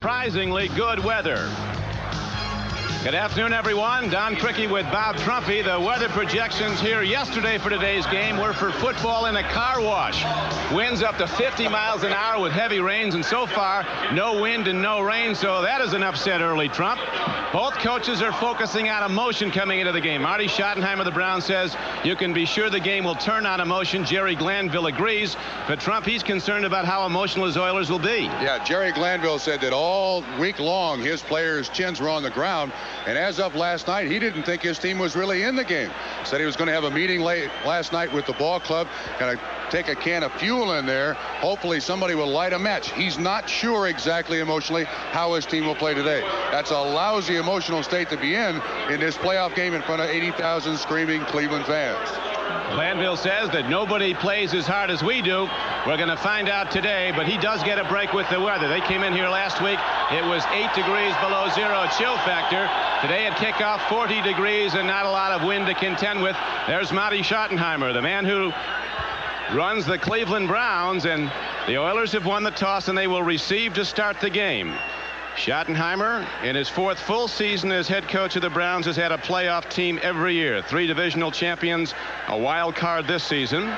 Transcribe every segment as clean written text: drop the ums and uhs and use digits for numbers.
Surprisingly good weather. Good afternoon, everyone. Don Criqui with Bob Trumpy. The weather projections here yesterday for today's game were for football in a car wash. Winds up to 50 miles an hour with heavy rains, and so far, no wind and no rain, so that is an upset early, Trump. Both coaches are focusing on emotion coming into the game. Marty Schottenheimer, the Browns, says you can be sure the game will turn on emotion. Jerry Glanville agrees, but Trump, he's concerned about how emotional his Oilers will be. Yeah, Jerry Glanville said that all week long his players' chins were on the ground, and as of last night, he didn't think his team was really in the game. Said he was going to have a meeting late last night with the ball club, kind of take a can of fuel in there. Hopefully somebody will light a match. He's not sure exactly emotionally how his team will play today. That's a lousy emotional state to be in this playoff game in front of 80,000 screaming Cleveland fans. Glanville says that nobody plays as hard as we do. We're going to find out today, but he does get a break with the weather. They came in here last week. It was 8 degrees below zero chill factor. Today at kickoff, 40 degrees and not a lot of wind to contend with. There's Marty Schottenheimer, the man who runs the Cleveland Browns, and the Oilers have won the toss and they will receive to start the game. Schottenheimer, in his fourth full season as head coach of the Browns, has had a playoff team every year. 3 divisional champions, a wild card this season.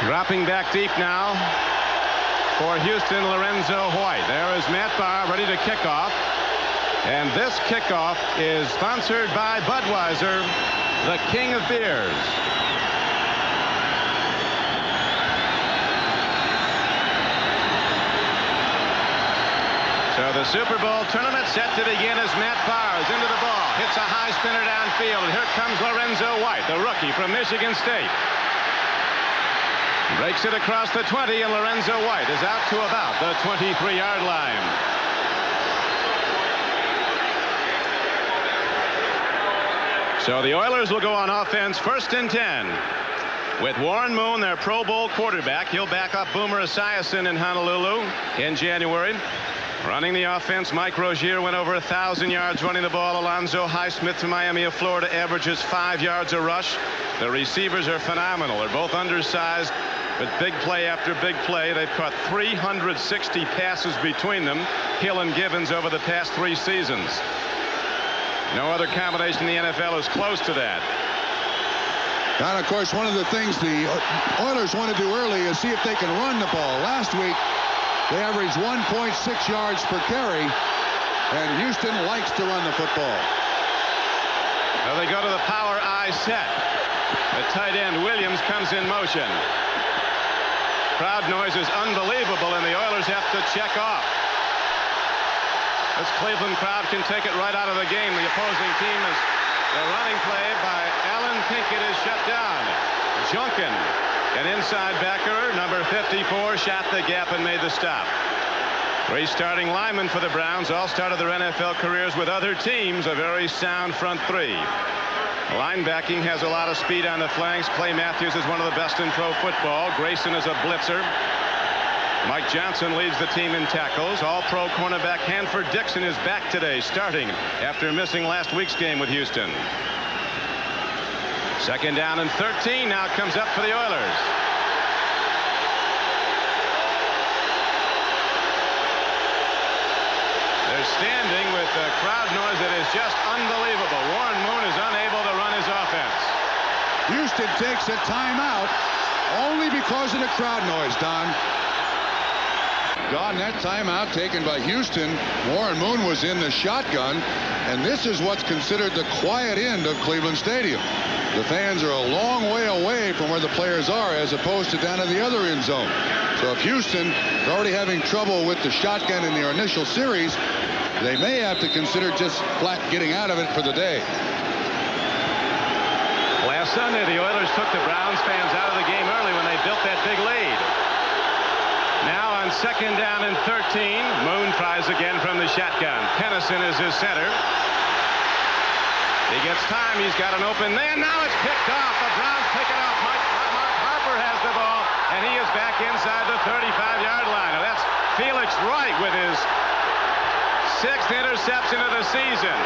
Dropping back deep now for Houston, Lorenzo White. There is Matt Barr ready to kick off. And this kickoff is sponsored by Budweiser, the king of beers. So the Super Bowl tournament set to begin as Matt Barr is into the ball. Hits a high spinner downfield. Here comes Lorenzo White, the rookie from Michigan State. Breaks it across the 20, and Lorenzo White is out to about the 23-yard line. So the Oilers will go on offense, 1st and 10. With Warren Moon, their Pro Bowl quarterback. He'll back up Boomer Esiason in Honolulu in January. Running the offense, Mike Rozier went over 1,000 yards running the ball. Alonzo Highsmith from Miami of Florida averages 5 yards a rush. The receivers are phenomenal. They're both undersized, but big play after big play. They've caught 360 passes between them, Hill and Givens, over the past 3 seasons. No other combination in the NFL is close to that. And of course, one of the things the Oilers want to do early is see if they can run the ball. Last week, they averaged 1.6 yards per carry, and Houston likes to run the football. Well, they go to the power I set. The tight end Williams comes in motion. Crowd noise is unbelievable, and the Oilers have to check off. This Cleveland crowd can take it right out of the game. The opposing team is the running play by Alan Pinkett is shut down. Junkin, an inside backer, number 54, shot the gap and made the stop. 3 starting linemen for the Browns all started their NFL careers with other teams. A very sound front 3. Linebacking has a lot of speed on the flanks. Clay Matthews is one of the best in pro football. Grayson is a blitzer. Mike Johnson leads the team in tackles. All-pro cornerback Hanford Dixon is back today, starting after missing last week's game with Houston. 2nd down and 13 now comes up for the Oilers. They're standing with a crowd noise that is just unbelievable. Warren Moon is unable to run his offense. Houston takes a timeout only because of the crowd noise, Don. Gone that timeout taken by Houston. Warren Moon was in the shotgun, and this is what's considered the quiet end of Cleveland Stadium. The fans are a long way away from where the players are, as opposed to down in the other end zone. So if Houston is already having trouble with the shotgun in their initial series, they may have to consider just flat getting out of it for the day. Last Sunday, the Oilers took the Browns fans out of the game early when they built that big lead. Now on 2nd down and 13, Moon tries again from the shotgun. Pennison is his center. He gets time. He's got an open man. Now it's picked off. The Browns pick it off. Mark Harper has the ball, and he is back inside the 35-yard line. Now that's Felix Wright with his 6th interception of the season.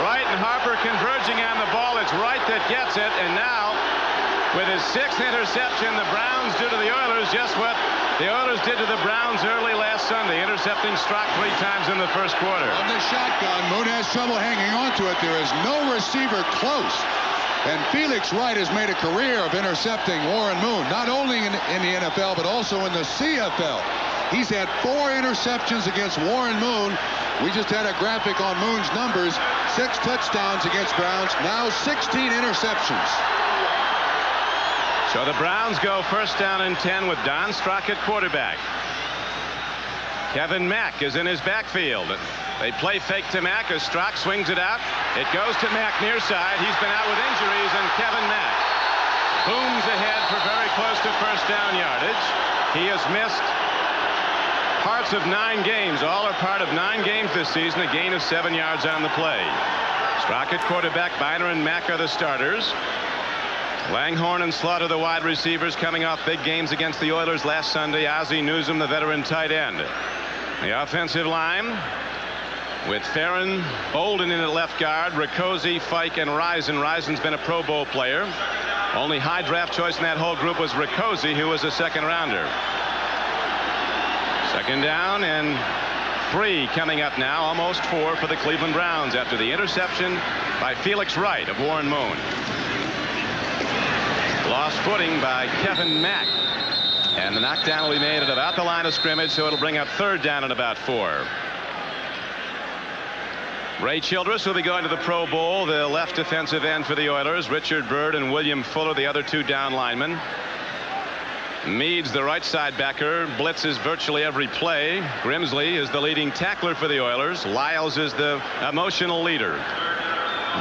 Wright and Harper converging on the ball. It's Wright that gets it, and now with his 6th interception, the Browns do to the Oilers just what the Oilers did to the Browns early last Sunday, intercepting Strock 3 times in the first quarter. On the shotgun, Moon has trouble hanging on to it. There is no receiver close. And Felix Wright has made a career of intercepting Warren Moon, not only in the NFL, but also in the CFL. He's had 4 interceptions against Warren Moon. We just had a graphic on Moon's numbers. 6 touchdowns against Browns, now 16 interceptions. So the Browns go first down and 10 with Don Strock at quarterback. Kevin Mack is in his backfield. They play fake to Mack as Strock swings it out. It goes to Mack near side. He's been out with injuries, and Kevin Mack booms ahead for very close to first down yardage. He has missed parts of 9 games. All are part of 9 games this season. A gain of 7 yards on the play. Strock at quarterback. Biner and Mack are the starters. Langhorne and Slaughter the wide receivers, coming off big games against the Oilers last Sunday. Ozzie Newsome the veteran tight end. The offensive line with Farron, Bolden in at left guard, Riccozzi, Fike, and Risen. Risen's been a Pro Bowl player. Only high draft choice in that whole group was Riccozzi, who was a second rounder. Second down and 3 coming up now, almost 4 for the Cleveland Browns after the interception by Felix Wright of Warren Moon. Lost footing by Kevin Mack. And the knockdown will be made at about the line of scrimmage, so it'll bring up third down and about 4. Ray Childress will be going to the Pro Bowl, the left defensive end for the Oilers. Richard Byrd and William Fuller, the other 2 down linemen. Meads, the right side backer, blitzes virtually every play. Grimsley is the leading tackler for the Oilers. Lyles is the emotional leader.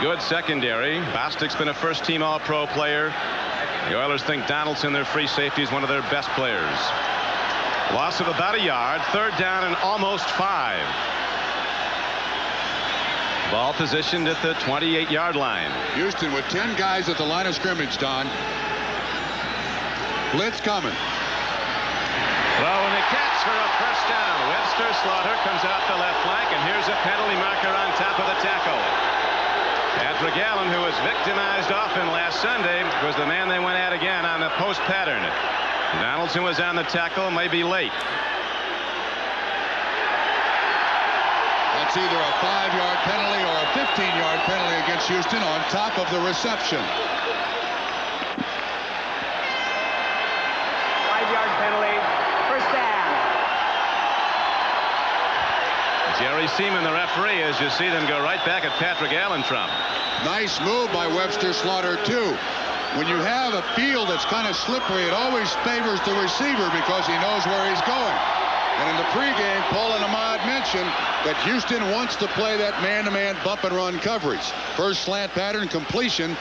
Good secondary. Bostic's been a first-team All-Pro player. The Oilers think Donaldson, their free safety, is one of their best players. Loss of about a yard. Third down and almost 5. Ball positioned at the 28-yard line. Houston with 10 guys at the line of scrimmage, Don. Blitz coming. Throw and a catch for a first down. Webster Slaughter comes out the left flank, and here's a penalty marker on top of the tackle. Patrick Allen, who was victimized often last Sunday, was the man they went at again on the post pattern. Donaldson was on the tackle, maybe late. That's either a 5-yard penalty or a 15-yard penalty against Houston on top of the reception. 5-yard penalty. First down. Jerry Seaman, the referee, as you see them go right back at Patrick Allen. Trump. Nice move by Webster Slaughter, too. When you have a field that's kind of slippery, it always favors the receiver because he knows where he's going. And in the pregame, Paul and Ahmad mentioned that Houston wants to play that man-to-man bump and run coverage. First slant pattern completion.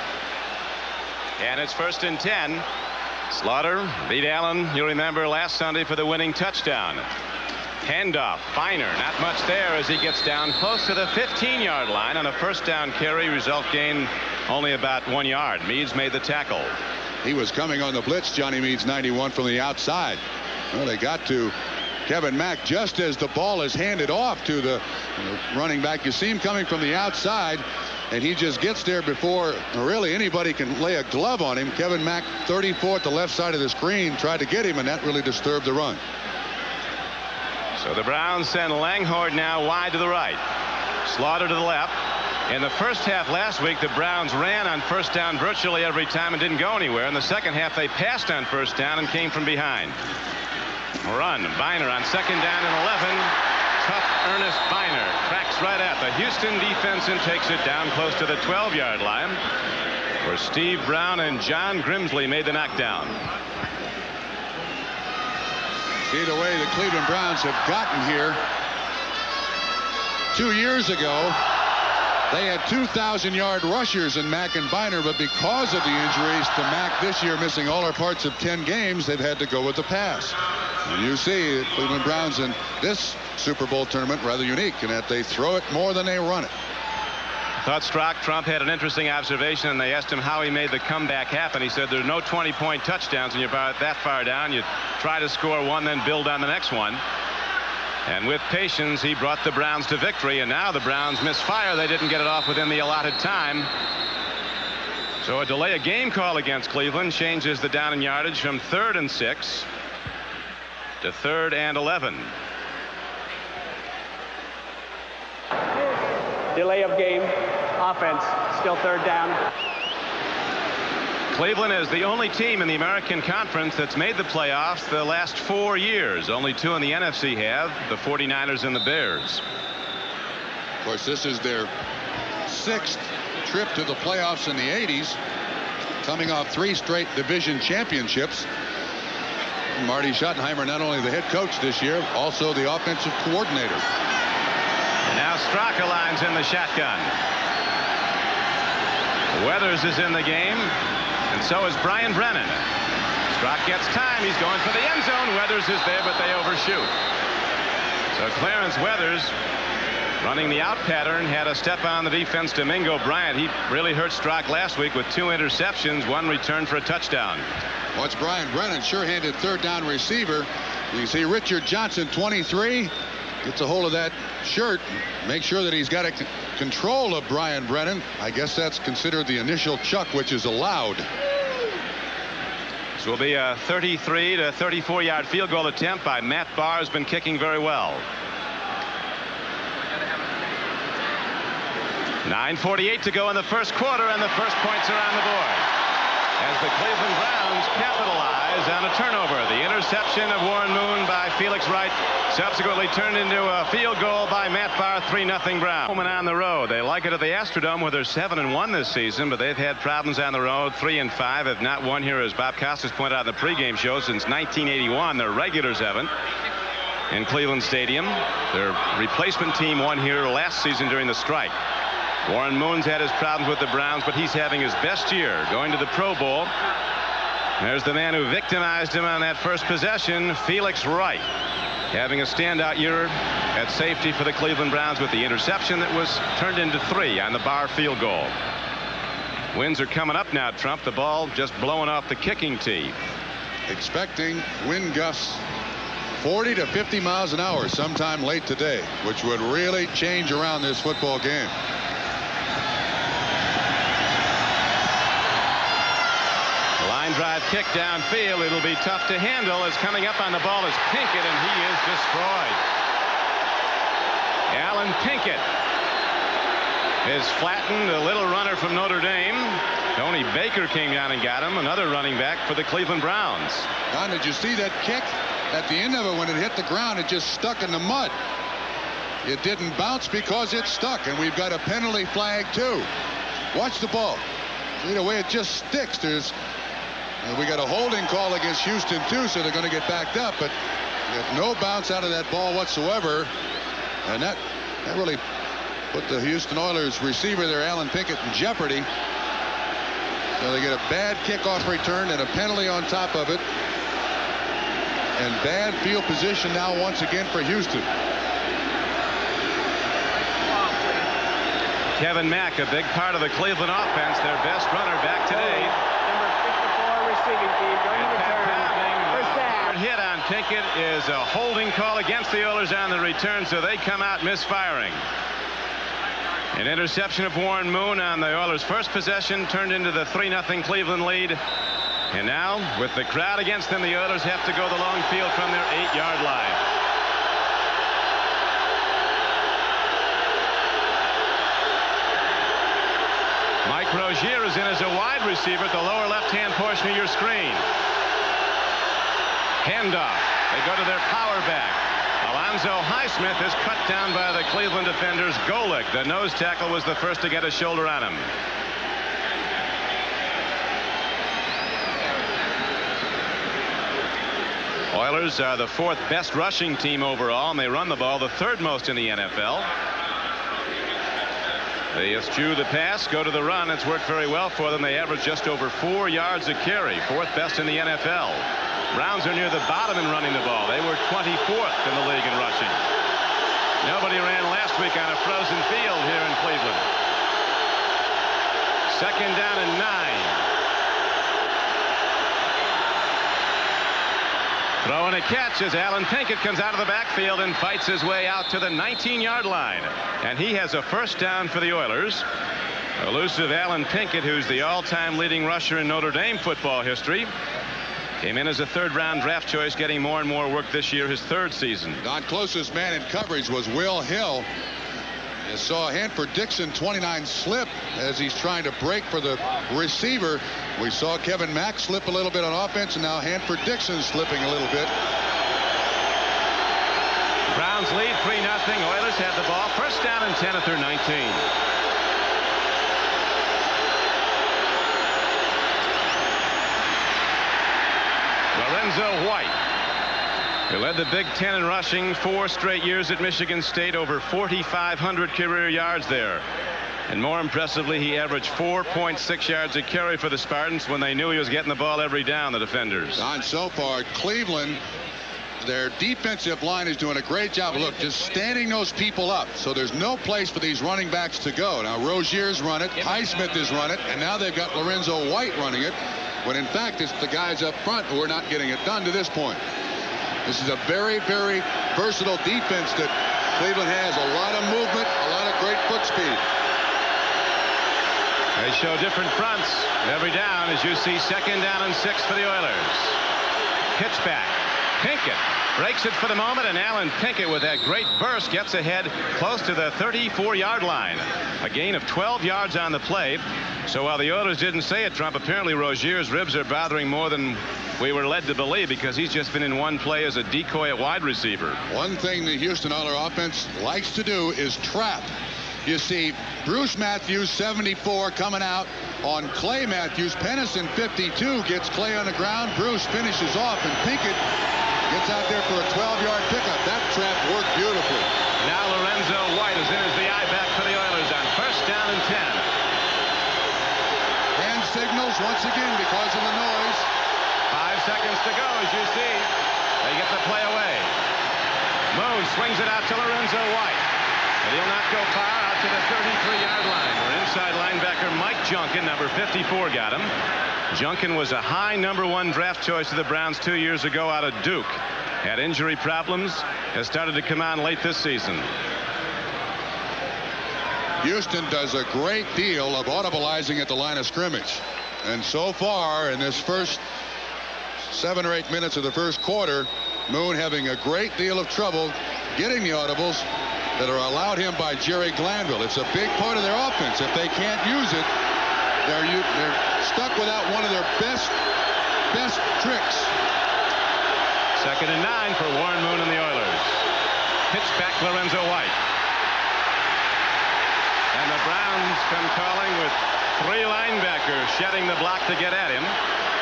And it's first and 10. Slaughter beat Allen, you'll remember, last Sunday for the winning touchdown. Handoff, Biner, not much there as he gets down close to the 15-yard line on a first down carry. Result gain only about 1 yard. Meads made the tackle. He was coming on the blitz, Johnny Meads, 91 from the outside. Well, they got to Kevin Mack just as the ball is handed off to the running back. You see him coming from the outside, and he just gets there before really anybody can lay a glove on him. Kevin Mack, 34 at the left side of the screen, tried to get him, and that really disturbed the run. So the Browns send Langhorne now wide to the right. Slaughter to the left. In the first half last week, the Browns ran on first down virtually every time and didn't go anywhere. In the second half, they passed on first down and came from behind. Run. Biner on second down and 11. Tough Ernest Biner cracks right at the Houston defense and takes it down close to the 12-yard line, where Steve Brown and John Grimsley made the knockdown. See the way the Cleveland Browns have gotten here. 2 years ago, they had 2,000-yard rushers in Mack and Biner, but because of the injuries to Mack this year, missing all or parts of 10 games, they've had to go with the pass. And you see the Cleveland Browns in this Super Bowl tournament rather unique in that they throw it more than they run it. Thought Strock Trump had an interesting observation, and they asked him how he made the comeback happen. He said there's no 20-point touchdowns when you're about that far down. You try to score one, then build on the next one. And with patience, he brought the Browns to victory. And now the Browns misfire. They didn't get it off within the allotted time. So a delay of game call against Cleveland changes the down and yardage from 3rd and 6 to 3rd and 11. Delay of game. Offense. Still 3rd down. Cleveland is the only team in the American Conference that's made the playoffs the last 4 years. Only 2 in the NFC have, the 49ers and the Bears. Of course, this is their 6th trip to the playoffs in the 80s, coming off 3 straight division championships. Marty Schottenheimer, not only the head coach this year, also the offensive coordinator. And now Straka lines in the shotgun. Weathers is in the game, and so is Brian Brennan. Strock gets time. He's going for the end zone. Weathers is there, but they overshoot. So Clarence Weathers, running the out pattern, had a step on the defense to Mingo Bryant. He really hurt Strock last week with 2 interceptions, 1 return for a touchdown. Watch Brian Brennan, sure-handed 3rd down receiver. You can see Richard Johnson, 23, gets a hold of that shirt. Make sure that he's got a control of Brian Brennan. I guess that's considered the initial chuck, which is allowed. This will be a 33 to 34 yard field goal attempt by Matt Barr, who's been kicking very well. 9:48 to go in the first quarter, and the first points are on the board as the Cleveland Browns capitalize on a turnover. The interception of Warren Moon by Felix Wright subsequently turned into a field goal by Matt Barr. 3-0 Browns. Home and on the road. They like it at the Astrodome, where they're 7-1 this season, but they've had problems on the road. 3-5, have not won here, as Bob Costas pointed out in the pregame show, since 1981. Their regulars haven't. In Cleveland Stadium, their replacement team won here last season during the strike. Warren Moon's had his problems with the Browns, but he's having his best year, going to the Pro Bowl. There's the man who victimized him on that first possession, Felix Wright, having a standout year at safety for the Cleveland Browns with the interception that was turned into 3 on the Barr field goal. Winds are coming up now, Trump. The ball just blowing off the kicking tee. Expecting wind gusts 40 to 50 miles an hour sometime late today, which would really change around this football game. Line drive kick downfield. It'll be tough to handle, as coming up on the ball is Pinkett, and he is destroyed. Alan Pinkett is flattened. A little runner from Notre Dame. Tony Baker came down and got him. Another running back for the Cleveland Browns. Don, did you see that kick? At the end of it, when it hit the ground, it just stuck in the mud. It didn't bounce because it stuck, and we've got a penalty flag too. Watch the ball. See the way it just sticks. We got a holding call against Houston too, so they're going to get backed up, but no bounce out of that ball whatsoever, and that really put the Houston Oilers receiver there, Alan Pinkett, in jeopardy. So they get a bad kickoff return and a penalty on top of it, and bad field position now once again for Houston. Kevin Mack, a big part of the Cleveland offense, their best runner back today. Number 54 receiving team going to return. First down. Hit on Pinkett is a holding call against the Oilers on the return, so they come out misfiring. An interception of Warren Moon on the Oilers' first possession turned into the 3-0 Cleveland lead. And now, with the crowd against them, the Oilers have to go the long field from their 8-yard line. Mike Rozier is in as a wide receiver at the lower left-hand portion of your screen. Handoff. They go to their power back. Alonzo Highsmith is cut down by the Cleveland defenders. Golick, the nose tackle, was the first to get a shoulder on him. Oilers are the 4th best rushing team overall, and they run the ball the 3rd most in the NFL. They eschew the pass, go to the run. It's worked very well for them. They average just over 4 yards a carry, 4th best in the NFL. Browns are near the bottom in running the ball. They were 24th in the league in rushing. Nobody ran last week on a frozen field here in Cleveland. 2nd down and 9. Throwing a catch as Alan Pinkett comes out of the backfield and fights his way out to the 19-yard line. And he has a first down for the Oilers. Elusive Alan Pinkett, who's the all-time leading rusher in Notre Dame football history. Came in as a third-round draft choice, getting more and more work this year, his third season. Don closest man in coverage was Will Hill. You saw Hanford Dixon 29 slip as he's trying to break for the receiver. We saw Kevin Mack slip a little bit on offense, and now Hanford Dixon slipping a little bit. Browns lead 3-0. Oilers had the ball. First down and 10 at their 19. Lorenzo White, who led the Big Ten in rushing 4 straight years at Michigan State, over 4,500 career yards there. And more impressively, he averaged 4.6 yards a carry for the Spartans when they knew he was getting the ball every down, the defenders. On so far, Cleveland, their defensive line is doing a great job. Look, just standing those people up. So there's no place for these running backs to go. Now, Rozier's run it. Highsmith has run it. And now they've got Lorenzo White running it. When in fact, it's the guys up front who are not getting it done to this point. This is a very, very versatile defense that Cleveland has. A lot of movement, a lot of great foot speed. They show different fronts every down as you see second down and 6 for the Oilers. Pitch back. Pinkett breaks it for the moment, and Alan Pinkett with that great burst gets ahead close to the 34-yard line. A gain of 12 yards on the play. So while the Oilers didn't say it, Trump, apparently Rozier's ribs are bothering more than we were led to believe, because he's just been in one play as a decoy at wide receiver. One thing the Houston Oilers offense likes to do is trap. You see Bruce Matthews 74 coming out on Clay Matthews. Pennison 52 gets Clay on the ground. Bruce finishes off, and Pinkett gets out there for a 12-yard pickup. That trap worked beautifully. Now Lorenzo White is in as the I-back for the Oilers on first down and 10. Hand signals once again because of the noise. 5 seconds to go as you see. They get the play away. Moon swings it out to Lorenzo White. But he'll not go far, out to the 33-yard line, where inside linebacker Mike Junkin, number 54, got him. Junkin was a high #1 draft choice of the Browns 2 years ago out of Duke. Had injury problems, has started to come on late this season. Houston does a great deal of audibilizing at the line of scrimmage. And so far in this first 7 or 8 minutes of the first quarter, Moon having a great deal of trouble getting the audibles that are allowed him by Jerry Glanville. It's a big part of their offense. If they can't use it, they're stuck without one of their best tricks. Second and 9 for Warren Moon and the Oilers. Pitch back Lorenzo White. And the Browns come calling with 3 linebackers shedding the block to get at him.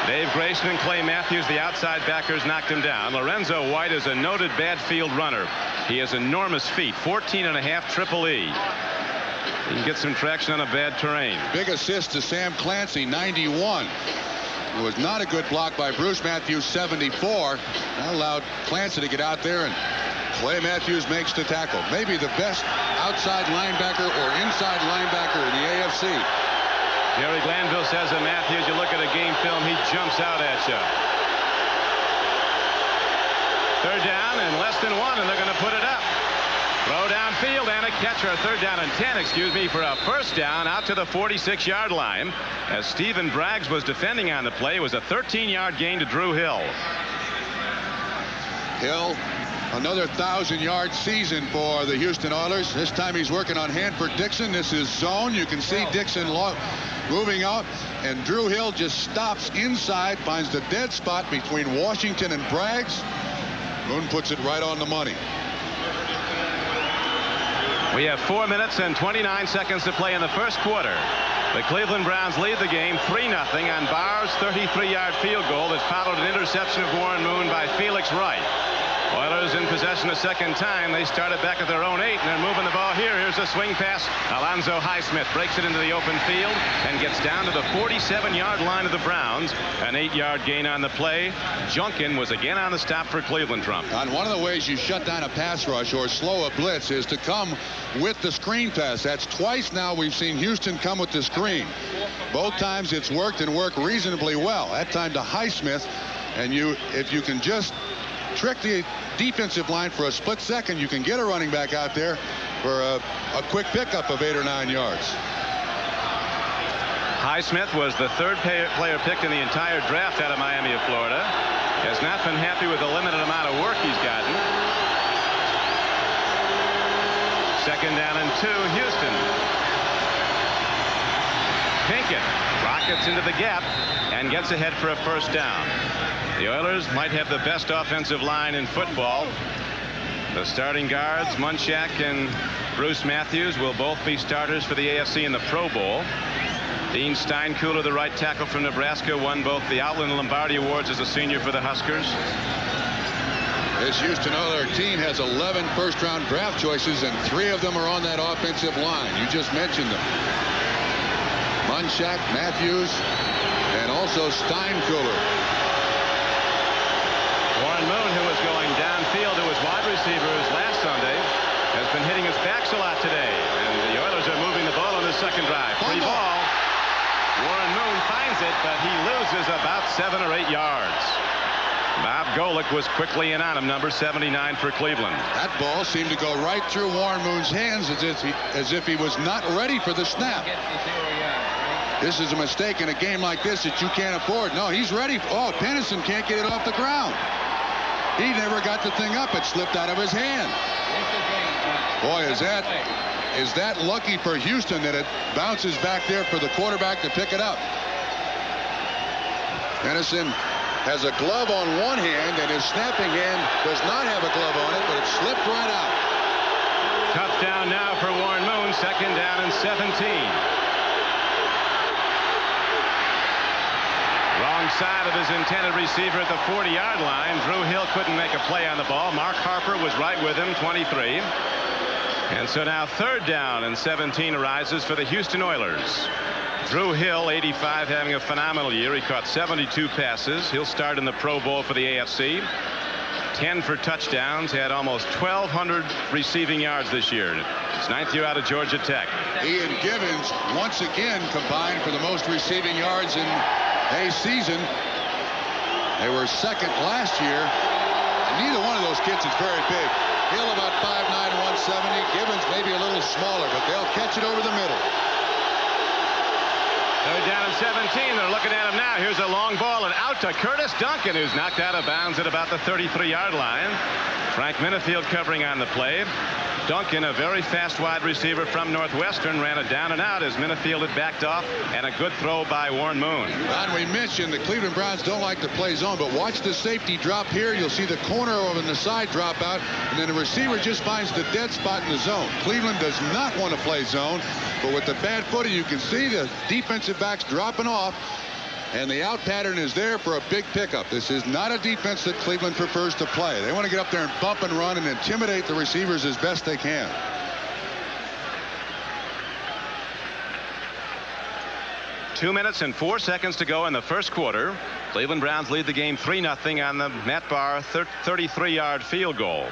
Dave Grayson and Clay Matthews, the outside backers, knocked him down. Lorenzo White is a noted bad field runner. He has enormous feet, 14.5 triple E. He can get some traction on a bad terrain. Big assist to Sam Clancy, 91. It was not a good block by Bruce Matthews, 74. That allowed Clancy to get out there, and Clay Matthews makes the tackle. Maybe the best outside linebacker or inside linebacker in the AFC. Jerry Glanville says of Matthews, you look at a game film, he jumps out at you. Third down and less than 1, and they're going to put it up. Throw downfield and a catch, or third down and 10, excuse me, for a first down out to the 46-yard line. As Stephen Braggs was defending on the play, it was a 13-yard gain to Drew Hill. Hill, another 1,000-yard season for the Houston Oilers. This time he's working on Hanford Dixon. This is zone. You can see Dixon moving out, and Drew Hill just stops inside, finds the dead spot between Washington and Braggs. Moon puts it right on the money. We have 4 minutes and 29 seconds to play in the first quarter. The Cleveland Browns lead the game 3-0 on Barr's 33-yard field goal that followed an interception of Warren Moon by Felix Wright. Oilers in possession a second time. They started back at their own 8, and they're moving the ball here. Here's a swing pass. Alonzo Highsmith breaks it into the open field and gets down to the 47-yard line of the Browns. An 8-yard gain on the play. Junkin was again on the stop for Cleveland, Trump. And one of the ways you shut down a pass rush or slow a blitz is to come with the screen pass. That's twice now we've seen Houston come with the screen. Both times it's worked and worked reasonably well. That time to Highsmith, and if you can just trick the defensive line for a split second, you can get a running back out there for a quick pickup of 8 or 9 yards. Highsmith was the third player picked in the entire draft out of Miami of Florida. Has not been happy with the limited amount of work he's gotten. Second down and 2, Houston. Pinkett rockets into the gap and gets ahead for a first down. The Oilers might have the best offensive line in football. The starting guards, Munchak and Bruce Matthews, will both be starters for the AFC in the Pro Bowl. Dean Steinkuhler, the right tackle from Nebraska, won both the Outland and Lombardi Awards as a senior for the Huskers. This Houston Oilers team has 11 first-round draft choices, and 3 of them are on that offensive line. You just mentioned them. Munchak, Matthews, and also Steinkuhler. Warren Moon, who was going downfield to his wide receivers last Sunday, has been hitting his backs a lot today. And the Oilers are moving the ball on the second drive. Free ball. Warren Moon finds it, but he loses about 7 or 8 yards. Bob Golick was quickly in on him, number 79 for Cleveland. That ball seemed to go right through Warren Moon's hands as if he was not ready for the snap. This is a mistake in a game like this that you can't afford. No, he's ready. Oh, Pennison can't get it off the ground. He never got the thing up. It slipped out of his hand. Boy, is that lucky for Houston that it bounces back there for the quarterback to pick it up. Pennison has a glove on one hand, and his snapping hand does not have a glove on it, but it slipped right out. Tough down now for Warren Moon. Second down and 17. Wrong side of his intended receiver at the 40-yard line. Drew Hill couldn't make a play on the ball. Mark Harper was right with him, 23. And so now third down and 17 arises for the Houston Oilers. Drew Hill, 85, having a phenomenal year. He caught 72 passes. He'll start in the Pro Bowl for the AFC. 10 for touchdowns. Had almost 1,200 receiving yards this year. His 9th year out of Georgia Tech. He and Givens once again combined for the most receiving yards in a season. They were second last year. Neither one of those kids is very big. Hill about 5'9", 170. Givens maybe a little smaller, but they'll catch it over the middle. Third down and 17. They're looking at him now. Here's a long ball and out to Curtis Duncan, who's knocked out of bounds at about the 33-yard line. Frank Minifield covering on the play. Duncan, a very fast wide receiver from Northwestern, ran it down and out as Minifield had backed off, and a good throw by Warren Moon. And we mentioned the Cleveland Browns don't like to play zone, but watch the safety drop here. You'll see the corner over the side drop out, and then the receiver just finds the dead spot in the zone. Cleveland does not want to play zone, but with the bad footing, you can see the defensive backs dropping off, and the out pattern is there for a big pickup. This is not a defense that Cleveland prefers to play. They want to get up there and bump and run and intimidate the receivers as best they can. Two minutes and 4 seconds to go in the first quarter. Cleveland Browns lead the game 3-0 on the Matt Barr 33-yard field goal.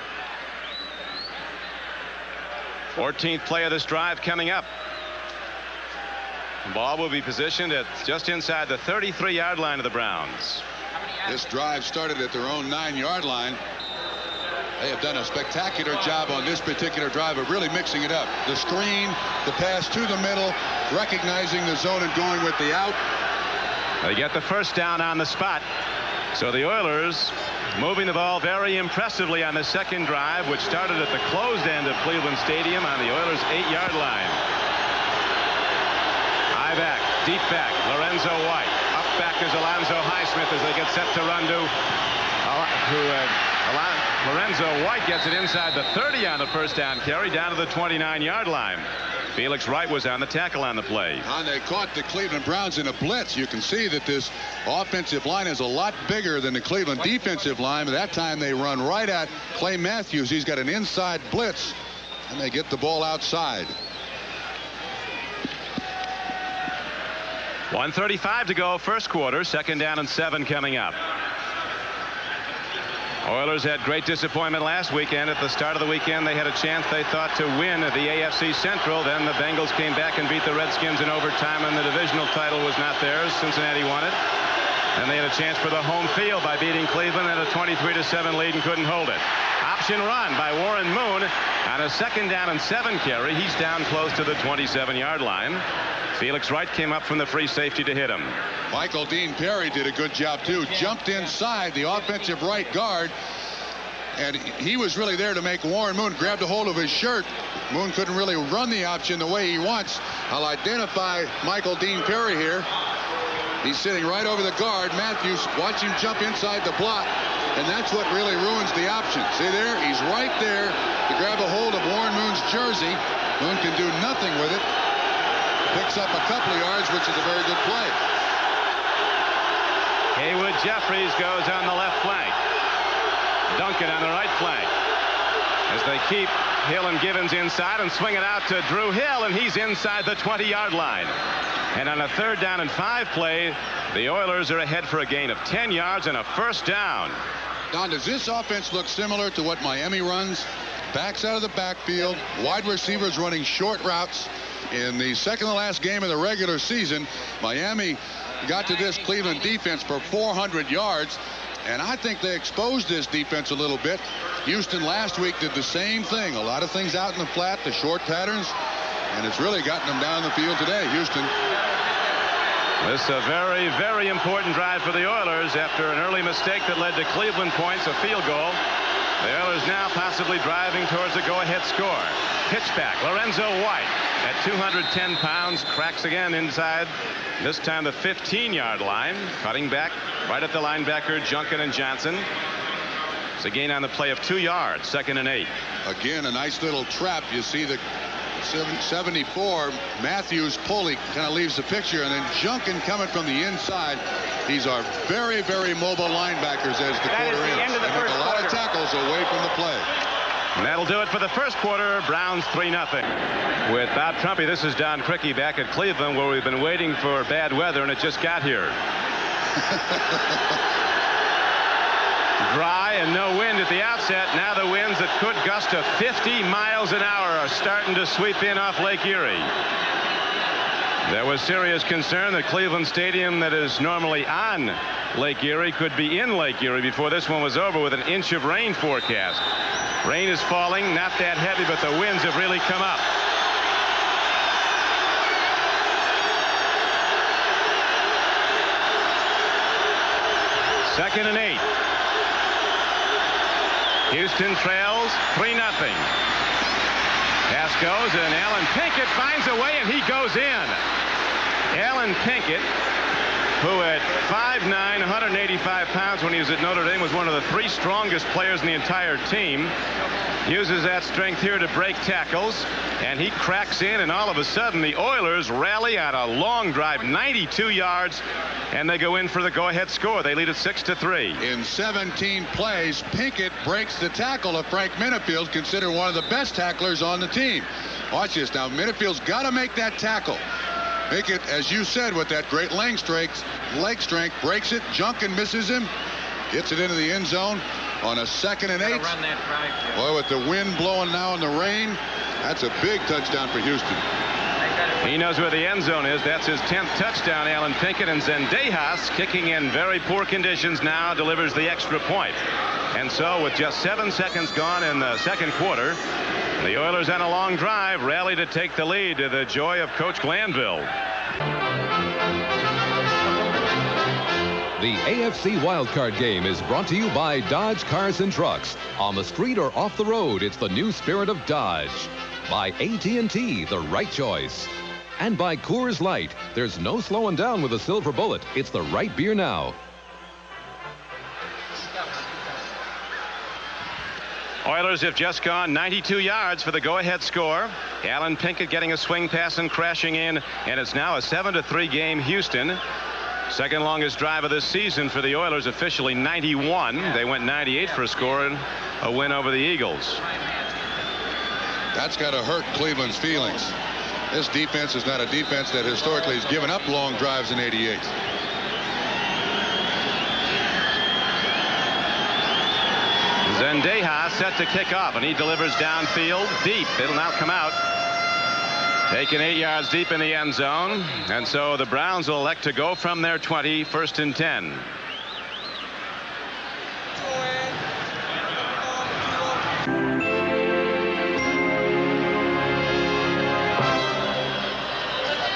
14th play of this drive coming up. The ball will be positioned at just inside the 33-yard line of the Browns. This drive started at their own 9-yard line. They have done a spectacular job on this particular drive of really mixing it up. The screen, the pass to the middle, recognizing the zone and going with the out. They get the first down on the spot. So the Oilers moving the ball very impressively on the second drive, which started at the closed end of Cleveland Stadium on the Oilers' 8-yard line. High back, deep back, Lorenzo White. Up back is Alonzo Highsmith as they get set to run to Lorenzo White gets it inside the 30 on the first down carry down to the 29-yard line. Felix Wright was on the tackle on the play. And they caught the Cleveland Browns in a blitz. You can see that this offensive line is a lot bigger than the Cleveland defensive line. But that time they run right at Clay Matthews. He's got an inside blitz, and they get the ball outside. 1:35 to go, first quarter. Second down and 7 coming up. Oilers had great disappointment last weekend. At the start of the weekend, they had a chance, they thought, to win the AFC Central. Then the Bengals came back and beat the Redskins in overtime, and the divisional title was not theirs. Cincinnati won it. And they had a chance for the home field by beating Cleveland at a 23-7 lead and couldn't hold it. Option run by Warren Moon on a second down and 7 carry. He's down close to the 27-yard line. Felix Wright came up from the free safety to hit him. Michael Dean Perry did a good job too. Jumped inside the offensive right guard, and he was really there to make Warren Moon. Grabbed a hold of his shirt. Moon couldn't really run the option the way he wants. I'll identify Michael Dean Perry here. He's sitting right over the guard. Matthews, watch him jump inside the block, and that's what really ruins the option. See there? He's right there to grab a hold of Warren Moon's jersey. Moon can do nothing with it. Picks up a couple of yards, which is a very good play. Haywood Jeffries goes on the left flank. Duncan on the right flank. As they keep Hill and Givens inside and swing it out to Drew Hill, and he's inside the 20-yard line. And on a 3rd down and 5 play, the Oilers are ahead for a gain of 10 yards and a first down. Don, does this offense look similar to what Miami runs? Backs out of the backfield, wide receivers running short routes. In the second to last game of the regular season, Miami got to this Cleveland defense for 400 yards. And I think they exposed this defense a little bit. Houston last week did the same thing. A lot of things out in the flat, the short patterns. And it's really gotten them down the field today, Houston. This is a very, very important drive for the Oilers after an early mistake that led to Cleveland points, a field goal. The Oilers now possibly driving towards a go-ahead score. Pitch back, Lorenzo White at 210 pounds, cracks again inside, this time the 15-yard line, cutting back right at the linebacker, Junkin and Johnson. It's a gain on the play of 2 yards, 2nd and 8. Again, a nice little trap. You see the 74 Matthews pulley kind of leaves the picture, and then Junkin coming from the inside. These are very, very mobile linebackers as the quarter ends. They make a lot of tackles away from the play. And that'll do it for the first quarter. Browns 3-0. With Bob Trumpy, this is Don Criqui back at Cleveland, where we've been waiting for bad weather, and it just got here. Dry and no wind at the outset. Now the winds that could gust to 50 miles an hour are starting to sweep in off Lake Erie. There was serious concern that Cleveland Stadium, that is normally on Lake Erie, could be in Lake Erie before this one was over, with an inch of rain forecast. Rain is falling, not that heavy, but the winds have really come up. Second and 8. Houston trails 3-0. Pass goes, and Alan Pinkett finds a way, and he goes in. Alan Pinkett, who at 5'9", 185 pounds when he was at Notre Dame, was one of the 3 strongest players in the entire team, uses that strength here to break tackles, and he cracks in, and all of a sudden the Oilers rally on a long drive, 92 yards, and they go in for the go-ahead score. They lead it 6-3. In 17 plays, Pinkett breaks the tackle of Frank Minifield, considered one of the best tacklers on the team. Watch this now. Minifield's got to make that tackle. Pinkett, as you said, with that great leg strength, breaks it. Junkin misses him, gets it into the end zone on a 2nd and 8. Boy, with the wind blowing now and the rain, that's a big touchdown for Houston. He knows where the end zone is. That's his 10th touchdown, Alan Pinkett. And Zendejas, kicking in very poor conditions now, delivers the extra point. And so with just 7 seconds gone in the second quarter, the Oilers on a long drive rally to take the lead, to the joy of Coach Glanville. The AFC wildcard game is brought to you by Dodge Cars and Trucks. On the street or off the road, it's the new spirit of Dodge. By AT&T, the right choice. And by Coors Light. There's no slowing down with a silver bullet. It's the right beer now. Oilers have just gone 92 yards for the go-ahead score. Alan Pinkett getting a swing pass and crashing in, and it's now a 7-3 game, Houston. Second longest drive of this season for the Oilers, officially 91. They went 98 for a score and a win over the Eagles. That's got to hurt Cleveland's feelings. This defense is not a defense that historically has given up long drives in 88. Zendejas set to kick off, and he delivers downfield deep. It'll now come out. Taken 8 yards deep in the end zone. And so the Browns will elect to go from their 20, 1st and 10.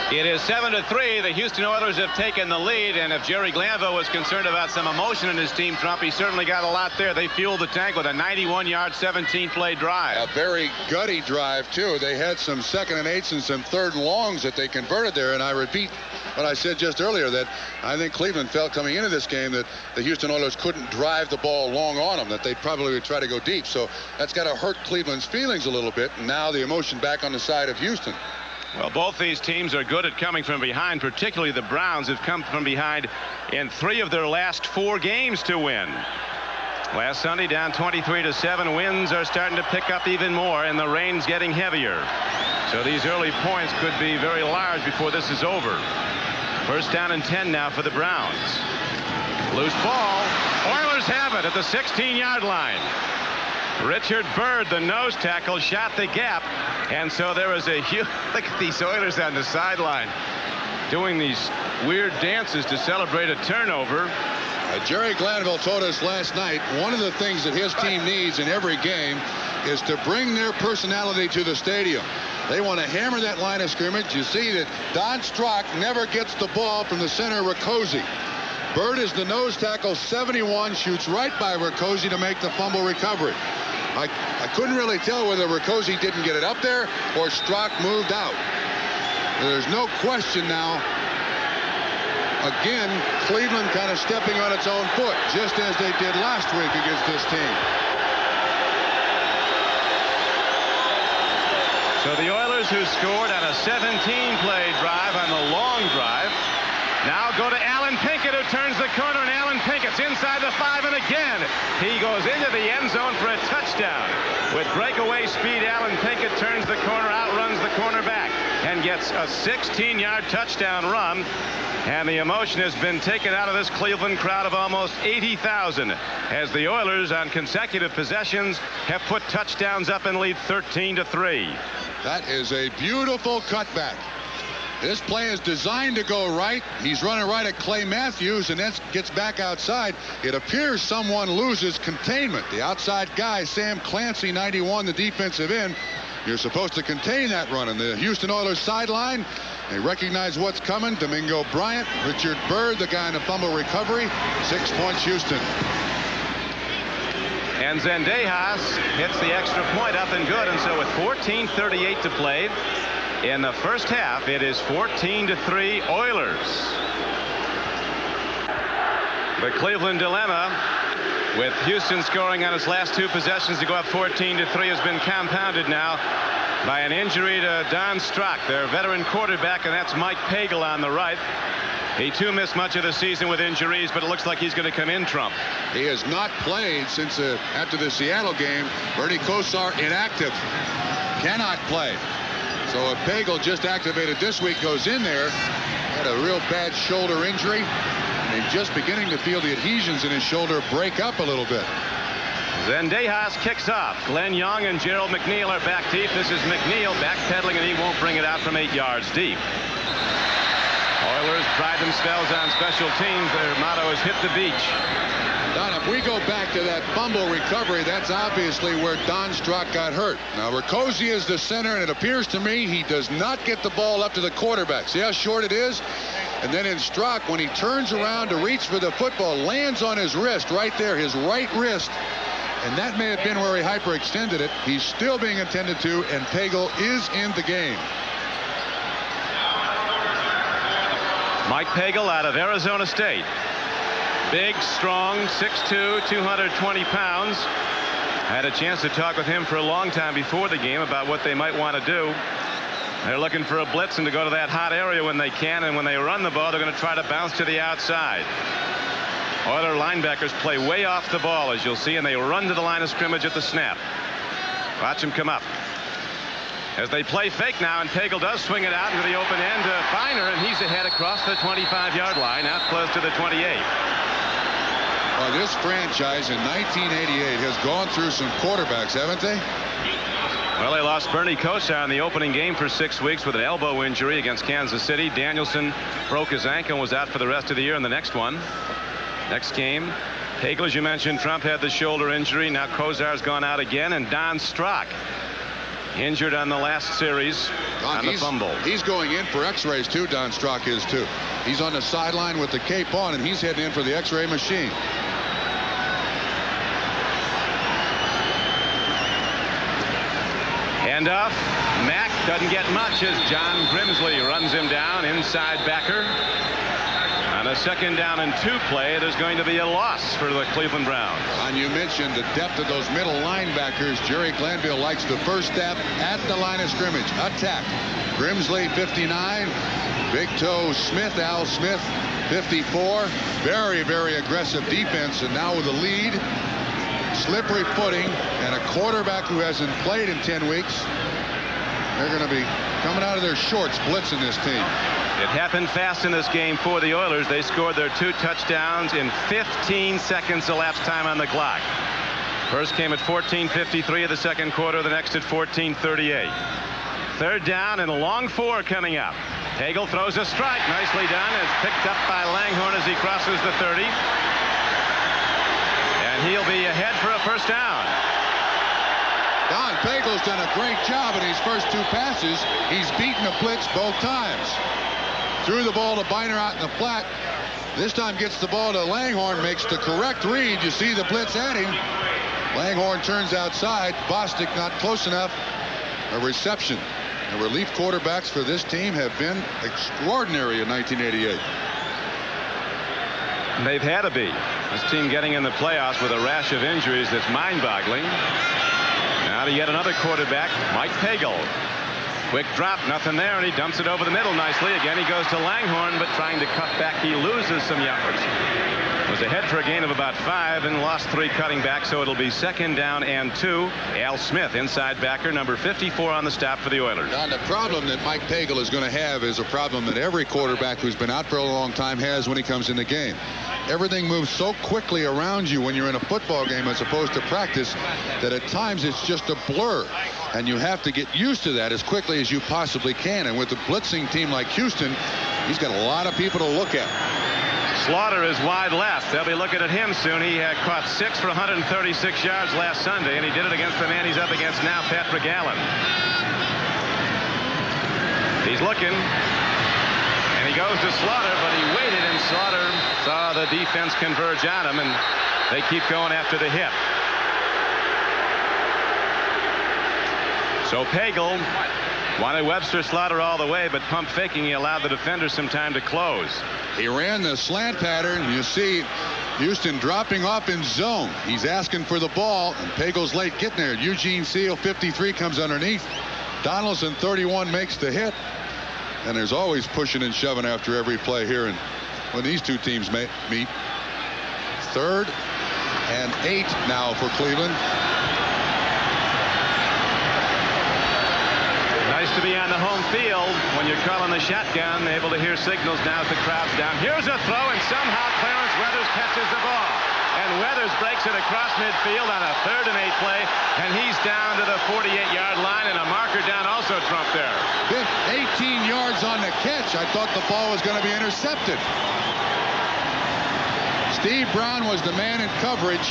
It is 7-3. The Houston Oilers have taken the lead, and if Jerry Glanville was concerned about some emotion in his team, Trump, he certainly got a lot there. They fueled the tank with a 91-yard, 17-play drive. A very gutty drive, too. They had some 2nd and 8s and some 3rd and longs that they converted there, and I repeat what I said just earlier, that I think Cleveland felt coming into this game that the Houston Oilers couldn't drive the ball long on them, that they probably would try to go deep. So that's got to hurt Cleveland's feelings a little bit, and now the emotion back on the side of Houston. Well, both these teams are good at coming from behind, particularly the Browns have come from behind in 3 of their last 4 games to win. Last Sunday down 23-7. Winds are starting to pick up even more, and the rain's getting heavier. So these early points could be very large before this is over. 1st down and 10 now for the Browns. Loose ball. Oilers have it at the 16-yard line. Richard Byrd, the nose tackle, shot the gap, and so there was a huge look at these Oilers on the sideline doing these weird dances to celebrate a turnover. Jerry Glanville told us last night one of the things that his team needs in every game is to bring their personality to the stadium. They want to hammer that line of scrimmage. You see that Don Strock never gets the ball from the center, Rakosi. Byrd is the nose tackle, 71, shoots right by Rakosi to make the fumble recovery. I couldn't really tell whether Rakosi didn't get it up there or Strock moved out. There's no question now. Again, Cleveland kind of stepping on its own foot, just as they did last week against this team. So the Oilers, who scored on a 17-play drive on the long drive, now go to Alan Pinkett, who turns the corner, and Alan Pinkett's inside the 5, and again he goes into the end zone for a touchdown. With breakaway speed, Alan Pinkett turns the corner, outruns the cornerback, and gets a 16-yard touchdown run. And the emotion has been taken out of this Cleveland crowd of almost 80,000 as the Oilers on consecutive possessions have put touchdowns up and lead 13-3. That is a beautiful cutback. This play is designed to go right. He's running right at Clay Matthews and then gets back outside. It appears someone loses containment. The outside guy, Sam Clancy, 91, the defensive end. You're supposed to contain that run. And the Houston Oilers sideline, they recognize what's coming. Domingo Bryant, Richard Byrd, the guy in the fumble recovery. 6 points, Houston. And Zendejas hits the extra point up and good. And so with 14:38 to play in the first half, it is 14-3 Oilers. The Cleveland dilemma, with Houston scoring on its last 2 possessions to go up 14-3, has been compounded now by an injury to Don Strock, their veteran quarterback, and that's Mike Pagel on the right. He too missed much of the season with injuries, but it looks like he's going to come in, Trump. He has not played since after the Seattle game. Bernie Kosar inactive, cannot play. So if Pagel, just activated this week, goes in there, had a real bad shoulder injury, and he's just beginning to feel the adhesions in his shoulder break up a little bit. Zendejas kicks off. Glenn Young and Gerald McNeil are back deep. This is McNeil backpedaling, and he won't bring it out from 8 yards deep. Oilers pride themselves on special teams. Their motto is hit the beach. Don, if we go back to that fumble recovery, that's obviously where Don Strock got hurt. Now, Rakosi is the center, and it appears to me he does not get the ball up to the quarterback. See how short it is? And then in Strock, when he turns around to reach for the football, lands on his wrist right there, his right wrist. And that may have been where he hyperextended it. He's still being attended to, and Pagel is in the game. Mike Pagel out of Arizona State. Big, strong, 6'2", 220 pounds. Had a chance to talk with him for a long time before the game about what they might want to do. They're looking for a blitz and to go to that hot area when they can, and when they run the ball, they're going to try to bounce to the outside. Oiler linebackers play way off the ball, as you'll see, and they run to the line of scrimmage at the snap. Watch him come up. As they play fake now, and Pagel does swing it out into the open end to Feiner, and he's ahead across the 25-yard line, out close to the 28. Well, this franchise in 1988 has gone through some quarterbacks, haven't they? Well, they lost Bernie Kosar in the opening game for 6 weeks with an elbow injury against Kansas City. Danielson broke his ankle and was out for the rest of the year in the next one. Next game, Pagel, as you mentioned, Trump had the shoulder injury. Now Kosar's gone out again, and Don Strock Injured on the last series on the fumble. He's going in for x-rays too, Don Strock is too. He's on the sideline with the cape on, and he's heading in for the x-ray machine. Handoff. Mack doesn't get much as John Grimsley runs him down inside backer. On a 2nd down and 2 play, there's going to be a loss for the Cleveland Browns. And you mentioned the depth of those middle linebackers. Jerry Glanville likes the first step at the line of scrimmage. Attack. Grimsley, 59. Big Toe Smith, Al Smith, 54. Very, very aggressive defense. And now with a lead, slippery footing, and a quarterback who hasn't played in 10 weeks, they're going to be coming out of their shorts blitzing this team. It happened fast in this game for the Oilers. They scored their 2 touchdowns in 15 seconds elapsed time on the clock. First came at 14:53 of the second quarter, the next at 14:38. 3rd down and a long 4 coming up. Hagel throws a strike. Nicely done. It's picked up by Langhorne as he crosses the 30. And he'll be ahead for a first down. Don Pagel's done a great job in his first 2 passes. He's beaten the blitz both times. Threw the ball to Biner out in the flat. This time gets the ball to Langhorne, makes the correct read. You see the blitz at him. Langhorne turns outside. Bostic not close enough. A reception. The relief quarterbacks for this team have been extraordinary in 1988. They've had to be. This team getting in the playoffs with a rash of injuries that's mind-boggling. Now to yet another quarterback, Mike Pagel. Quick drop, nothing there, and he dumps it over the middle nicely. Again, he goes to Langhorne, but trying to cut back, he loses some yards. Was ahead for a gain of about 5 and lost 3 cutting back, so it'll be 2nd down and 2. Al Smith, inside backer, number 54 on the stop for the Oilers. Now, the problem that Mike Pagel is going to have is a problem that every quarterback who's been out for a long time has when he comes in the game. Everything moves so quickly around you when you're in a football game as opposed to practice that at times it's just a blur. And you have to get used to that as quickly as you possibly can. And with a blitzing team like Houston, he's got a lot of people to look at. Slaughter is wide left. They'll be looking at him soon. He had caught 6 for 136 yards last Sunday, and he did it against the man he's up against now, Patrick Allen. He's looking. And he goes to Slaughter, but he waited, and Slaughter saw the defense converge on him, and they keep going after the hit. So Pagel wanted Webster Slaughter all the way, but pump faking, he allowed the defender some time to close. He ran the slant pattern. You see Houston dropping off in zone. He's asking for the ball, and Pagel's late getting there. Eugene Seal, 53, comes underneath. Donaldson, 31, makes the hit. And there's always pushing and shoving after every play here. And when these two teams meet, 3rd and 8 now for Cleveland. Nice to be on the home field when you're calling the shotgun, able to hear signals now as the crowd's down. Here's a throw, and somehow Clarence Weathers catches the ball. And Weathers breaks it across midfield on a 3rd and 8 play, and he's down to the 48-yard line, and a marker down also Trump there. 18 yards on the catch. I thought the ball was going to be intercepted. Steve Brown was the man in coverage.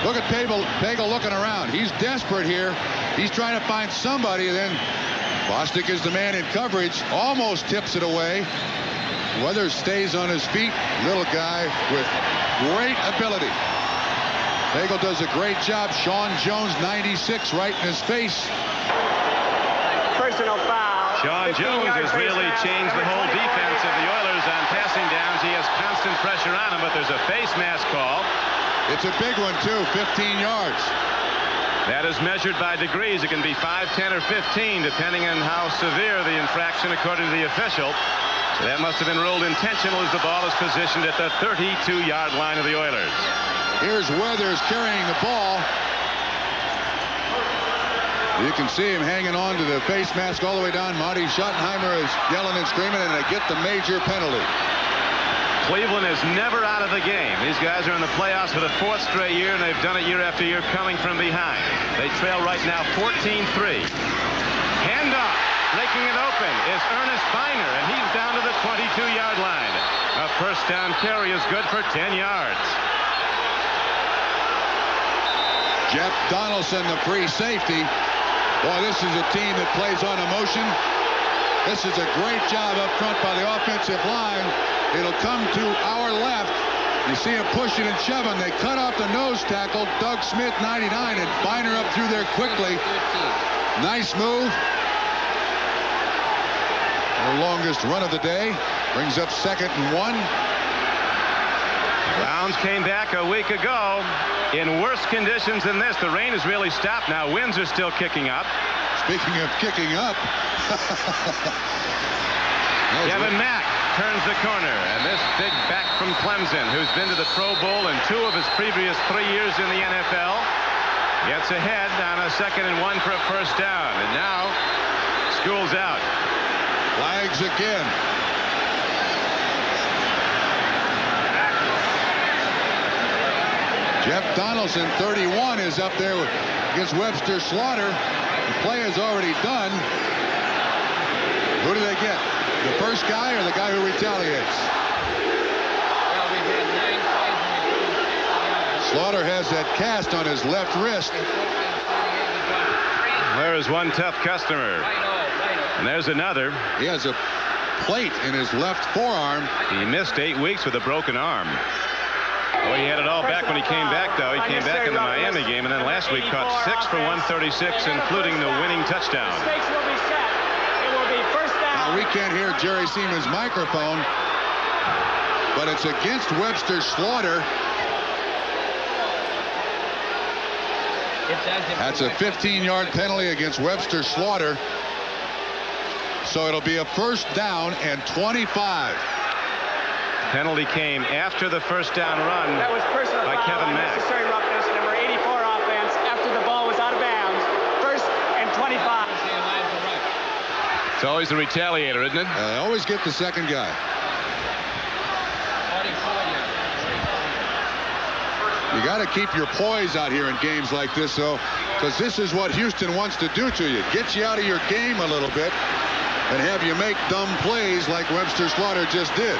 Look at Pagel looking around. He's desperate here. He's trying to find somebody, and then Bostic is the man in coverage. Almost tips it away. Weathers stays on his feet. Little guy with great ability. Pagel does a great job. Sean Jones, 96, right in his face. Personal foul. Sean Jones has really changed the whole defense of the Oilers on passing downs. He has constant pressure on him, but there's a face mask call. It's a big one, too, 15 yards. That is measured by degrees. It can be 5, 10, or 15, depending on how severe the infraction, according to the official. So that must have been ruled intentional as the ball is positioned at the 32-yard line of the Oilers. Here's Weathers carrying the ball. You can see him hanging on to the face mask all the way down. Marty Schottenheimer is yelling and screaming, and they get the major penalty. Cleveland is never out of the game. These guys are in the playoffs for the 4th straight year, and they've done it year after year coming from behind. They trail right now 14-3. Handoff. Breaking it open is Ernest Biner, and he's down to the 22-yard line. A first down carry is good for 10 yards. Jeff Donaldson, the free safety. Boy, this is a team that plays on emotion. This is a great job up front by the offensive line. It'll come to our left. You see him pushing and shoving. They cut off the nose tackle. Doug Smith, 99, and Biner up through there quickly. Nice move. Their longest run of the day. Brings up 2nd and 1. Browns came back a week ago in worse conditions than this. The rain has really stopped now. Winds are still kicking up. Speaking of kicking up. Kevin Mack turns the corner, and this big back from Clemson, who's been to the Pro Bowl in 2 of his previous 3 years in the NFL, gets ahead on a 2nd and 1 for a first down, and now school's out. Flags again. Jeff Donaldson, 31, is up there against Webster Slaughter. The play is already done. Who do they get? The first guy or the guy who retaliates? Well, we've had 9 plays. Slaughter has that cast on his left wrist. There is one tough customer. And there's another. He has a plate in his left forearm. He missed 8 weeks with a broken arm. Well, he had it all back when he came back, though. He came back in the Miami game, and then last week caught 6 for 136, including the winning touchdown. Now, we can't hear Jerry Seaman's microphone, but it's against Webster Slaughter. That's a 15-yard penalty against Webster Slaughter. So it'll be a first down and 25. Penalty came after the first down run That was personal by foul, Kevin Mack. unnecessary roughness, number 84 offense after the ball was out of bounds. 1st and 25. It's always the retaliator, isn't it? Always get the second guy. You got to keep your poise out here in games like this, though, because this is what Houston wants to do to you. Get you out of your game a little bit and have you make dumb plays like Webster Slaughter just did.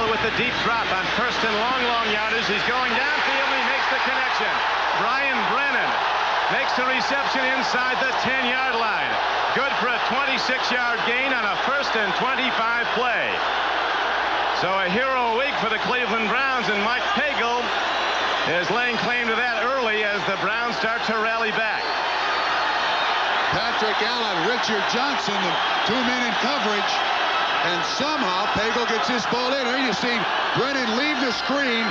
With the deep drop on 1st and long yardage. He's going downfield, and he makes the connection. Brian Brennan makes the reception inside the 10-yard line. Good for a 26-yard gain on a 1st and 25 play. So a hero week for the Cleveland Browns, and Mike Pagel is laying claim to that early as the Browns start to rally back. Patrick Allen, Richard Johnson, the 2 men in coverage. And somehow Pagel gets this ball in. Here you see Brennan leave the screen.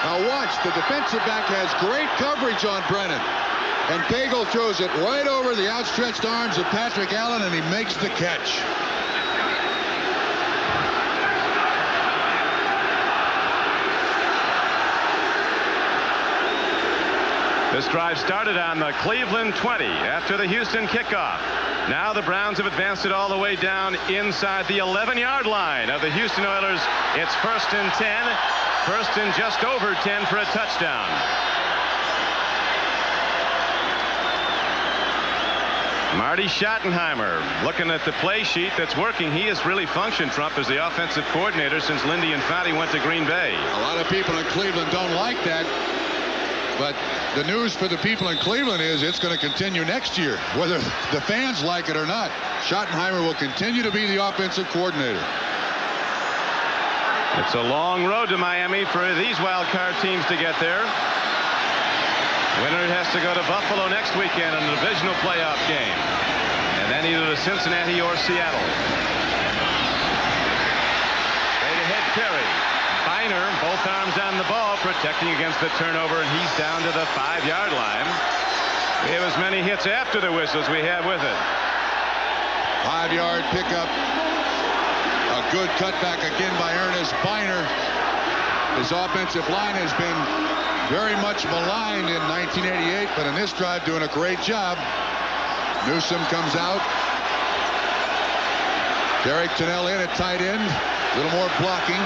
Now watch, the defensive back has great coverage on Brennan. And Pagel throws it right over the outstretched arms of Patrick Allen, and he makes the catch. This drive started on the Cleveland 20 after the Houston kickoff. Now the Browns have advanced it all the way down inside the 11-yard line of the Houston Oilers. It's 1st and 10. 1st and just over 10 for a touchdown. Marty Schottenheimer looking at the play sheet that's working. He has really functioned, Trump, as the offensive coordinator since Lindy Infante went to Green Bay. A lot of people in Cleveland don't like that. But the news for the people in Cleveland is it's going to continue next year, whether the fans like it or not. Schottenheimer will continue to be the offensive coordinator. It's a long road to Miami for these wild card teams to get there. Winner has to go to Buffalo next weekend in a divisional playoff game. And then either to Cincinnati or Seattle. Straight ahead carry. Biner, both arms on the ball, protecting against the turnover, and he's down to the 5-yard line. We have as many hits after the whistle as we have with it. 5-yard pickup. A good cutback again by Ernest Biner. His offensive line has been very much maligned in 1988, but in this drive doing a great job. Newsom comes out. Derek Tennell in at tight end. A little more blocking.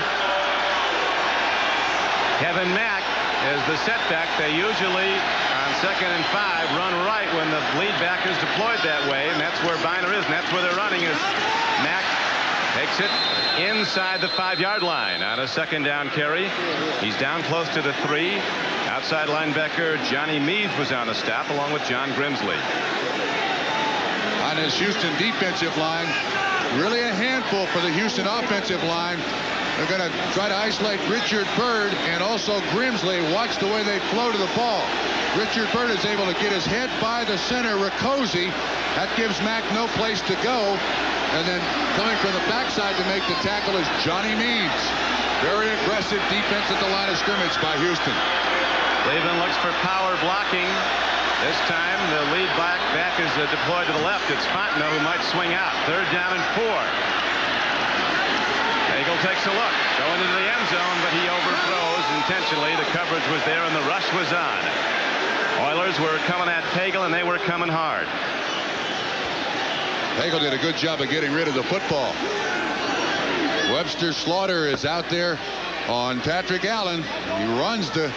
Kevin Mack is the setback. They usually, on 2nd and 5, run right when the lead back is deployed that way, and that's where Biner is, and that's where they're running is Mack Takes it inside the 5-yard line on a 2nd down carry. He's down close to the 3. Outside linebacker Johnny Meads was on the stop along with John Grimsley. On his Houston defensive line, really a handful for the Houston offensive line. They're going to try to isolate Richard Byrd and also Grimsley. Watch the way they flow to the ball. Richard Byrd is able to get his head by the center, Riccozzi. That gives Mack no place to go. And then coming from the backside to make the tackle is Johnny Meads. Very aggressive defense at the line of scrimmage by Houston. Cleveland looks for power blocking. This time the lead back is deployed to the left. It's Fontenot who might swing out. 3rd down and 4. Eagle takes a look, going into the end zone, but he overthrows intentionally. The coverage was there and the rush was on. Oilers were coming at Pagel and they were coming hard. Pagel did a good job of getting rid of the football. Webster Slaughter is out there on Patrick Allen. He runs the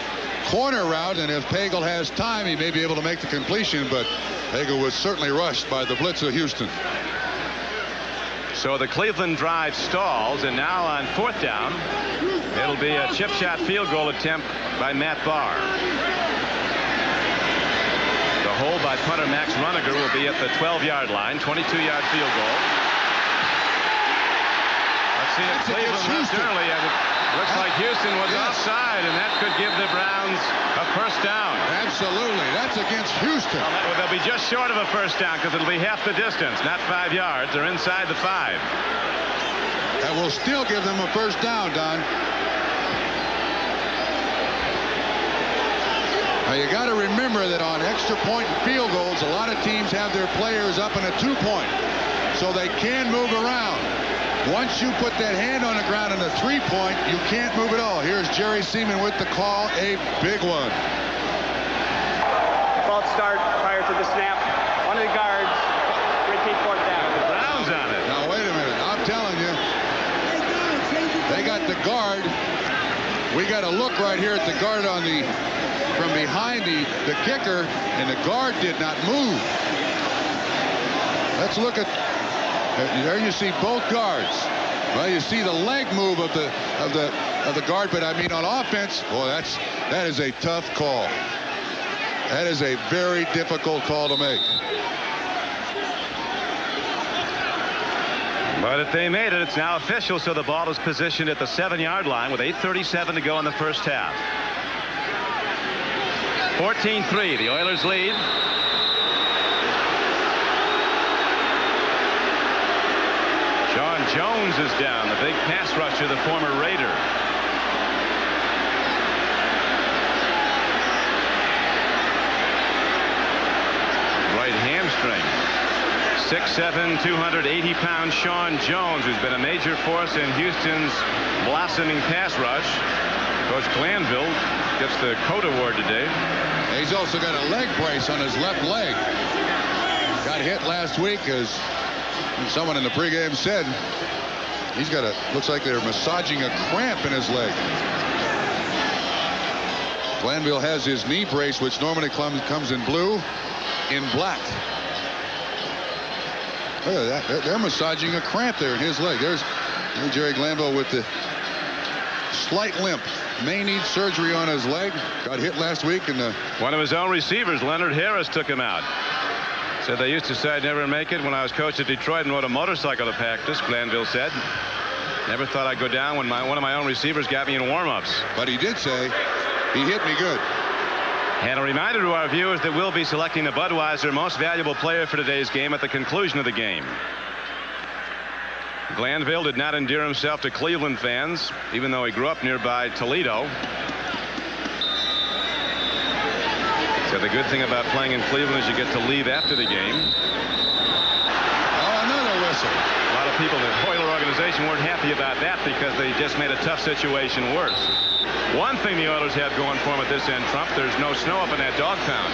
corner route, and if Pagel has time, he may be able to make the completion, but Pagel was certainly rushed by the blitz of Houston. So the Cleveland drive stalls, and now on 4th down, it'll be a chip shot field goal attempt by Matt Barr. The hold by punter Max Runager will be at the 12-yard line, 22-yard field goal. Let's see if Cleveland left early. Looks like Houston was offside, and that could give the Browns a 1st down. Absolutely. That's against Houston. Well, they'll be just short of a 1st down because it'll be half the distance, not 5 yards. They're inside the 5. That will still give them a 1st down, Don. Now, you got to remember that on extra point and field goals, a lot of teams have their players up in a 2-point, so they can move around. Once you put that hand on the ground in a 3-point, you can't move at all. Here's Jerry Seaman with the call, a big one. False start prior to the snap. One of the guards. Repeat 4th down. The Browns on it. Now, wait a minute. I'm telling you, they got the guard. We got to look right here at the guard on the from behind the kicker, and the guard did not move. Let's look at. There you see both guards. Well, you see the leg move of the guard, but I mean on offense, boy, that is a tough call. That is a very difficult call to make. But if they made it, it's now official, so the ball is positioned at the 7-yard line with 8:37 to go in the 1st half. 14-3, the Oilers lead. Sean Jones is down, the big pass rusher, the former Raider. Right hamstring. 6'7", 280-pound Sean Jones, who's been a major force in Houston's blossoming pass rush. Coach Glanville gets the Coat Award today. He's also got a leg brace on his left leg. Got hit last week, as someone in the pregame said. He's got looks like they're massaging a cramp in his leg. Glanville has his knee brace, which normally comes in blue, in black. Look at that. They're massaging a cramp there in his leg. There's Jerry Glanville with the slight limp. May need surgery on his leg. Got hit last week. And one of his own receivers, Leonard Harris, took him out. Said they used to say I'd never make it when I was coach at Detroit and rode a motorcycle to practice, Glanville said. Never thought I'd go down when one of my own receivers got me in warm-ups. But he did say he hit me good. And a reminder to our viewers that we'll be selecting the Budweiser most valuable player for today's game at the conclusion of the game. Glanville did not endear himself to Cleveland fans, even though he grew up nearby Toledo. So the good thing about playing in Cleveland is you get to leave after the game. Oh, another whistle. A lot of people in the Oiler organization weren't happy about that because they just made a tough situation worse. One thing the Oilers have going for them at this end, Trump, there's no snow up in that dog pound.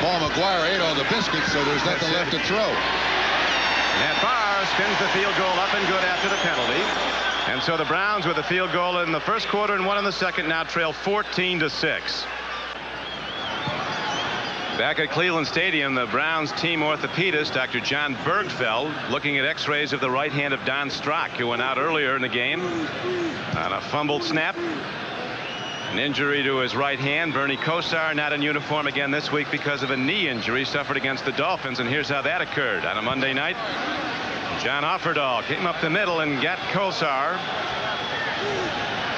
Paul McGuire ate all the biscuits, so there's nothing left to throw. Matt Barr spins the field goal up and good after the penalty. And so the Browns with a field goal in the first quarter and one in the second now trail 14-6. Back at Cleveland Stadium, the Browns team orthopedist, Dr. John Bergfeld, looking at x-rays of the right hand of Don Strock, who went out earlier in the game on a fumbled snap. An injury to his right hand. Bernie Kosar not in uniform again this week because of a knee injury suffered against the Dolphins, and here's how that occurred. On a Monday night, John Offerdahl came up the middle and got Kosar.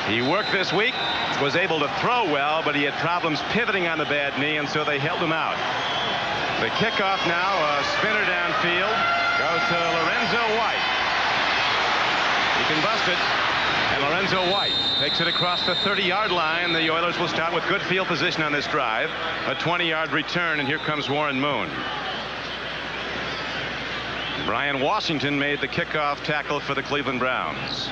He worked this week, was able to throw well, but he had problems pivoting on the bad knee, and so they held him out. The kickoff now, a spinner downfield, goes to Lorenzo White. He can bust it, and Lorenzo White takes it across the 30-yard line. The Oilers will start with good field position on this drive. A 20-yard return, and here comes Warren Moon. Brian Washington made the kickoff tackle for the Cleveland Browns.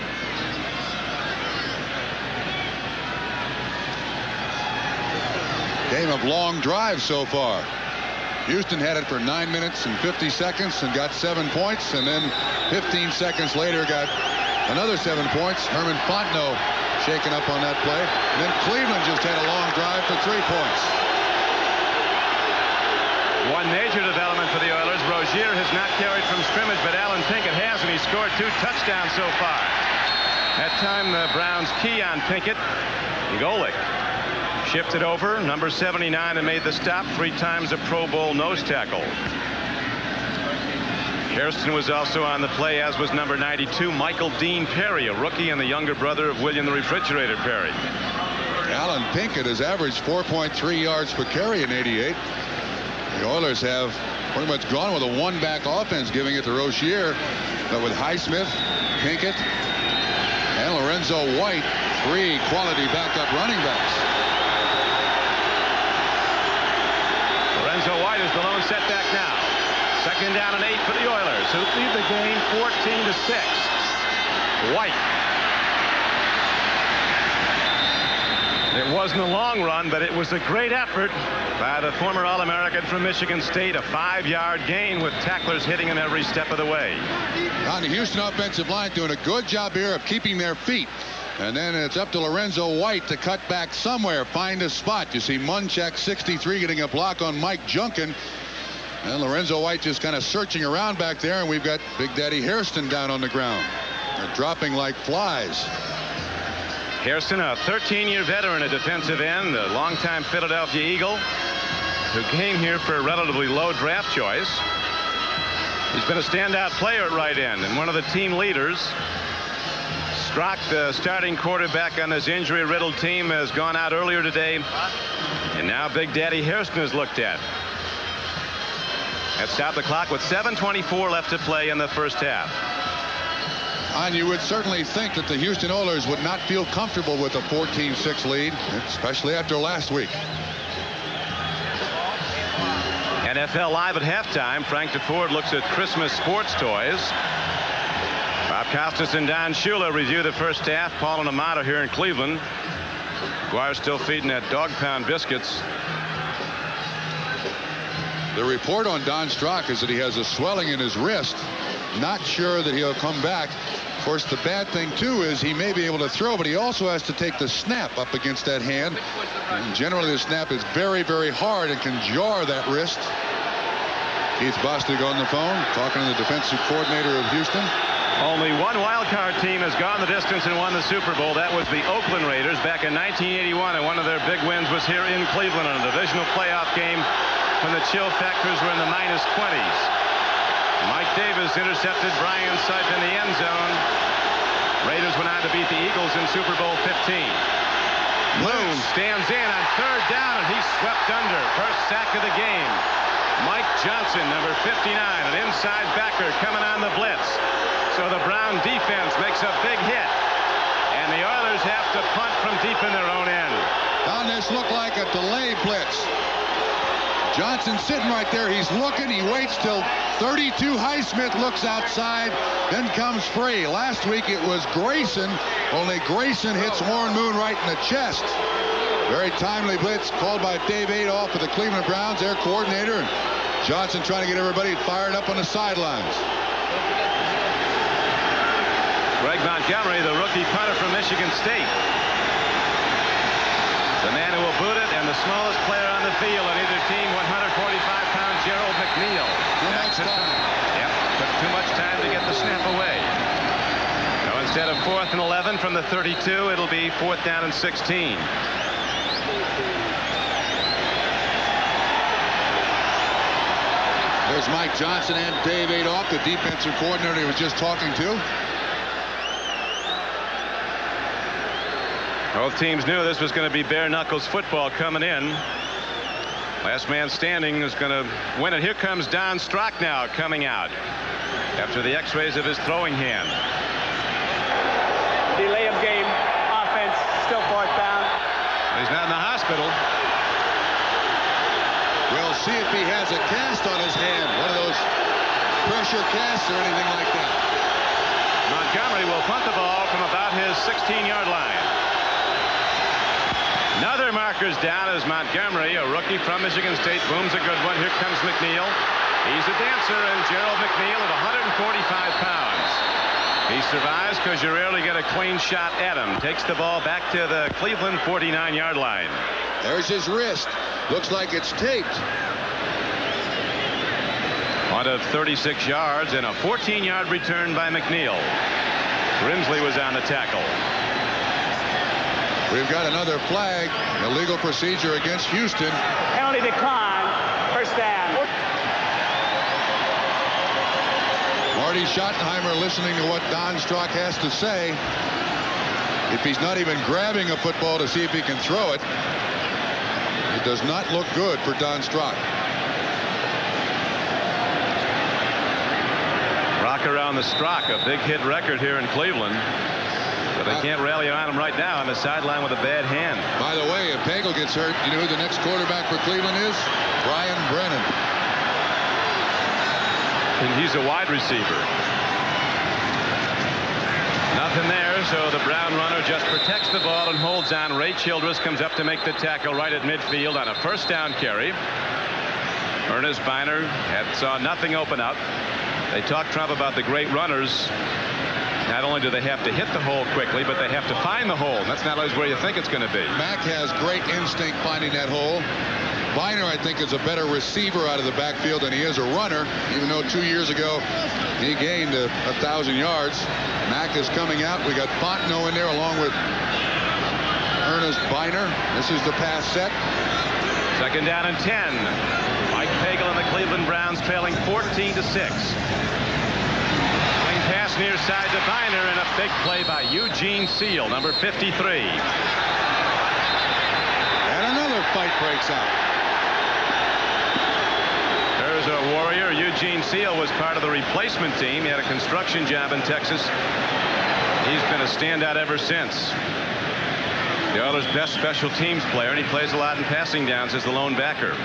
Game of long drives so far. Houston had it for 9 minutes and 50 seconds and got 7 points, and then 15 seconds later got another 7 points. Herman Fontenot shaken up on that play. And then Cleveland just had a long drive for 3 points. One major development for the Oilers. Rozier has not carried from scrimmage, but Alan Pinkett has, and he scored 2 touchdowns so far. That time the Browns key on Pinkett. Golick shifted over, number 79, and made the stop. 3 times a Pro Bowl nose tackle. Hairston was also on the play, as was number 92, Michael Dean Perry, a rookie and the younger brother of William the Refrigerator Perry. Alan Pinkett has averaged 4.3 yards per carry in '88. The Oilers have pretty much gone with a one-back offense, giving it to Rozier, but with Highsmith, Pinkett, and Lorenzo White, 3 quality backup running backs. Lorenzo White is the lone setback now. 2nd down and 8 for the Oilers, who lead the game 14-6. White. It wasn't a long run, but it was a great effort by the former All-American from Michigan State. A 5-yard gain with tacklers hitting him every step of the way. On the Houston offensive line doing a good job here of keeping their feet. And then it's up to Lorenzo White to cut back somewhere, find a spot. You see Munchak, 63, getting a block on Mike Junkin. And Lorenzo White just kind of searching around back there, and we've got Big Daddy Hairston down on the ground. They're dropping like flies. Hairston, a 13-year veteran, a defensive end, a longtime Philadelphia Eagle, who came here for a relatively low draft choice. He's been a standout player at right end and one of the team leaders. Strock, the starting quarterback on his injury-riddled team, has gone out earlier today, and now Big Daddy Hairston is looked at. Let's stop the clock with 7:24 left to play in the first half. And you would certainly think that the Houston Oilers would not feel comfortable with a 14-6 lead, especially after last week. NFL Live at halftime. Frank DeFord looks at Christmas sports toys. Bob Costas and Don Shula review the first half. Paul and Amato here in Cleveland. Guire's still feeding that dog pound biscuits. The report on Don Strock is that he has a swelling in his wrist. Not sure that he'll come back. Of course, the bad thing, too, is he may be able to throw, but he also has to take the snap up against that hand. And generally, the snap is very, very hard and can jar that wrist. Keith Bostic on the phone, talking to the defensive coordinator of Houston. Only one wild card team has gone the distance and won the Super Bowl. That was the Oakland Raiders back in 1981, and one of their big wins was here in Cleveland in a divisional playoff game when the chill factors were in the -20s. Mike Davis intercepted Brian Sutton in the end zone. Raiders went on to beat the Eagles in Super Bowl 15. Moon stands in on 3rd down, and he's swept under. First sack of the game. Mike Johnson, number 59, an inside backer coming on the blitz. So the Brown defense makes a big hit, and the Oilers have to punt from deep in their own end. Don, this looked like a delay blitz. Johnson sitting right there. He's looking. He waits till 32 Highsmith looks outside. Then comes Free. Last week it was Grayson. Only Grayson hits Warren Moon right in the chest. Very timely blitz called by Dave Adolph of the Cleveland Browns, their coordinator. And Johnson trying to get everybody fired up on the sidelines. Greg Montgomery, the rookie punter from Michigan State. The man who will boot it, and the smallest player on the field on either team, 145-pound Gerald McNeil. Yep, took too much time to get the snap away. Now instead of 4th and 11 from the 32, it'll be 4th down and 16. There's Mike Johnson and Dave Adolph, the defensive coordinator he was just talking to. Both teams knew this was going to be bare knuckles football coming in. Last man standing is going to win it. Here comes Don Strock now coming out after the x-rays of his throwing hand. Delay of game. Offense still 4th down. He's not in the hospital. We'll see if he has a cast on his hand. One of those pressure casts or anything like that. Montgomery will punt the ball from about his 16-yard line. Another marker's down as Montgomery, a rookie from Michigan State, booms a good one. Here comes McNeil. He's a dancer, and Gerald McNeil at 145 pounds. He survives because you rarely get a clean shot at him. Takes the ball back to the Cleveland 49-yard line. There's his wrist. Looks like it's taped. On of 36 yards and a 14-yard return by McNeil. Grimsley was on the tackle. We've got another flag, illegal procedure against Houston. Penalty decline. 1st down. Marty Schottenheimer listening to what Don Strock has to say. If he's not even grabbing a football to see if he can throw it, it does not look good for Don Strock. Rock around the Strock, a big hit record here in Cleveland. But they can't rally on him right now on the sideline with a bad hand. By the way, if Pagel gets hurt, you know who the next quarterback for Cleveland is? Brian Brennan. And he's a wide receiver. Nothing there, so the Brown runner just protects the ball and holds on. Ray Childress comes up to make the tackle right at midfield on a 1st down carry. Ernest Biner saw nothing open up. They talk Trump about the great runners. Not only do they have to hit the hole quickly, but they have to find the hole. That's not always where you think it's going to be. Mack has great instinct finding that hole. Biner, I think, is a better receiver out of the backfield than he is a runner, even though 2 years ago he gained 1,000 yards. Mack is coming out. We got Fontenot in there along with Ernest Biner. This is the pass set. 2nd down and 10. Mike Pagel and the Cleveland Browns trailing 14-6. Pass near side to Biner, and a big play by Eugene Seal, number 53. And another fight breaks out. There's a warrior. Eugene Seal was part of the replacement team. He had a construction job in Texas. He's been a standout ever since. The Oilers' best special teams player, and he plays a lot in passing downs as the lone backer.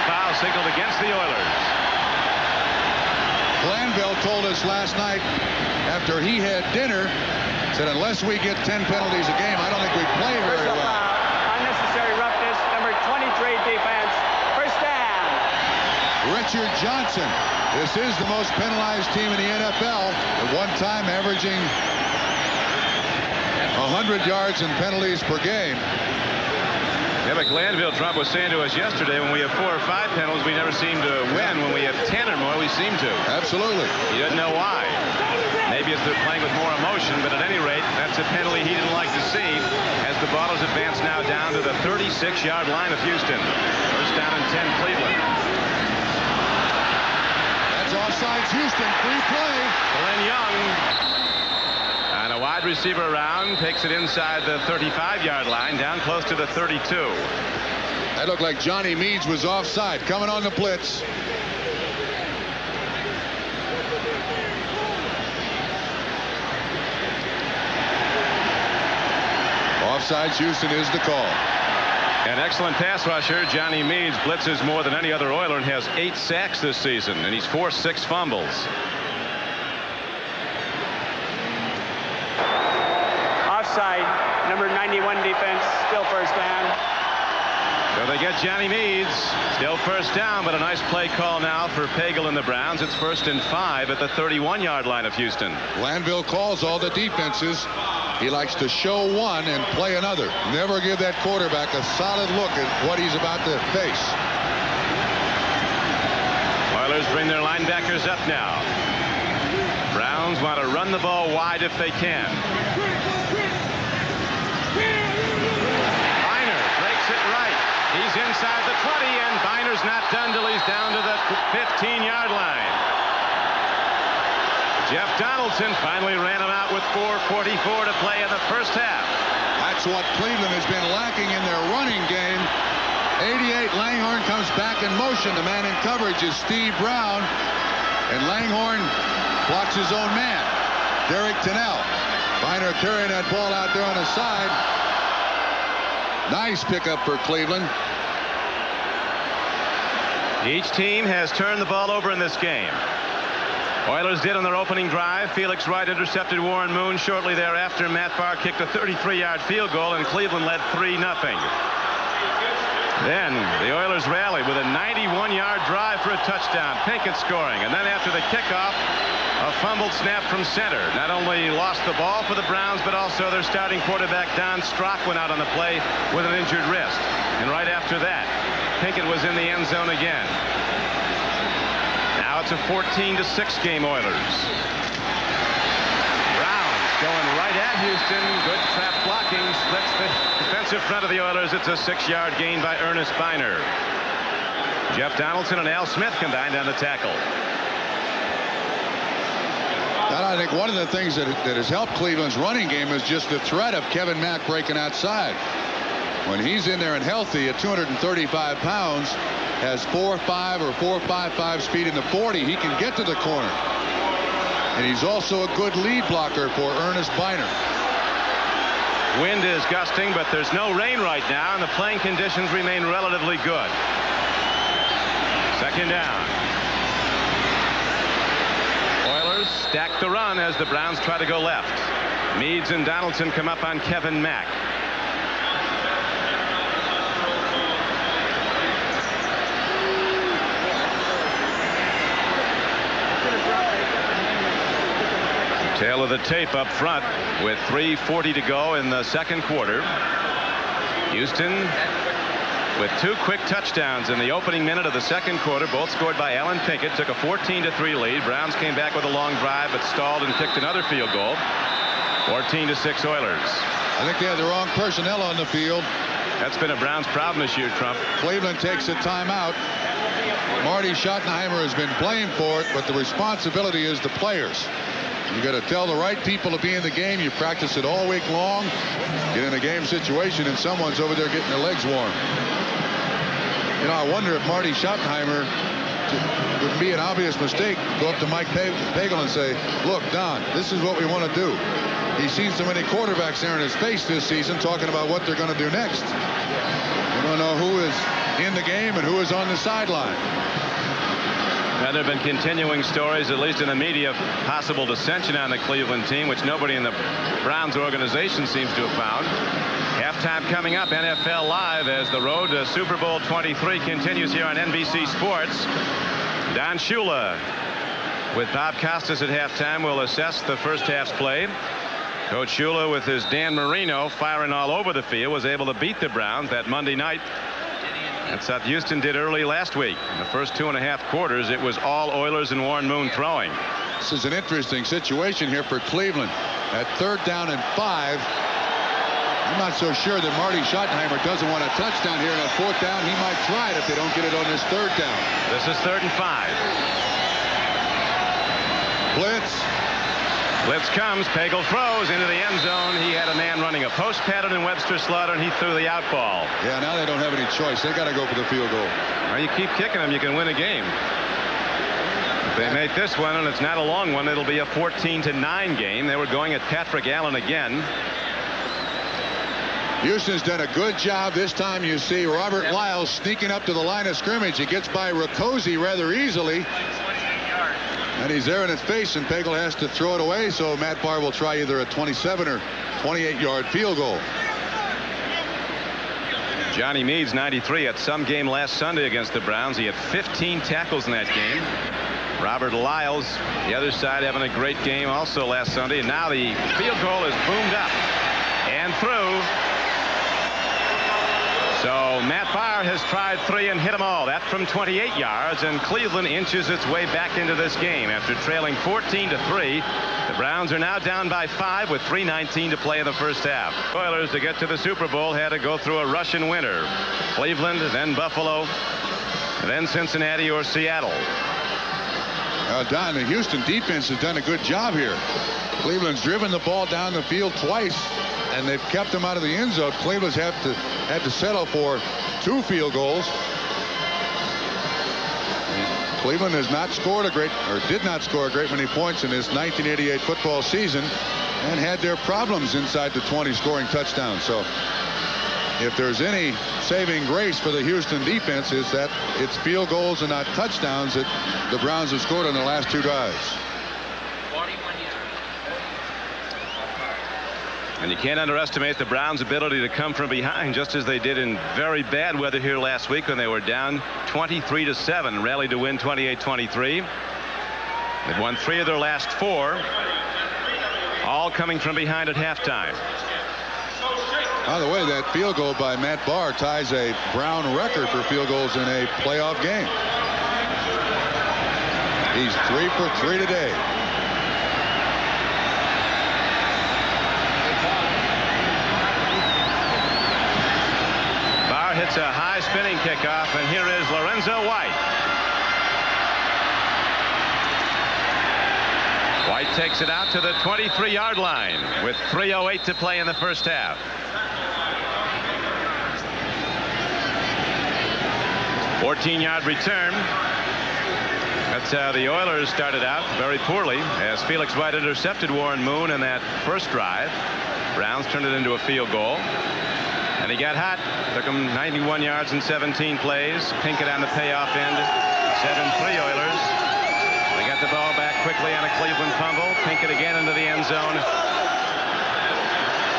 Foul signaled against the Oilers. Glanville told us last night after he had dinner, said unless we get 10 penalties a game, I don't think we play very well. Foul. Unnecessary roughness. Number 23 defense. 1st down. Richard Johnson. This is the most penalized team in the NFL. At one time averaging 100 yards in penalties per game. Yeah, but Glanville, Trump was saying to us yesterday, when we have 4 or 5 penalties, we never seem to win. When we have 10 or more, we seem to. Absolutely. He doesn't know why. Maybe it's they're playing with more emotion, but at any rate, that's a penalty he didn't like to see as the ball is advanced now down to the 36-yard line of Houston. 1st down and 10, Cleveland. That's offsides Houston. Free play. Glenn Young. And a wide receiver around, takes it inside the 35-yard line, down close to the 32. That looked like Johnny Meads was offside, coming on the blitz. Offsides Houston is the call. An excellent pass rusher. Johnny Meads blitzes more than any other Oiler and has 8 sacks this season, and he's forced 6 fumbles. Offside. Number 91 defense. Still 1st down. So they they get Johnny Meads. Still first down, but a nice play call now for Pagel and the Browns. It's 1st and 5 at the 31-yard line of Houston. Glanville calls all the defenses. He likes to show one and play another. Never give that quarterback a solid look at what he's about to face. Oilers bring their linebackers up now. Browns want to run the ball wide if they can. Biner breaks it right. He's inside the 20, and Biner's not done till he's down to the 15-yard line. Jeff Donaldson finally ran him out with 4:44 to play in the first half. That's what Cleveland has been lacking in their running game. 88, Langhorne comes back in motion. The man in coverage is Steve Brown, and Langhorne blocks his own man, Derek Tennell. Biner carrying that ball out there on the side. Nice pickup for Cleveland. Each team has turned the ball over in this game. Oilers did on their opening drive. Felix Wright intercepted Warren Moon. Shortly thereafter, Matt Barr kicked a 33-yard field goal, and Cleveland led 3-0. Then the Oilers rallied with a 91-yard drive for a touchdown. Pinkett scoring, and then after the kickoff, a fumbled snap from center. Not only lost the ball for the Browns, but also their starting quarterback Don Strock went out on the play with an injured wrist. And right after that, Pinkett was in the end zone again. Now it's a 14-6 game, Oilers. Browns going right at Houston. Good trap blocking. Splits the defensive front of the Oilers. It's a 6-yard gain by Ernest Biner. Jeff Donaldson and Al Smith combined on the tackle. And I think one of the things that has helped Cleveland's running game is just the threat of Kevin Mack breaking outside. When he's in there and healthy at 235 pounds, has 4.5 or 4.55 speed in the 40, he can get to the corner. And he's also a good lead blocker for Ernest Biner. Wind is gusting, but there's no rain right now, and the playing conditions remain relatively good. 2nd down. Oilers stack the run as the Browns try to go left. Meads and Donaldson come up on Kevin Mack. Tail of the tape up front with 3:40 to go in the second quarter. Houston with 2 quick touchdowns in the opening minute of the second quarter, both scored by Alan Pinkett. Took a 14-3 lead. Browns came back with a long drive but stalled and kicked another field goal. 14-6 Oilers. I think they had the wrong personnel on the field. That's been a Browns problem this year, Trump. Cleveland takes a timeout. Marty Schottenheimer has been blamed for it, but the responsibility is the players. You got to tell the right people to be in the game. You practice it all week long. Get in a game situation, and someone's over there getting their legs warm. You know, I wonder if Marty Schottenheimer would be an obvious mistake. Go up to Mike Pagel and say, "Look, Don, this is what we want to do." He's seen so many quarterbacks there in his face this season talking about what they're going to do next. We don't know who is in the game and who is on the sideline. Now, there have been continuing stories, at least in the media, of possible dissension on the Cleveland team, which nobody in the Browns organization seems to have found. Halftime coming up, NFL Live, as the road to Super Bowl 23 continues here on NBC Sports. Don Shula with Bob Costas at halftime will assess the first half's play. Coach Shula, with his Dan Marino firing all over the field, was able to beat the Browns that Monday night. That's what Houston did early last week. In the first 2.5 quarters, it was all Oilers and Warren Moon throwing. This is an interesting situation here for Cleveland. At 3rd down and 5, I'm not so sure that Marty Schottenheimer doesn't want a touchdown here. And at 4th down, he might try it if they don't get it on this 3rd down. This is 3rd and 5. Blitz. Blitz comes. Pagel throws into the end zone. He had a man running a post pattern in Webster Slaughter, and he threw the out ball. Yeah, now they don't have any choice. They got to go for the field goal. Well, you keep kicking them, you can win a game. If they make this one, and it's not a long one, it'll be a 14-9 game. They were going at Patrick Allen again. Houston's done a good job. This time you see Robert Lyles sneaking up to the line of scrimmage. He gets by Rakosi rather easily. And he's there in his face, and Pagel has to throw it away, so Matt Barr will try either a 27 or 28-yard field goal. Johnny Meade's 93 at some game last Sunday against the Browns. He had 15 tackles in that game. Robert Lyles, the other side, having a great game also last Sunday. And now the field goal is boomed up and through. So Matt Barr has tried 3 and hit them all. That from 28 yards, and Cleveland inches its way back into this game after trailing 14-3. The Browns are now down by 5 with 3:19 to play in the first half. Oilers, to get to the Super Bowl, had to go through a Russian winter. Cleveland, then Buffalo, then Cincinnati or Seattle. Don, the Houston defense has done a good job here. Cleveland's driven the ball down the field twice, and they've kept them out of the end zone. Cleveland's had to settle for 2 field goals. Cleveland has not scored did not score a great many points in this 1988 football season, and had their problems inside the 20 scoring touchdowns. So if there's any saving grace for the Houston defense, is that it's field goals and not touchdowns that the Browns have scored on the last 2 drives. And you can't underestimate the Browns' ability to come from behind, just as they did in very bad weather here last week when they were down 23-7, rallied to win 28-23. They've won 3 of their last 4, all coming from behind at halftime. By the way, that field goal by Matt Barr ties a Brown record for field goals in a playoff game. He's 3 for 3 today. Barr hits a high spinning kickoff, and here is Lorenzo White. White takes it out to the 23-yard line with 3:08 to play in the first half. 14-yard return. That's how the Oilers started out, very poorly, as Felix White intercepted Warren Moon in that first drive. Browns turned it into a field goal. And he got hot. Took him 91 yards in 17 plays. Pinkett on the payoff end. 7-3 Oilers. They got the ball back quickly on a Cleveland fumble. Pinkett again into the end zone.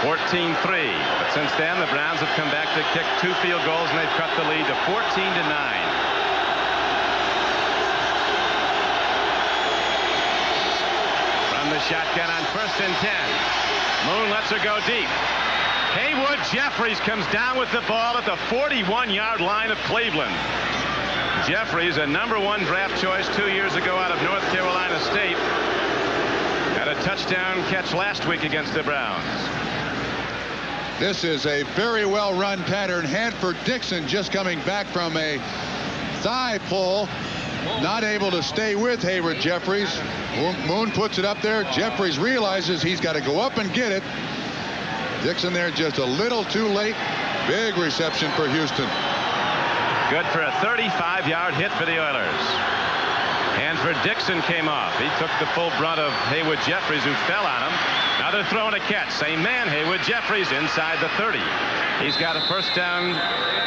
14-3. But since then, the Browns have come back to kick 2 field goals, and they've cut the lead to 14-9. From the shotgun on 1st and 10. Moon lets her go deep. Haywood Jeffries comes down with the ball at the 41-yard line of Cleveland. Jeffries, a #1 draft choice 2 years ago out of North Carolina State, had a touchdown catch last week against the Browns. This is a very well-run pattern. Hanford-Dixon just coming back from a thigh pull, not able to stay with Haywood Jeffries. Moon puts it up there. Jeffries realizes he's got to go up and get it. Dixon there just a little too late. Big reception for Houston. Good for a 35-yard hit for the Oilers. Hanford-Dixon came off. He took the full brunt of Haywood Jeffries, who fell on him. Now they're throwing a catch. Same man, Haywood Jeffries, inside the 30. He's got a first down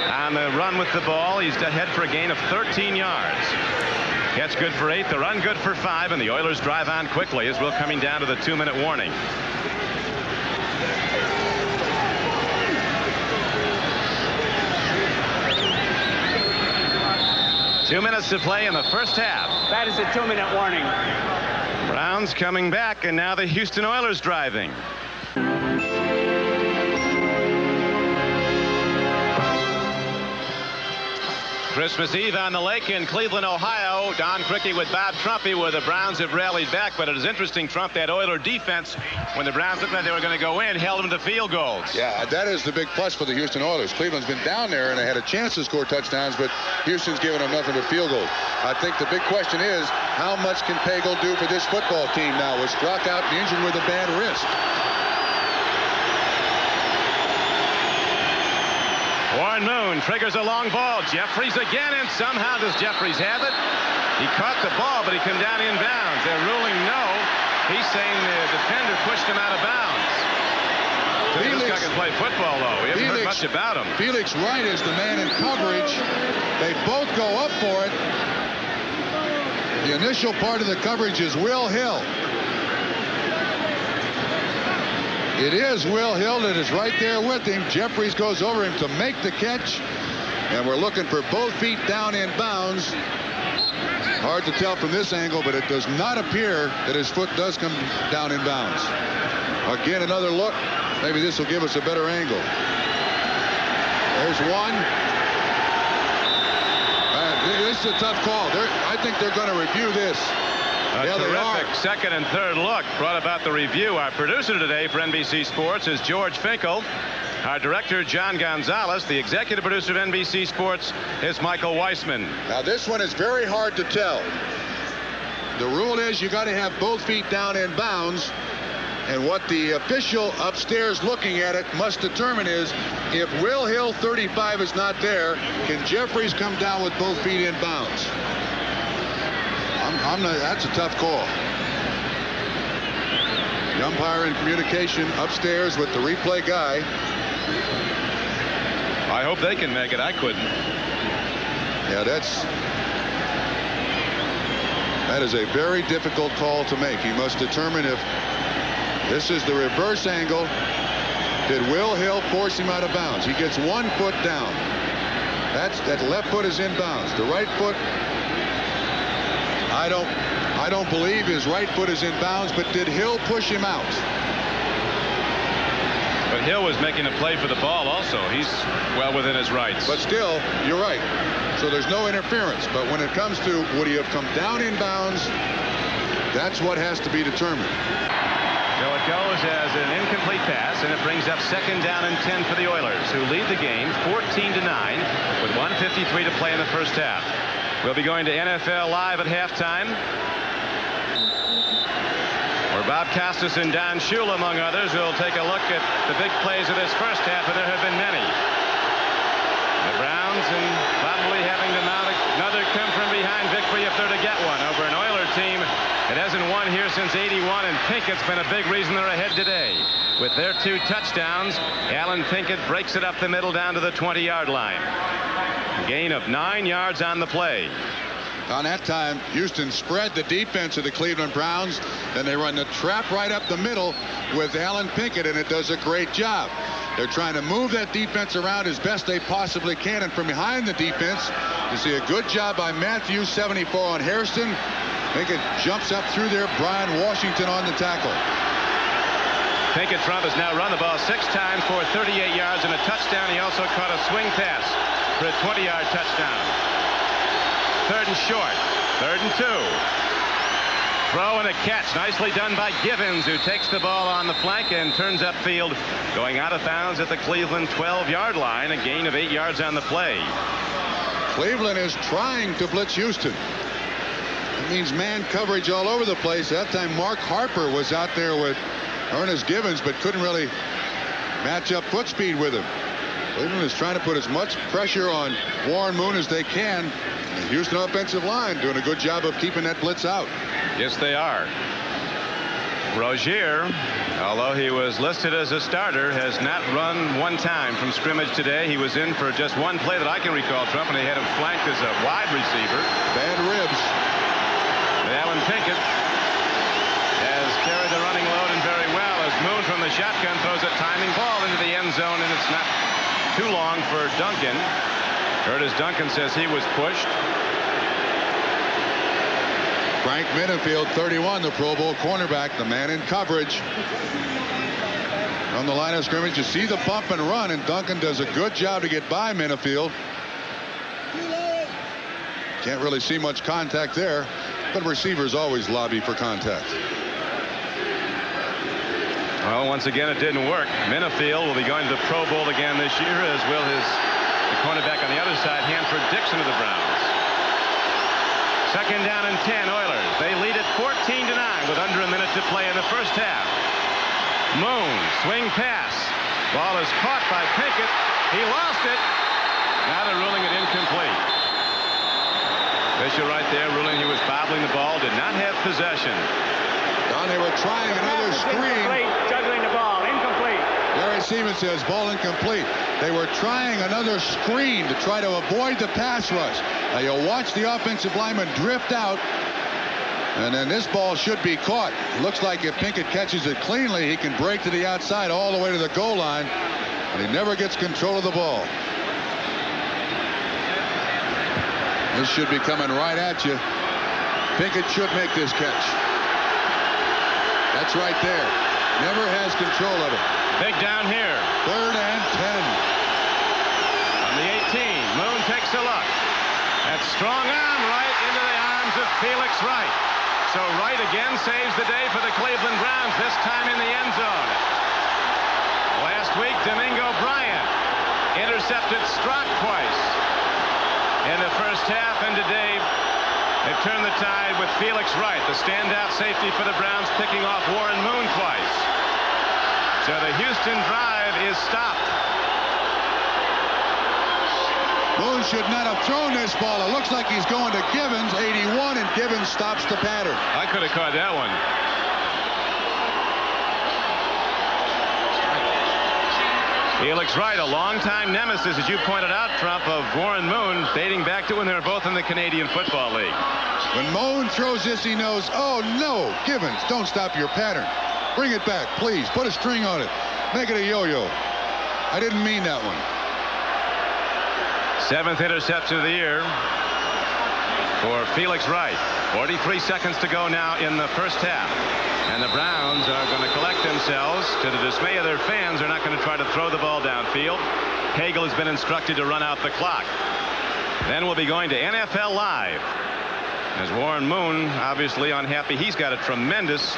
on the run with the ball. He's ahead for a gain of 13 yards. Catch good for 8, the run good for 5, and the Oilers drive on quickly as we're coming down to the 2-minute warning. Two minutes to play in the first half. That is a 2-minute warning. Browns coming back, and now the Houston Oilers driving. Christmas Eve on the lake in Cleveland, Ohio. Don Criqui with Bob Trumpy, where the Browns have rallied back. But it is interesting, Trump, that Oiler defense, when the Browns looked like they were going to go in, held them to field goals. Yeah, that is the big plus for the Houston Oilers. Cleveland's been down there, and they had a chance to score touchdowns, but Houston's given them nothing but field goals. I think the big question is, how much can Pagel do for this football team now? Was struck out and injured with a bad wrist. Warren Moon triggers a long ball. Jeffries again, and somehow does Jeffries have it? He caught the ball, but he came down inbounds. They're ruling no. He's saying the defender pushed him out of bounds. This guy can play football, though. We haven't heard much about him. Felix Wright is the man in coverage. They both go up for it. The initial part of the coverage is Will Hill. It is Will Hill that is right there with him. Jeffries goes over him to make the catch. And we're looking for both feet down in bounds. Hard to tell from this angle, but it does not appear that his foot does come down in bounds. Again, another look. Maybe this will give us a better angle. There's one. This is a tough call. I think they're going to review this. A terrific second and third look brought about the review. Our producer today for NBC Sports is George Finkel. Our director, John Gonzalez. The executive producer of NBC Sports is Michael Weissman. Now, this one is very hard to tell. The rule is you got to have both feet down in bounds. And what the official upstairs looking at it must determine is if Will Hill 35 is not there, can Jeffries come down with both feet in bounds? That's a tough call. The umpire in communication upstairs with the replay guy. I hope they can make it. I couldn't. Yeah, that is a very difficult call to make. He must determine if this is the reverse angle. Did Will Hill force him out of bounds? He gets 1 foot down. That left foot is in bounds. The right foot, I don't believe his right foot is in bounds, but did Hill push him out? But Hill was making a play for the ball also. He's well within his rights. But still, you're right. So there's no interference. But when it comes to would he have come down in bounds, that's what has to be determined. So it goes as an incomplete pass, and it brings up 2nd down and 10 for the Oilers, who lead the game 14-9 with 1:53 to play in the first half. We'll be going to NFL Live at halftime, where Bob Costas and Don Shula, among others, will take a look at the big plays of this first half, and there have been many. The Browns and probably having to mount another come-from-behind victory if they're to get one over an Oiler team that hasn't won here since '81, and Pinkett's been a big reason they're ahead today. With their 2 touchdowns, Alan Pinkett breaks it up the middle down to the 20-yard line. Gain of 9 yards on the play. On that time, Houston spread the defense of the Cleveland Browns. Then they run the trap right up the middle with Alan Pinkett, and it does a great job. They're trying to move that defense around as best they possibly can, and from behind the defense, you see a good job by Matthews, 74 on Hairston. Pinkett jumps up through there. Brian Washington on the tackle. Pinkett Trump has now run the ball 6 times for 38 yards and a touchdown. He also caught a swing pass for a 20-yard touchdown. 3rd and short. 3rd and 2. Throw and a catch. Nicely done by Givens, who takes the ball on the flank and turns upfield, going out of bounds at the Cleveland 12-yard line. A gain of 8 yards on the play. Cleveland is trying to blitz Houston. It means man coverage all over the place. That time Mark Harper was out there with Ernest Givens, but couldn't really match up foot speed with him. Cleveland is trying to put as much pressure on Warren Moon as they can. The Houston offensive line doing a good job of keeping that blitz out. Yes, they are. Rozier, although he was listed as a starter, has not run 1 time from scrimmage today. He was in for just 1 play that I can recall, Trump, and they had him flanked as a wide receiver. Bad ribs. But Alan Pinkett has carried the running load and very well as Moon from the shotgun throws a timing ball into the end zone, and it's not too long for Duncan. Curtis Duncan says he was pushed. Frank Minifield, 31, the Pro Bowl cornerback, the man in coverage. On the line of scrimmage, you see the bump and run, and Duncan does a good job to get by Minifield. Can't really see much contact there, but receivers always lobby for contact. Well, once again, it didn't work. Minifield will be going to the Pro Bowl again this year, as will the cornerback on the other side, Hanford Dixon of the Browns. 2nd down and 10, Oilers. They lead it 14-9 with under a minute to play in the first half. Moon, swing pass. Ball is caught by Pinkett. He lost it. Now they're ruling it incomplete. Fisher right there ruling he was bobbling the ball, did not have possession. Don, they were trying another screen. Juggling the ball, incomplete. Larry Siemens says ball incomplete. They were trying another screen to try to avoid the pass rush. Now you'll watch the offensive lineman drift out. And then this ball should be caught. It looks like if Pinkett catches it cleanly, he can break to the outside all the way to the goal line. And he never gets control of the ball. This should be coming right at you. Pinkett should make this catch. That's right there. Never has control of it. Big down here. 3rd and 10. On the 18, Moon takes a look. That strong arm right into the arms of Felix Wright. So Wright again saves the day for the Cleveland Browns, this time in the end zone. Last week, Domingo Bryant intercepted Strock twice in the first half, and today they've turned the tide with Felix Wright, the standout safety for the Browns, picking off Warren Moon twice. So the Houston drive is stopped. Moon should not have thrown this ball. It looks like he's going to Givens, 81, and Givens stops the pattern. I could have caught that one. Felix Wright, a longtime nemesis, as you pointed out, Trump, of Warren Moon, dating back to when they were both in the Canadian Football League. When Moon throws this, he knows, oh no, Givens, don't stop your pattern. Bring it back, please. Put a string on it. Make it a yo-yo. I didn't mean that one. 7th interception of the year for Felix Wright. 43 seconds to go now in the first half. And the Browns are going to collect themselves. To the dismay of their fans, they're not going to try to throw the ball downfield. Hagel has been instructed to run out the clock. Then we'll be going to NFL Live. As Warren Moon, obviously unhappy, he's got a tremendous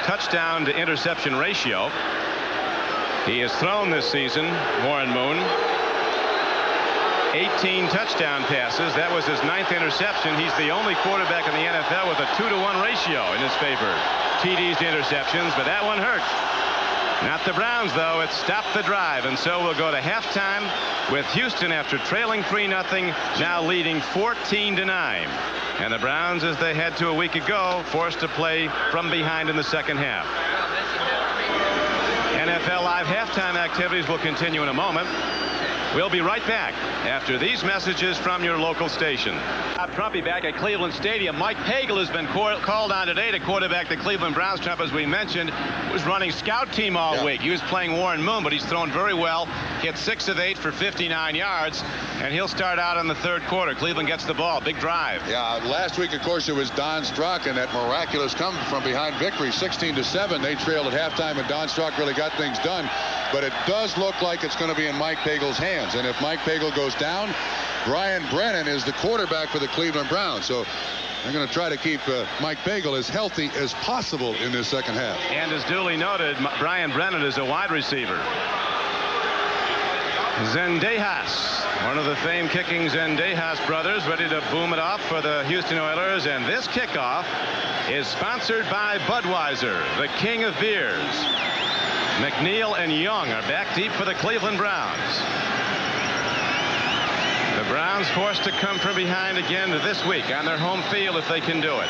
touchdown to interception ratio. He has thrown this season, Warren Moon, 18 touchdown passes. That was his 9th interception. He's the only quarterback in the NFL with a 2-to-1 ratio in his favor. TDs to interceptions, but that one hurt. Not the Browns, though. It stopped the drive, and so we'll go to halftime with Houston, after trailing 3-0, now leading 14-9. And the Browns, as they had to a week ago, forced to play from behind in the second half. NFL Live halftime activities will continue in a moment. We'll be right back after these messages from your local station. Trumpy back at Cleveland Stadium. Mike Hagel has been called on today to quarterback the Cleveland Browns. Trump, as we mentioned, was running scout team all week. He was playing Warren Moon, but he's thrown very well. Hit 6 of 8 for 59 yards, and he'll start out in the 3rd quarter. Cleveland gets the ball. Big drive. Yeah, last week, of course, it was Don Strock and that miraculous come from behind victory, 16-7. They trailed at halftime, and Don Strock really got things done. But it does look like it's going to be in Mike Hagel's hands. And if Mike Hagel goes down, Brian Brennan is the quarterback for the Cleveland Browns. So they're going to try to keep Mike Hagel as healthy as possible in this second half. And as duly noted, Brian Brennan is a wide receiver. Zendejas, one of the famed kicking Zendejas brothers, ready to boom it off for the Houston Oilers. And this kickoff is sponsored by Budweiser, the king of beers. McNeil and Young are back deep for the Cleveland Browns. The Browns forced to come from behind again this week on their home field if they can do it.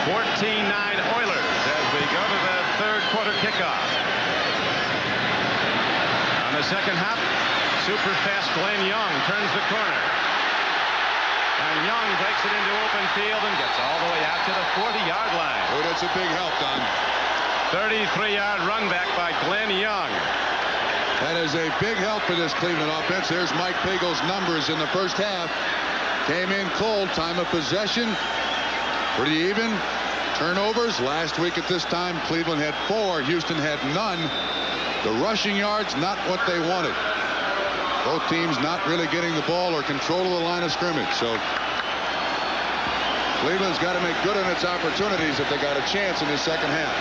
14-9 Oilers as we go to the 3rd quarter kickoff. On the second hop, super fast Glenn Young turns the corner. And Young breaks it into open field and gets all the way out to the 40-yard line. Oh, that's a big help, Don. 33-yard run back by Glenn Young. That is a big help for this Cleveland offense. There's Mike Hagel's numbers in the first half. Came in cold. Time of possession pretty even. Turnovers last week at this time, Cleveland had 4. Houston had none. The rushing yards, not what they wanted. Both teams not really getting the ball or control of the line of scrimmage. So Cleveland's got to make good on its opportunities if they got a chance in this second half.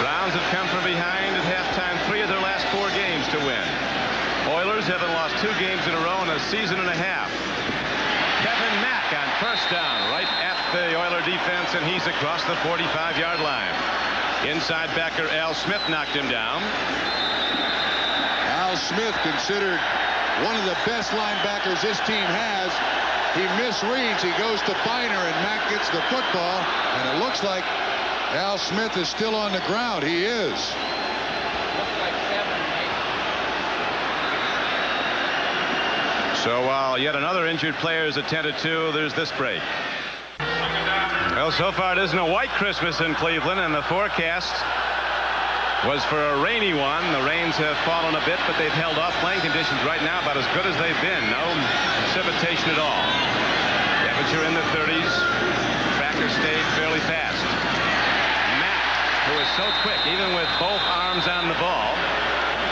Browns have come from behind at halftime 3 of their last 4 games to win. Oilers haven't lost 2 games in a row in a season and a half. Kevin Mack on first down right at the Oiler defense, and he's across the 45-yard line. Inside backer Al Smith knocked him down. Al Smith, considered one of the best linebackers this team has. He misreads. He goes to Biner, and Mack gets the football, and it looks like Al Smith is still on the ground. He is. So while yet another injured player is attended to, there's this break. Well, so far it isn't a white Christmas in Cleveland, and the forecast was for a rainy one. The rains have fallen a bit, but they've held off. Playing conditions right now about as good as they've been. No precipitation at all. Temperature in the 30s. Tracker stayed fairly fast. Mack, who is so quick, even with both arms on the ball.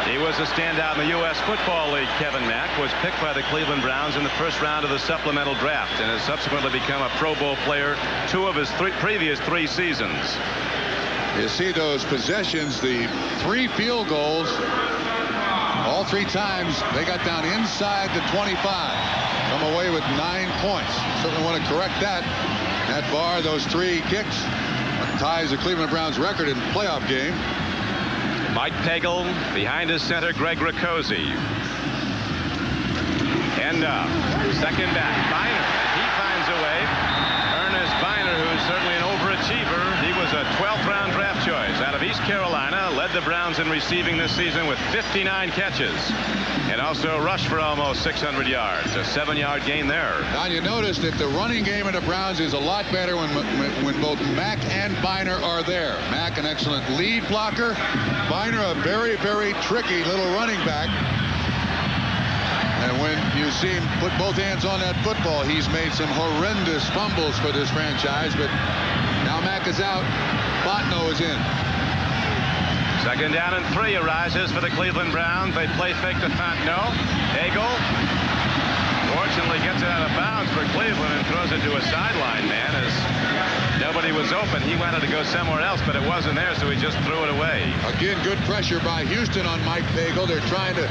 He was a standout in the U.S. Football League. Kevin Mack was picked by the Cleveland Browns in the first round of the supplemental draft and has subsequently become a Pro Bowl player 2 of his previous 3 seasons. You see those possessions, the 3 field goals, all 3 times they got down inside the 25. Come away with 9 points. Certainly want to correct that. That bar, those 3 kicks, ties the Cleveland Browns record in the playoff game. Mike Pagel behind his center, Greg Riccozzi. And second back, Biner. He finds a way. Ernest Biner, who's certainly an overachiever. He was a 12th round draft choice out of East Carolina. Led the Browns in receiving this season with 59 catches. And also rushed for almost 600 yards. A 7-yard gain there. Now you notice that the running game of the Browns is a lot better when both Mack and Biner are there. Mack, an excellent lead blocker. Biner, a very, very tricky little running back. And when you see him put both hands on that football, he's made some horrendous fumbles for this franchise. But now Mack is out. Fontenot is in. Second down and 3 arises for the Cleveland Browns. They play fake to Fontenot. Hagel fortunately gets it out of bounds for Cleveland and throws it to a sideline man as nobody was open. He wanted to go somewhere else, but it wasn't there, so he just threw it away. Again, good pressure by Houston on Mike Pagel. They're trying to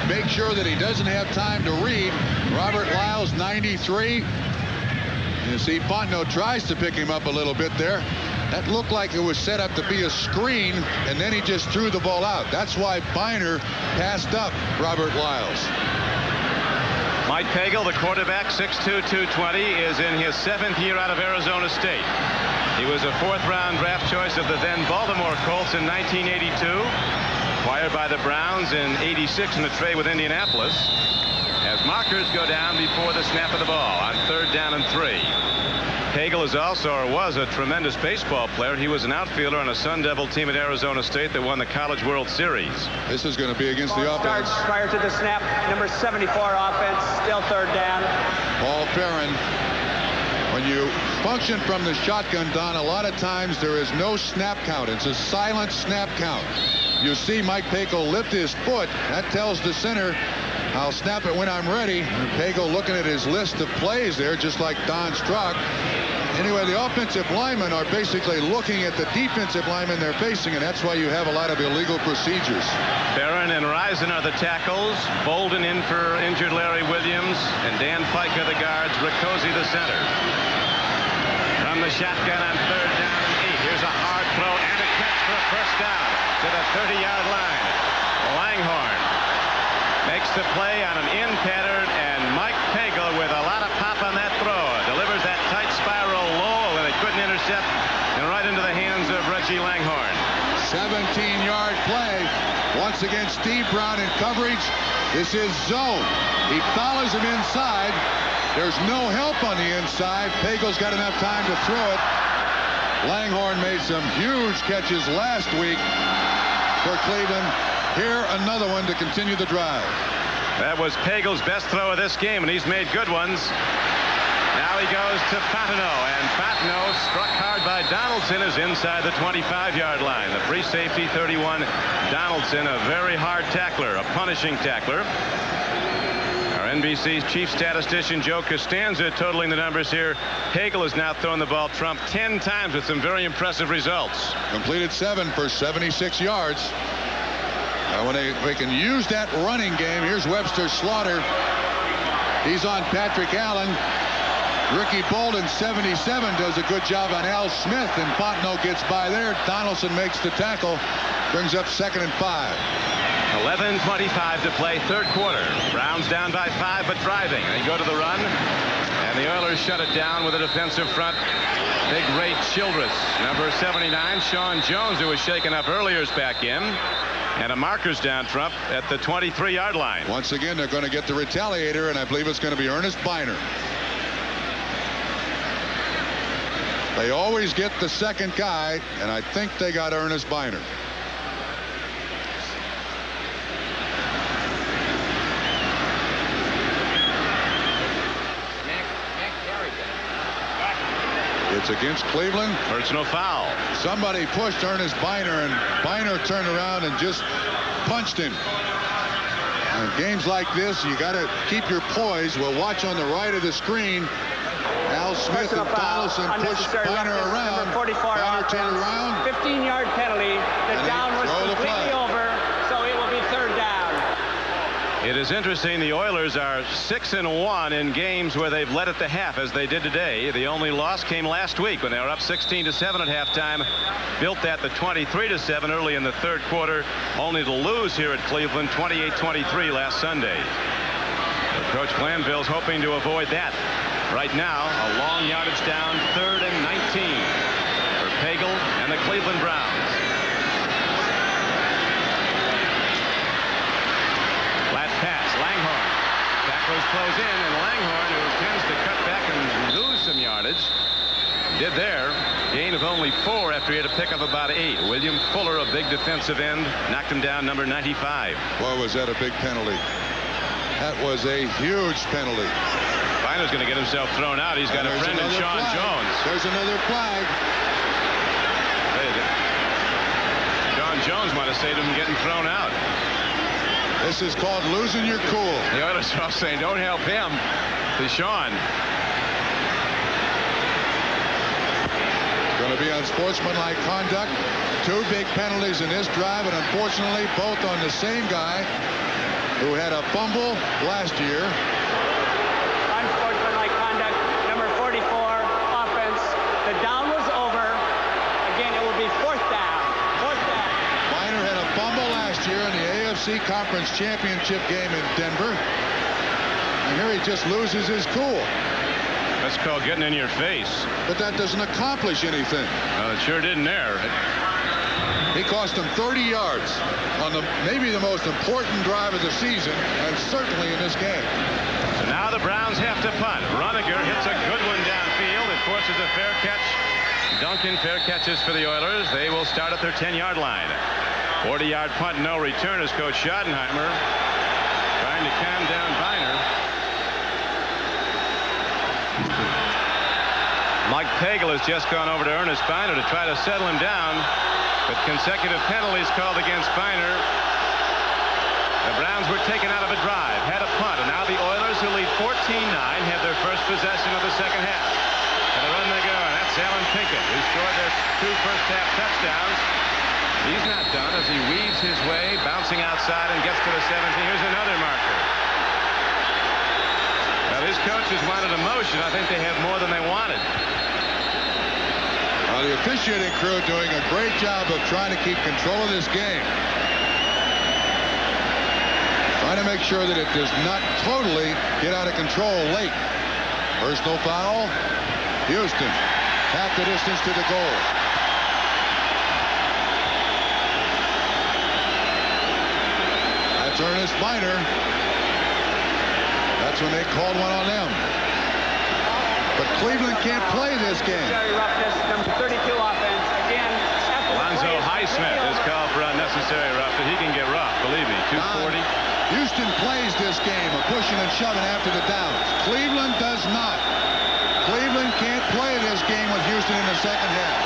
make sure that he doesn't have time to read. Robert Lyles, 93. You see Fontenot tries to pick him up a little bit there. That looked like it was set up to be a screen, and then he just threw the ball out. That's why Biner passed up Robert Lyles. Mike Pagel, the quarterback, 6'2", 220, is in his 7th year out of Arizona State. He was a 4th round draft choice of the then Baltimore Colts in 1982. Acquired by the Browns in 86 in the trade with Indianapolis. As markers go down before the snap of the ball on 3rd down and 3. Pagel is also, or was, a tremendous baseball player. He was an outfielder on a Sun Devil team at Arizona State that won the College World Series. This is going to be against the offense. Prior to the snap, number 74 offense, still 3rd down. Paul Farron. When you function from the shotgun, Don, a lot of times there is no snap count. It's a silent snap count. You see Mike Pagel lift his foot. That tells the center, I'll snap it when I'm ready. And Pagel looking at his list of plays there, just like Don Strock. Anyway, the offensive linemen are basically looking at the defensive linemen they're facing, and that's why you have a lot of illegal procedures. Barron and Risen are the tackles. Bolden in for injured Larry Williams, and Dan Pike are the guards. Riccozzi the center. From the shotgun on 3rd down and 8. Here's a hard throw and a catch for a 1st down to the 30-yard line. Langhorn makes the play on an in pattern, and Mike Pagel, with a lot of pop on that throw, delivers that tight spiral low and they couldn't intercept, and right into the hands of Reggie Langhorn. 17-yard play. Once again, Steve Brown in coverage. This is zone. He follows him inside. There's no help on the inside. Pagel's got enough time to throw it. Langhorn made some huge catches last week for Cleveland. Here, another one to continue the drive. That was Pagel's best throw of this game, and he's made good ones. Now he goes to Fontenot, and Fontenot, struck hard by Donaldson, is inside the 25-yard line. The free safety, 31, Donaldson, a very hard tackler, a punishing tackler. Our NBC's chief statistician, Joe Costanza, totaling the numbers here. Pagel has now thrown the ball Trump 10 times with some very impressive results. Completed 7 for 76 yards. Now when they can use that running game, here's Webster Slaughter. He's on Patrick Allen. Ricky Bolden, 77, does a good job on Al Smith, and Fontenot gets by there. Donaldson makes the tackle, brings up 2nd and 5. 11:25 to play, 3rd quarter. Browns down by 5, but driving. They go to the run, and the Oilers shut it down with a defensive front. Big Ray Childress, number 79. Sean Jones, who was shaken up earlier, is back in. And a marker's down Trump at the 23-yard line. Once again, they're going to get the retaliator, and I believe it's going to be Ernest Biner. They always get the second guy, and I think they got Ernest Biner. It's against Cleveland. Personal foul. Somebody pushed Ernest Biner, and Biner turned around and just punched him. In games like this, you got to keep your poise. We'll watch on the right of the screen. Al Smith and Donaldson pushed Biner around. Number 44 Biner turned around. 15-yard penalty. The down was completely over, so it will be third down. It is interesting. The Oilers are 6-1 in games where they've led at the half, as they did today. The only loss came last week when they were up 16-7 at halftime. Built that the 23-7 early in the third quarter, only to lose here at Cleveland 28-23 last Sunday. But Coach Glanville's hoping to avoid that. Right now, a long yardage down, 3rd and 19 for Pagel and the Cleveland Browns. Flat pass, Langhorne. Tacklers close in, and Langhorne, who tends to cut back and lose some yardage, did there. Gain of only 4 after he had to pick up about 8. William Fuller, a big defensive end, knocked him down, number 95. Boy, was that a big penalty. That was a huge penalty. Biner's going to get himself thrown out. He's got a friend in Sean Jones. There's another flag. Sean Jones might have saved him getting thrown out. This is called losing your cool. The Oilers are saying, don't help him. To Sean. Going to be unsportsmanlike conduct. 2 big penalties in this drive, and unfortunately both on the same guy who had a fumble last year. Unsportsmanlike conduct, number 44, offense. The down was over. Again, it will be 4th down. 4th down. Biner had a fumble last year in the AFC Conference Championship game in Denver. And here he just loses his cool. That's called getting in your face. But that doesn't accomplish anything. It sure didn't there. He cost him 30 yards on maybe the most important drive of the season, and certainly in this game. So now the Browns have to punt. Rudiger hits a good one downfield. It forces a fair catch. Duncan, fair catches for the Oilers. They will start at their 10-yard line. 40-yard punt, no return, as Coach Schottenheimer trying to calm down Biner. Mike Pagel has just gone over to Ernest Biner to try to settle him down, but consecutive penalties called against Biner. The Browns were taken out of a drive, had a punt, and now the Oilers, who lead 14-9, have their first possession of the second half. And the run they go, and that's Alan Pinkett, who scored their 2 first-half touchdowns. He's not done as he weaves his way, bouncing outside and gets to the 17. Here's another marker. Well, his coaches wanted a motion. I think they have more than they wanted. Well, the officiating crew doing a great job of trying to keep control of this game. Trying to make sure that it does not totally get out of control late. Personal foul. Houston, half the distance to the goal. That's Ernest Biner. That's when they called one on them. But Cleveland can't play this game. Roughness, number 32 offense. Again, Alonzo Highsmith is called for unnecessary rough, but he can get rough, believe me. 240. Houston plays this game of pushing and shoving after the downs. Cleveland does not. Cleveland can't play this game with Houston in the second half.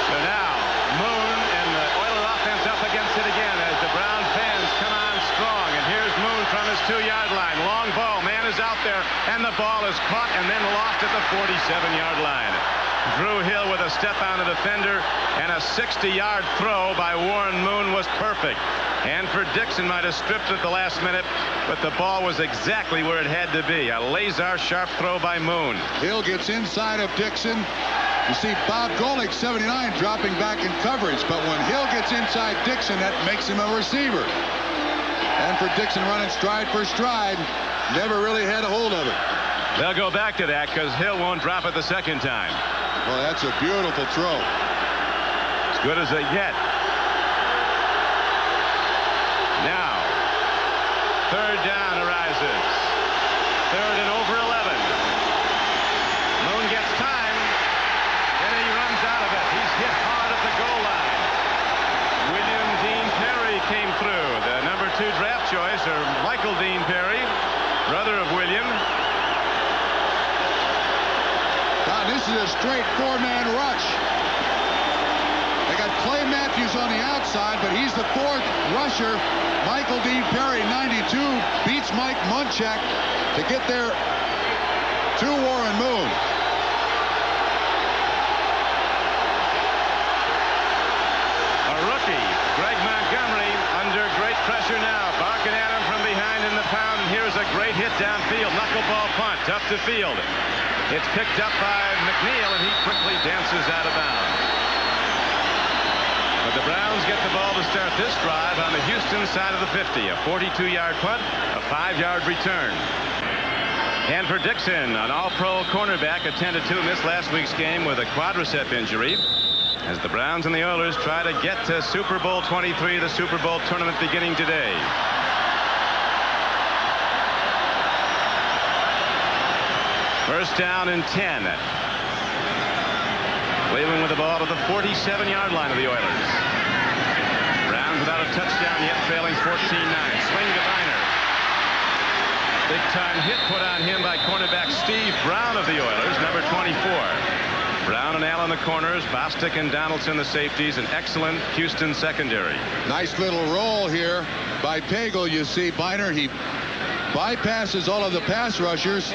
So now Moon and the Oiler offense up against it again as the Brown fans come on strong. And here's Moon from his 2-yard line. Long ball. Man is out there, and the ball is caught and then lost at the 47-yard line. Drew Hill with a step on the defender, and a 60-yard throw by Warren Moon was perfect. Hanford Dixon might have stripped it at the last minute, but the ball was exactly where it had to be. A laser-sharp throw by Moon. Hill gets inside of Dixon. You see Bob Golick, 79, dropping back in coverage, but when Hill gets inside Dixon, that makes him a receiver. Hanford Dixon running stride for stride, never really had a hold of it. They'll go back to that because Hill won't drop it the second time. Well, that's a beautiful throw. good as they get. Now, third down arises. Third and over 11. Moon gets time, and he runs out of it. He's hit hard at the goal line. William Dean Perry came through. The number 2 draft choice, or Michael Dean Perry, brother of William. God, this is a straight 4-man rush. They got Clay Matthews on the outside, but he's the 4th rusher. Michael Dean Perry, 92, beats Mike Munchak to get there to Warren Moon. A rookie, Greg Montgomery, under great pressure now. Barking at him from behind in the pound, and here's a great hit downfield. Knuckleball punt, up to field. It's picked up by McNeil, and he quickly dances out of bounds. But the Browns get the ball to start this drive on the Houston side of the 50. A 42-yard punt, a 5-yard return. And for Dixon, an all-pro cornerback, attended to miss last week's game with a quadricep injury. As the Browns and the Oilers try to get to Super Bowl 23, the Super Bowl tournament beginning today. First down and 10. Cleveland with the ball to the 47-yard line of the Oilers. Browns without a touchdown yet, trailing 14-9. Swing to Biner. Big-time hit put on him by cornerback Steve Brown of the Oilers, number 24. Brown and Allen the corners, Bostic and Donaldson the safeties, an excellent Houston secondary. Nice little roll here by Pagel. You see Biner, he bypasses all of the pass rushers.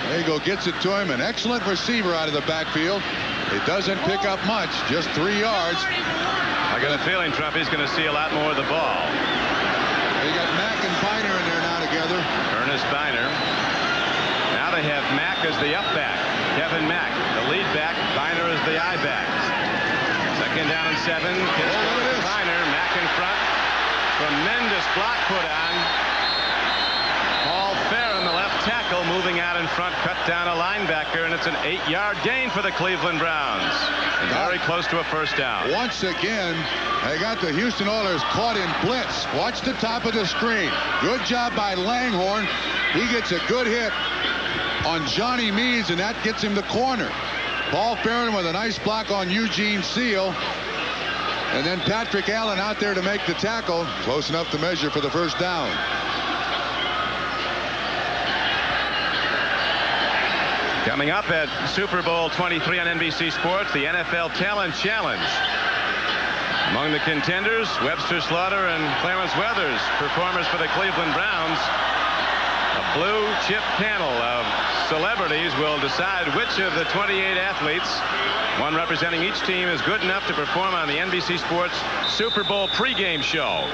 Pagel gets it to him, an excellent receiver out of the backfield. It doesn't pick up much, just 3 yards. I got a feeling Trumpy's going to see a lot more of the ball. They got Mack and Biner in there now together. Ernest Biner. Now they have Mack as the up back. Kevin Mack, the lead back. Biner is the I back. Second down and 7. Biner, Mack in front. Tremendous block put on. Paul Farron, the left tackle, moving out in front, cut down a linebacker, and it's an 8-yard gain for the Cleveland Browns. And very close to a first down. Once again, they got the Houston Oilers caught in blitz. Watch the top of the screen. Good job by Langhorne. He gets a good hit on Johnny Means, and that gets him the corner. Paul Farron with a nice block on Eugene Seal. And then Patrick Allen out there to make the tackle. Close enough to measure for the first down. Coming up at Super Bowl 23 on NBC Sports, the NFL Talent Challenge. Among the contenders, Webster Slaughter and Clarence Weathers, performers for the Cleveland Browns. A blue chip panel of celebrities will decide which of the 28 athletes, one representing each team, is good enough to perform on the NBC Sports Super Bowl pregame show.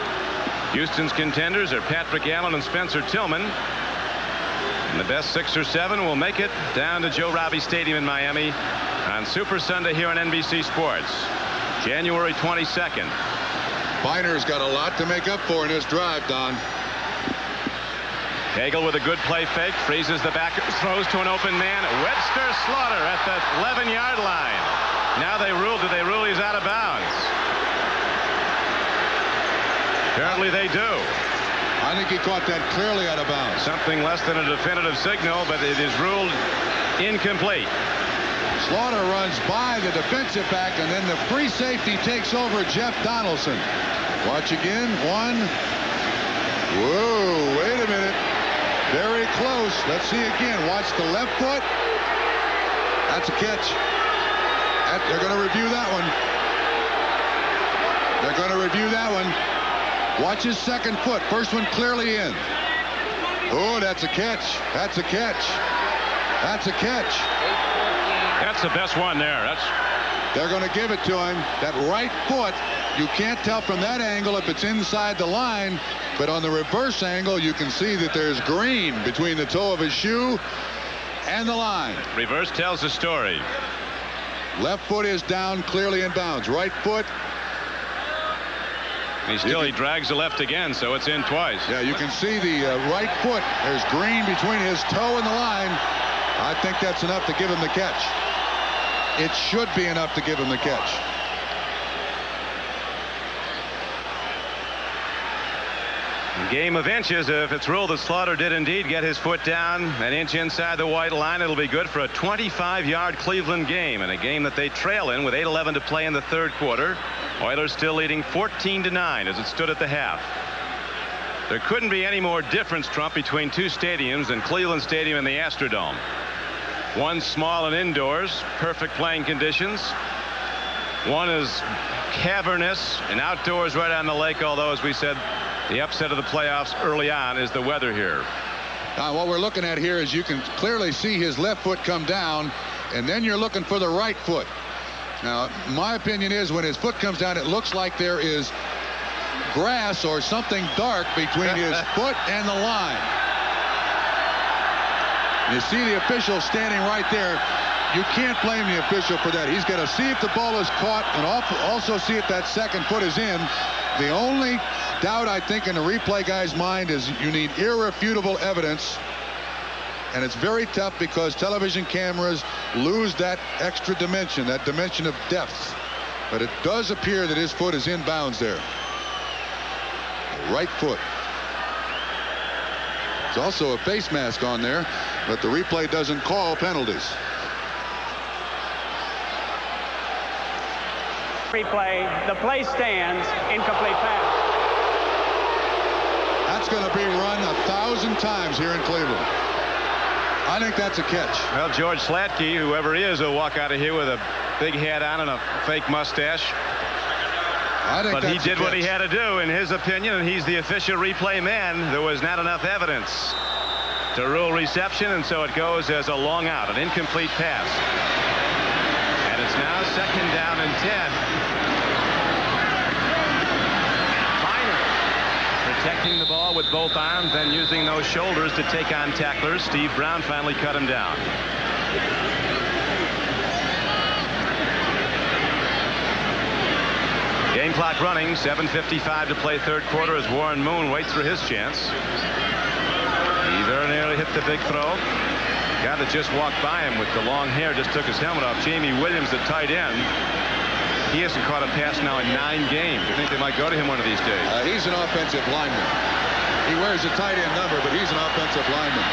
Houston's contenders are Patrick Allen and Spencer Tillman. And the best 6 or 7 will make it down to Joe Robbie Stadium in Miami on Super Sunday here on NBC Sports, January 22nd. Biner's got a lot to make up for in this drive, Don. Hagel with a good play fake, freezes the back, throws to an open man. Webster Slaughter at the 11-yard line. Now they rule he's out of bounds. Apparently they do. I think he caught that clearly out of bounds. Something less than a definitive signal, but it is ruled incomplete. Slaughter runs by the defensive back, and then the free safety takes over Jeff Donaldson. Watch again. 1. Whoa, wait a minute. Very close. Let's see again. Watch the left foot. That's a catch. They're going to review that one. They're going to review that one. Watch his second foot. First one clearly in. Oh, that's a catch. That's a catch. That's a catch. That's the best one there. They're going to give it to him. That right foot, you can't tell from that angle if it's inside the line, but on the reverse angle, you can see that there's green between the toe of his shoe and the line. Reverse tells the story. Left foot is down, clearly in bounds. Right foot. He drags the left again, so it's in twice. Yeah, you can see the right foot. There's green between his toe and the line. I think that's enough to give him the catch. It should be enough to give him the catch. Game of inches. If it's ruled that Slaughter did indeed get his foot down an inch inside the white line, it'll be good for a 25-yard Cleveland game, and a game that they trail in with 8:11 to play in the third quarter. Oilers still leading 14-9 as it stood at the half. There couldn't be any more difference, Trump, between two stadiums than Cleveland Stadium and the Astrodome. One small and indoors, perfect playing conditions. One is cavernous and outdoors right on the lake, although, as we said, the upset of the playoffs early on is the weather here. Now, what we're looking at here is you can clearly see his left foot come down, and then you're looking for the right foot. Now, my opinion is when his foot comes down, it looks like there is grass or something dark between his foot and the line. You see the official standing right there. You can't blame the official for that. He's got to see if the ball is caught and also see if that second foot is in. The only doubt, I think, in the replay guy's mind is you need irrefutable evidence. And it's very tough because television cameras lose that extra dimension, that dimension of depth. But it does appear that his foot is in bounds there. The right foot. There's also a face mask on there, but the replay doesn't call penalties. Replay, the play stands, incomplete pass. That's going to be run 1,000 times here in Cleveland. I think that's a catch. Well, George Slatke, whoever he is, will walk out of here with a big hat on and a fake mustache. But he did what he had to do, in his opinion, and he's the official replay man. There was not enough evidence to rule reception, and so it goes as a long out, an incomplete pass. And it's now second down and 10. Protecting the ball with both arms and using those shoulders to take on tacklers. Steve Brown finally cut him down. Game clock running, 7:55 to play third quarter as Warren Moon waits for his chance. He very nearly hit the big throw. Guy that just walked by him with the long hair just took his helmet off. Jamie Williams, the tight end. He hasn't caught a pass now in 9 games. I think they might go to him one of these days. He's an offensive lineman. He wears a tight end number, but he's an offensive lineman.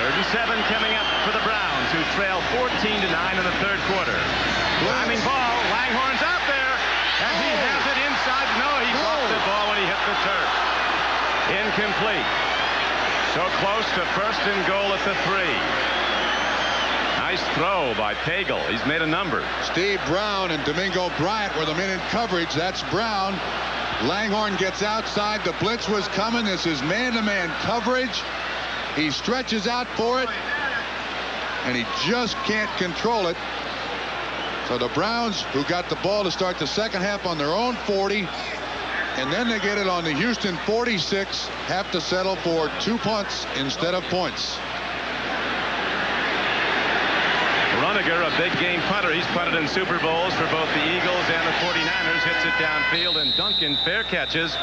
37 coming up for the Browns, who trail 14-9 in the third quarter. Climbing ball, Langhorne's out there, and he has it inside. No, he dropped the ball when he hit the turf. Incomplete. So close to first and goal at the 3. Nice throw by Pagel. He's made a number. Steve Brown and Domingo Bryant were the men in coverage. That's Brown. Langhorne gets outside. The blitz was coming. This is man-to-man coverage. He stretches out for it, and he just can't control it. So the Browns, who got the ball to start the second half on their own 40, and then they get it on the Houston 46, have to settle for 2 punts instead of points. Runiger, a big game punter. He's punted in Super Bowls for both the Eagles and the 49ers. Hits it downfield, and Duncan fair catches.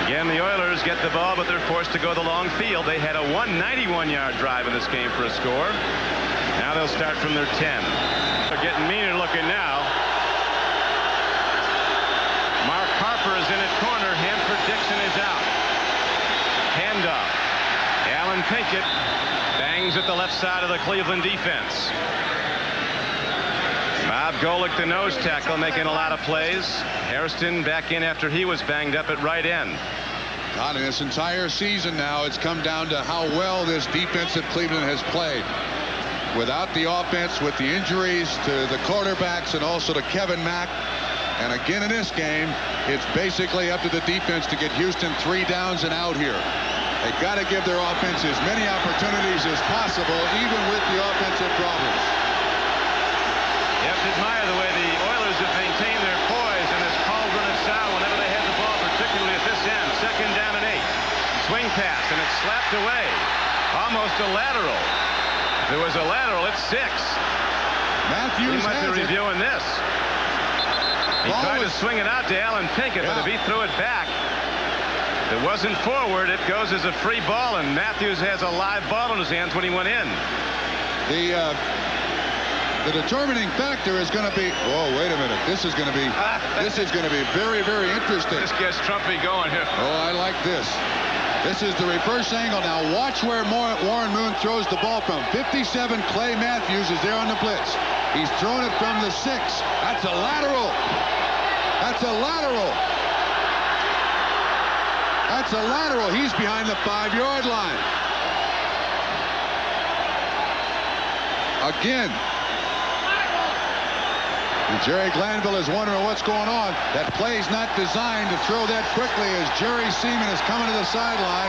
Again, the Oilers get the ball, but they're forced to go the long field. They had a 191-yard drive in this game for a score. Now they'll start from their 10. They're getting meaner looking now. Mark Harper is in at corner. Hanford Dixon is out. Handoff. Alan Pinkett bangs at the left side of the Cleveland defense. Bob Golick, the nose tackle, making a lot of plays. Hairston back in after he was banged up at right end. God, in this entire season now, it's come down to how well this defense of Cleveland has played. Without the offense, with the injuries to the quarterbacks and also to Kevin Mack. And again in this game, it's basically up to the defense to get Houston 3 downs and out here. They've got to give their offense as many opportunities as possible, even with the offensive problems. You have to admire the way the Oilers have maintained their poise in this cauldron of sound whenever they had the ball, particularly at this end. Second down and 8. Swing pass, and it's slapped away. Almost a lateral. If there was a lateral, it's 6. Matthews he might be reviewing this. He tried to swing it out to Alan Pinkett, but if he threw it back, it wasn't forward. It goes as a free ball, and Matthews has a live ball in his hands when he went in. The determining factor is going to be. Oh, wait a minute. This is going to be very, very interesting. This gets Trumpy going here. Oh, I like this. This is the reverse angle. Now watch where Warren Moon throws the ball from. 57, Clay Matthews is there on the blitz. He's thrown it from the 6. That's a lateral. That's a lateral. That's a lateral. He's behind the 5-yard line. Again. And Jerry Glanville is wondering what's going on. That play's not designed to throw that quickly as Jerry Seaman is coming to the sideline.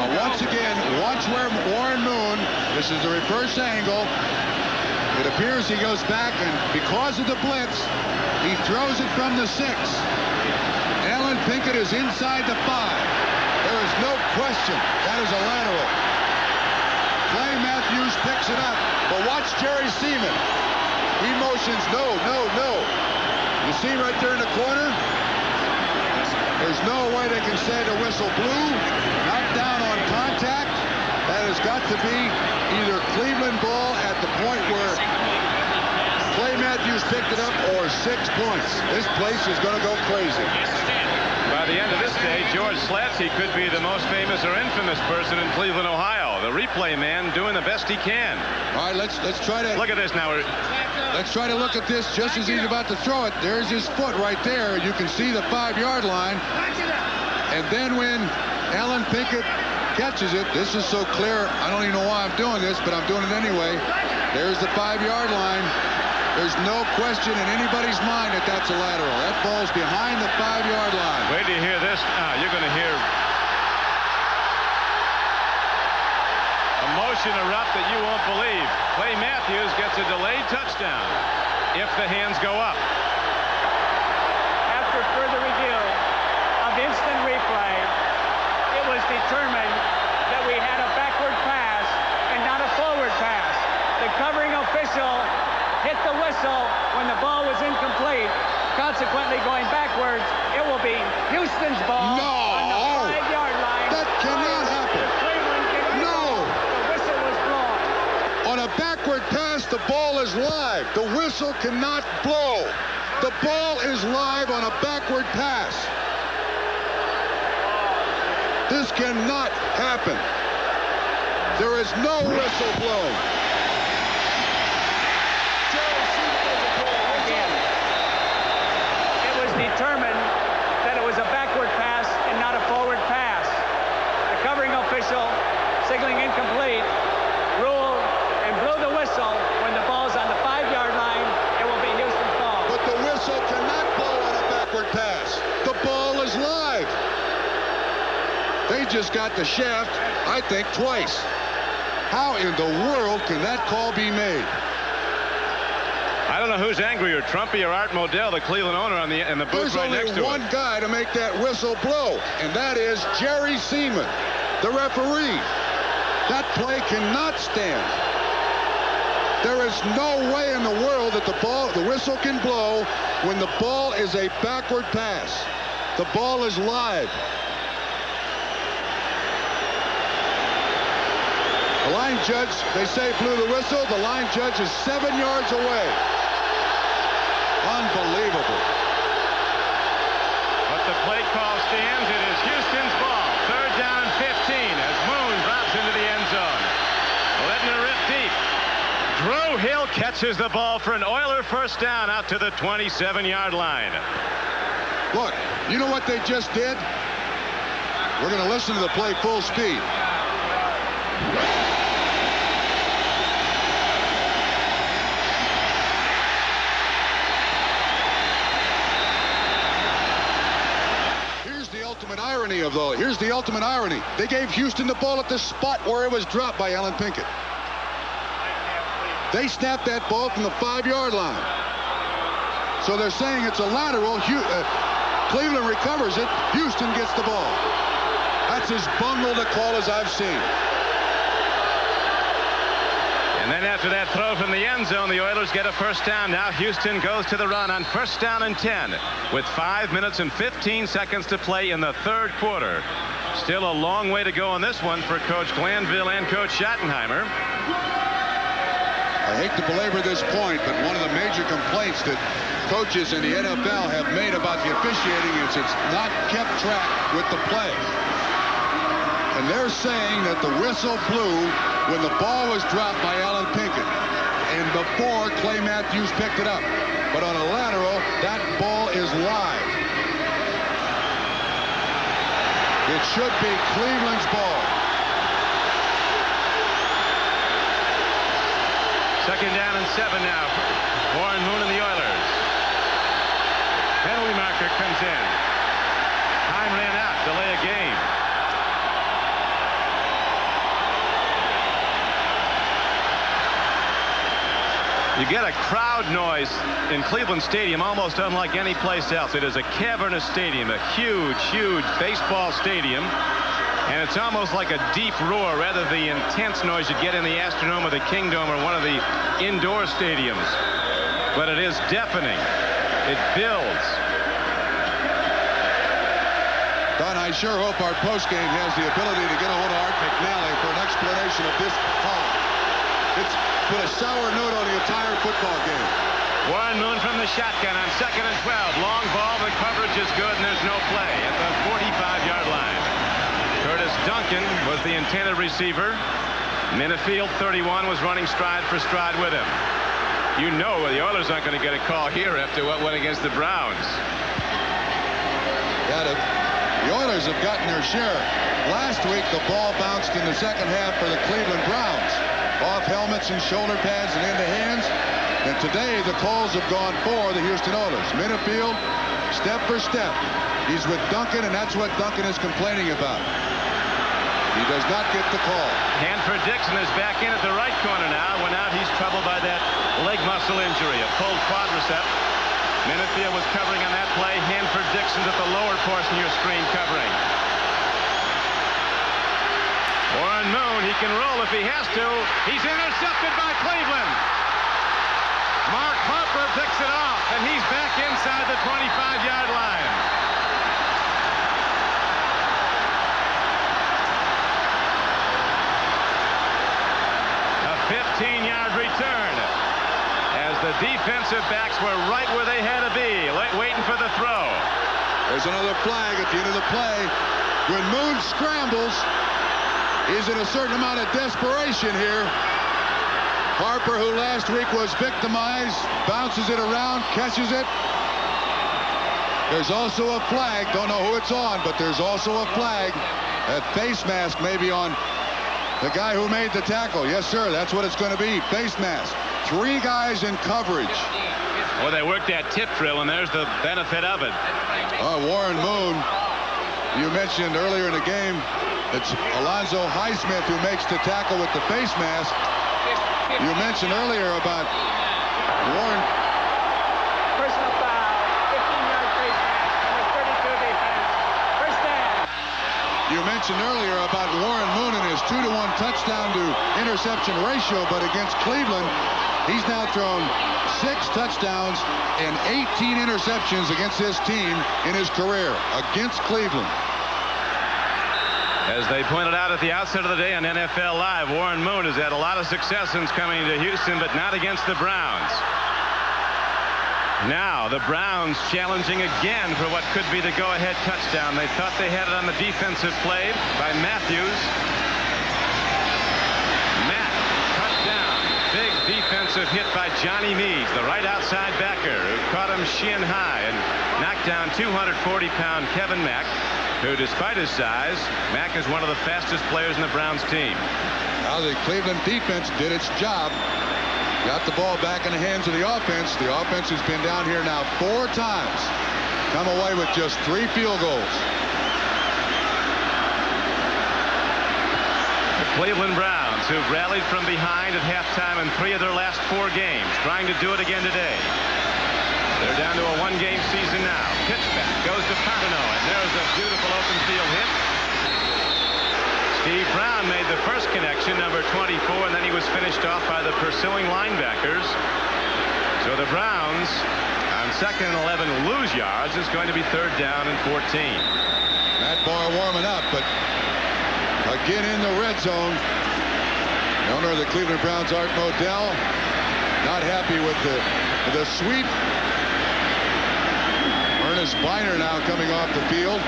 Now once again, watch where Warren Moon, this is the reverse angle. It appears he goes back, and because of the blitz, he throws it from the 6. Alan Pinkett is inside the 5. There is no question that is a lateral. Clay Matthews picks it up, but watch Jerry Seaman. He motions no, no, no. You see right there in the corner? There's no way they can say the whistle blew. Knocked down on contact. That has got to be either Cleveland ball at the point where Clay Matthews picked it up or 6 points. This place is going to go crazy. By the end of this day, George Slatsky could be the most famous or infamous person in Cleveland, Ohio. The replay man doing the best he can. All right, let's try to look at this now. Let's try to look at this just as he's about to throw it. There's his foot right there. You can see the 5-yard line. And then when Alan Pinkett catches it, this is so clear. I don't even know why I'm doing this, but I'm doing it anyway. There's the 5-yard line. There's no question in anybody's mind that that's a lateral. That ball's behind the 5-yard line. Wait till you hear this. You're going to hear a motion erupt that you won't believe. Clay Matthews gets a delayed touchdown if the hands go up. After further review of instant replay, it was determined that we had a backward pass and not a forward pass. The covering official hit the whistle when the ball was incomplete. Consequently, going backwards, it will be Houston's ball on the 5-yard line. That cannot happen. No. The whistle was blown. On a backward pass, the ball is live. The whistle cannot blow. The ball is live on a backward pass. This cannot happen. There is no whistle blown. Determined that it was a backward pass and not a forward pass. The covering official, signaling incomplete, ruled and blew the whistle when the ball's on the 5-yard line. It will be Houston's ball. But the whistle cannot blow on a backward pass. The ball is live. They just got the shaft, I think, twice. How in the world can that call be made? I don't know who's angrier, Trumpy or Art Modell, the Cleveland owner in the booth right next to him. There's only one guy to make that whistle blow, and that is Jerry Seaman, the referee. That play cannot stand. There is no way in the world that the whistle can blow when the ball is a backward pass. The ball is live. The line judge, they say, blew the whistle. The line judge is 7 yards away. Unbelievable. But the play call stands. It is Houston's ball. 3rd down and 15 as Moon drops into the end zone. Letting it rip deep. Drew Hill catches the ball for an Oiler first down out to the 27-yard line. Look, you know what they just did? We're going to listen to the play full speed. Here's the ultimate irony. They gave Houston the ball at the spot where it was dropped by Alan Pinkett. They snapped that ball from the 5-yard line. So they're saying it's a lateral. Cleveland recovers it. Houston gets the ball. That's as bungled a call as I've seen. And And then after that throw from the end zone, the Oilers get a first down. Now Houston goes to the run on first down and 10 with 5 minutes and 15 seconds to play in the third quarter. Still a long way to go on this one for Coach Glanville and Coach Schottenheimer. I hate to belabor this point, but one of the major complaints that coaches in the NFL have made about the officiating is it's not kept track with the play. And they're saying that the whistle blew when the ball was dropped by Alan Pinkett and before Clay Matthews picked it up. But on a lateral, that ball is live. It should be Cleveland's ball. Second down and 7 now. Warren Moon and the Oilers. Penalty marker comes in. Time ran out. Delay a game. You get a crowd noise in Cleveland Stadium almost unlike any place else. It is a cavernous stadium, a huge, huge baseball stadium. And it's almost like a deep roar rather than the intense noise you get in the Astrodome or the Kingdome or one of the indoor stadiums. But it is deafening. It builds. Don, I sure hope our postgame has the ability to get a hold of Art McNally for an explanation of this call. It's put a sour note on the entire football game. Warren Moon from the shotgun on second and 12. Long ball, the coverage is good, and there's no play at the 45-yard line. Curtis Duncan was the intended receiver. Minifield 31 was running stride for stride with him. You know the Oilers aren't going to get a call here after what went against the Browns. Yeah, the Oilers have gotten their share. Last week, the ball bounced in the second half for the Cleveland Browns. Off helmets and shoulder pads and into hands. And today, the calls have gone for the Houston Oilers. Minifield, step for step. He's with Duncan, and that's what Duncan is complaining about. He does not get the call. Hanford Dixon is back in at the right corner now. When out, he's troubled by that leg muscle injury, a pulled quadricep. Minifield was covering on that play. Hanford Dixon's at the lower portion of your screen covering. Warren Moon, he can roll if he has to. He's intercepted by Cleveland. Mark Harper picks it off, and he's back inside the 25-yard line. A 15-yard return as the defensive backs were right where they had to be, waiting for the throw. There's another flag at the end of the play. When Moon scrambles, he's in a certain amount of desperation here. Harper, who last week was victimized, bounces it around, catches it. There's also a flag. Don't know who it's on, but there's also a flag. That face mask may be on the guy who made the tackle. Yes, sir, that's what it's going to be. Face mask. 3 guys in coverage. Well, they worked that tip drill, and there's the benefit of it. Warren Moon, you mentioned earlier in the game, it's Alonzo Highsmith who makes the tackle with the face mask. You mentioned earlier about Warren. Personal foul, 15-yard face mask, number 32 defense. First down. You mentioned earlier about Warren Moon and his 2-to-1 touchdown to interception ratio, but against Cleveland, he's now thrown 6 touchdowns and 18 interceptions against this team in his career against Cleveland. As they pointed out at the outset of the day on NFL Live, Warren Moon has had a lot of success since coming to Houston, but not against the Browns. Now the Browns challenging again for what could be the go-ahead touchdown. They thought they had it on the defensive play by Matthews. Matt cut down. Big defensive hit by Johnny Meade, the right outside backer, who caught him shin high and knocked down 240-pound Kevin Mack, who, despite his size, Mack is one of the fastest players in the Browns team. Now the Cleveland defense did its job. Got the ball back in the hands of the offense. The offense has been down here now 4 times. Come away with just 3 field goals. The Cleveland Browns, who've rallied from behind at halftime in 3 of their last 4 games, trying to do it again today. They're down to a 1-game season now. Pitch back goes to Papineau, and there's a beautiful open field hit. Steve Brown made the first connection, number 24, and then he was finished off by the pursuing linebackers. So the Browns, on 2nd and 11, lose yards. It's going to be 3rd down and 14. Matt Barr warming up, but again in the red zone. The owner of the Cleveland Browns, Art Modell, not happy with the sweep. Ernest Biner now coming off the field.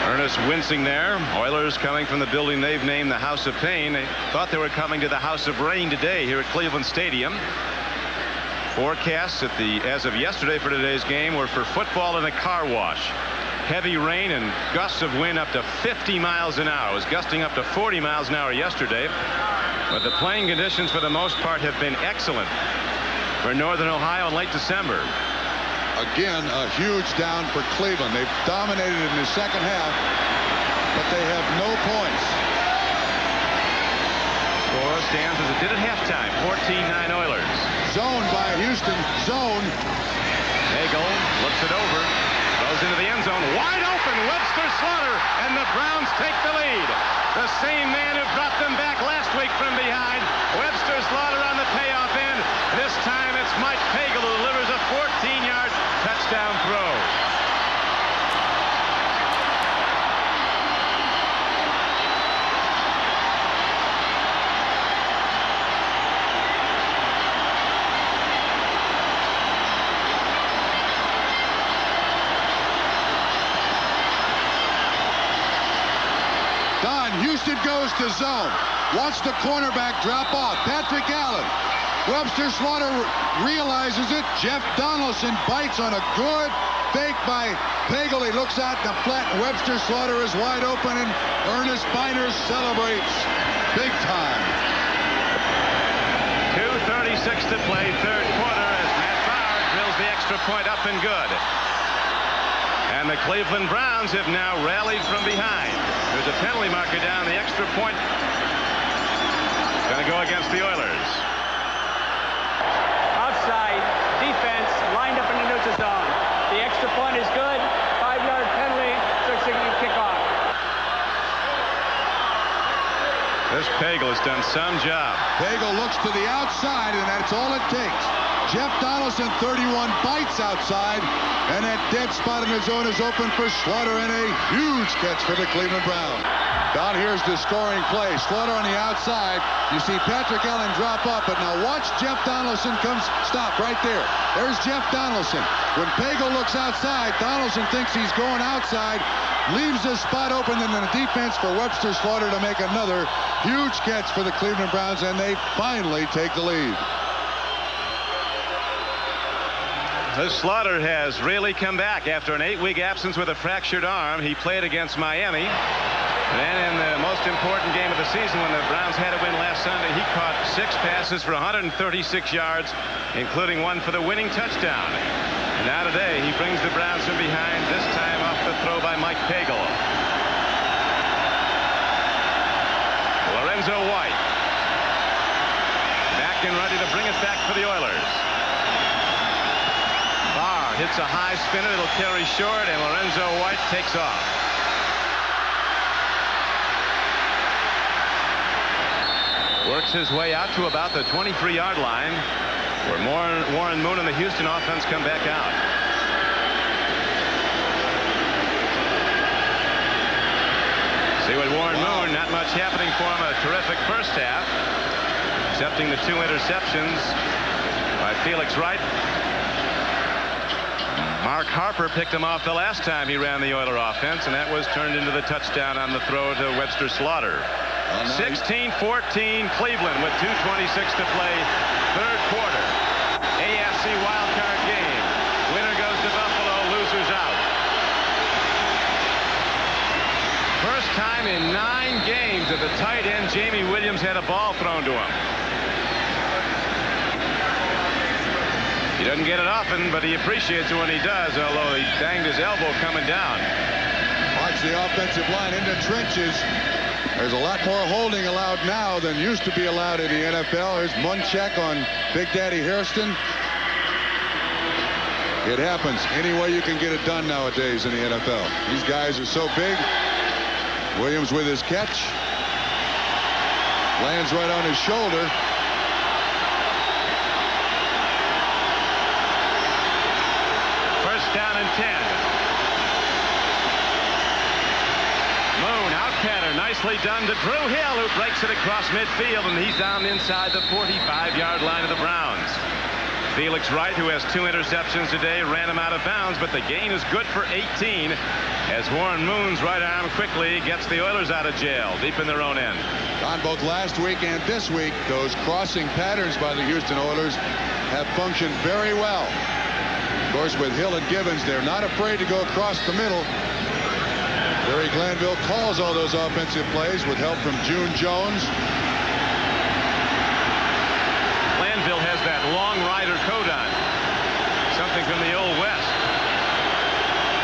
Ernest wincing there. Oilers coming from the building they've named the House of Pain. They thought they were coming to the House of Rain today here at Cleveland Stadium. Forecasts as of yesterday for today's game were for football and a car wash. Heavy rain and gusts of wind up to 50 miles an hour. It was gusting up to 40 miles an hour yesterday. But the playing conditions for the most part have been excellent for Northern Ohio in late December. Again, a huge down for Cleveland. They've dominated in the second half, but they have no points. Score stands as it did at halftime. 14-9 Oilers. Zone by Houston. Zone. Nagel looks it over. Goes into the end zone. Wide open. Webster Slaughter. And the Browns take the lead. The same man who brought them back last week from behind. Webster Slaughter on the payoff end. This time it's Mike Pagel who delivers a 14-yard touchdown throw. Houston goes to zone. Watch the cornerback drop off. Patrick Allen. Webster Slaughter realizes it. Jeff Donaldson bites on a good fake by Pagel. He looks out the flat. Webster Slaughter is wide open, and Ernest Biner celebrates big time. 2:36 to play, 3rd quarter, as Matt Barr drills the extra point up and good. And the Cleveland Browns have now rallied from behind. There's a penalty marker down. The extra point going to go against the Oilers. Outside defense lined up in the neutral zone. The extra point is good. 5-yard penalty. 6-second kickoff. This Pagel has done some job. Pagel looks to the outside, and that's all it takes. Jeff Donaldson, 31, bites outside, and that dead spot in the zone is open for Slaughter, and a huge catch for the Cleveland Browns. Down here's the scoring play. Slaughter on the outside. You see Patrick Allen drop up, but now watch Jeff Donaldson comes. Stop right there. There's Jeff Donaldson. When Pagel looks outside, Donaldson thinks he's going outside, leaves the spot open in the defense for Webster Slaughter to make another huge catch for the Cleveland Browns, and they finally take the lead. This Slaughter has really come back after an 8-week absence with a fractured arm. He played against Miami. And in the most important game of the season, when the Browns had a win last Sunday, he caught 6 passes for 136 yards, including one for the winning touchdown. And now today, he brings the Browns from behind, this time off the throw by Mike Pagel. Lorenzo White. Back and ready to bring it back for the Oilers. Barr hits a high spinner. It'll carry short, and Lorenzo White takes off. Works his way out to about the 23-yard line, where Warren Moon and the Houston offense come back out. See what Warren Moon, not much happening for him. A terrific first half, accepting the 2 interceptions by Felix Wright. Mark Harper picked him off the last time he ran the Oiler offense, and that was turned into the touchdown on the throw to Webster Slaughter. 16-14 Cleveland with 2:26 to play, 3rd quarter. AFC wildcard game. Winner goes to Buffalo, losers out. First time in 9 games that the tight end Jamie Williams had a ball thrown to him. He doesn't get it often, but he appreciates it when he does, although he banged his elbow coming down. Watch the offensive line in the trenches. There's a lot more holding allowed now than used to be allowed in the NFL. There's Munchak on Big Daddy Hairston. It happens any way you can get it done nowadays in the NFL. These guys are so big. Williams with his catch. Lands right on his shoulder. First down and 10. Moon out pattern, nicely done to Drew Hill, who breaks it across midfield, and he's down inside the 45-yard line of the Browns. Felix Wright, who has 2 interceptions today, ran him out of bounds, but the gain is good for 18 as Warren Moon's right arm quickly gets the Oilers out of jail deep in their own end. On both last week and this week, those crossing patterns by the Houston Oilers have functioned very well. Of course, with Hill and Gibbons, they're not afraid to go across the middle. Barry Glanville calls all those offensive plays with help from June Jones. Glanville has that long rider coat on, something from the Old West.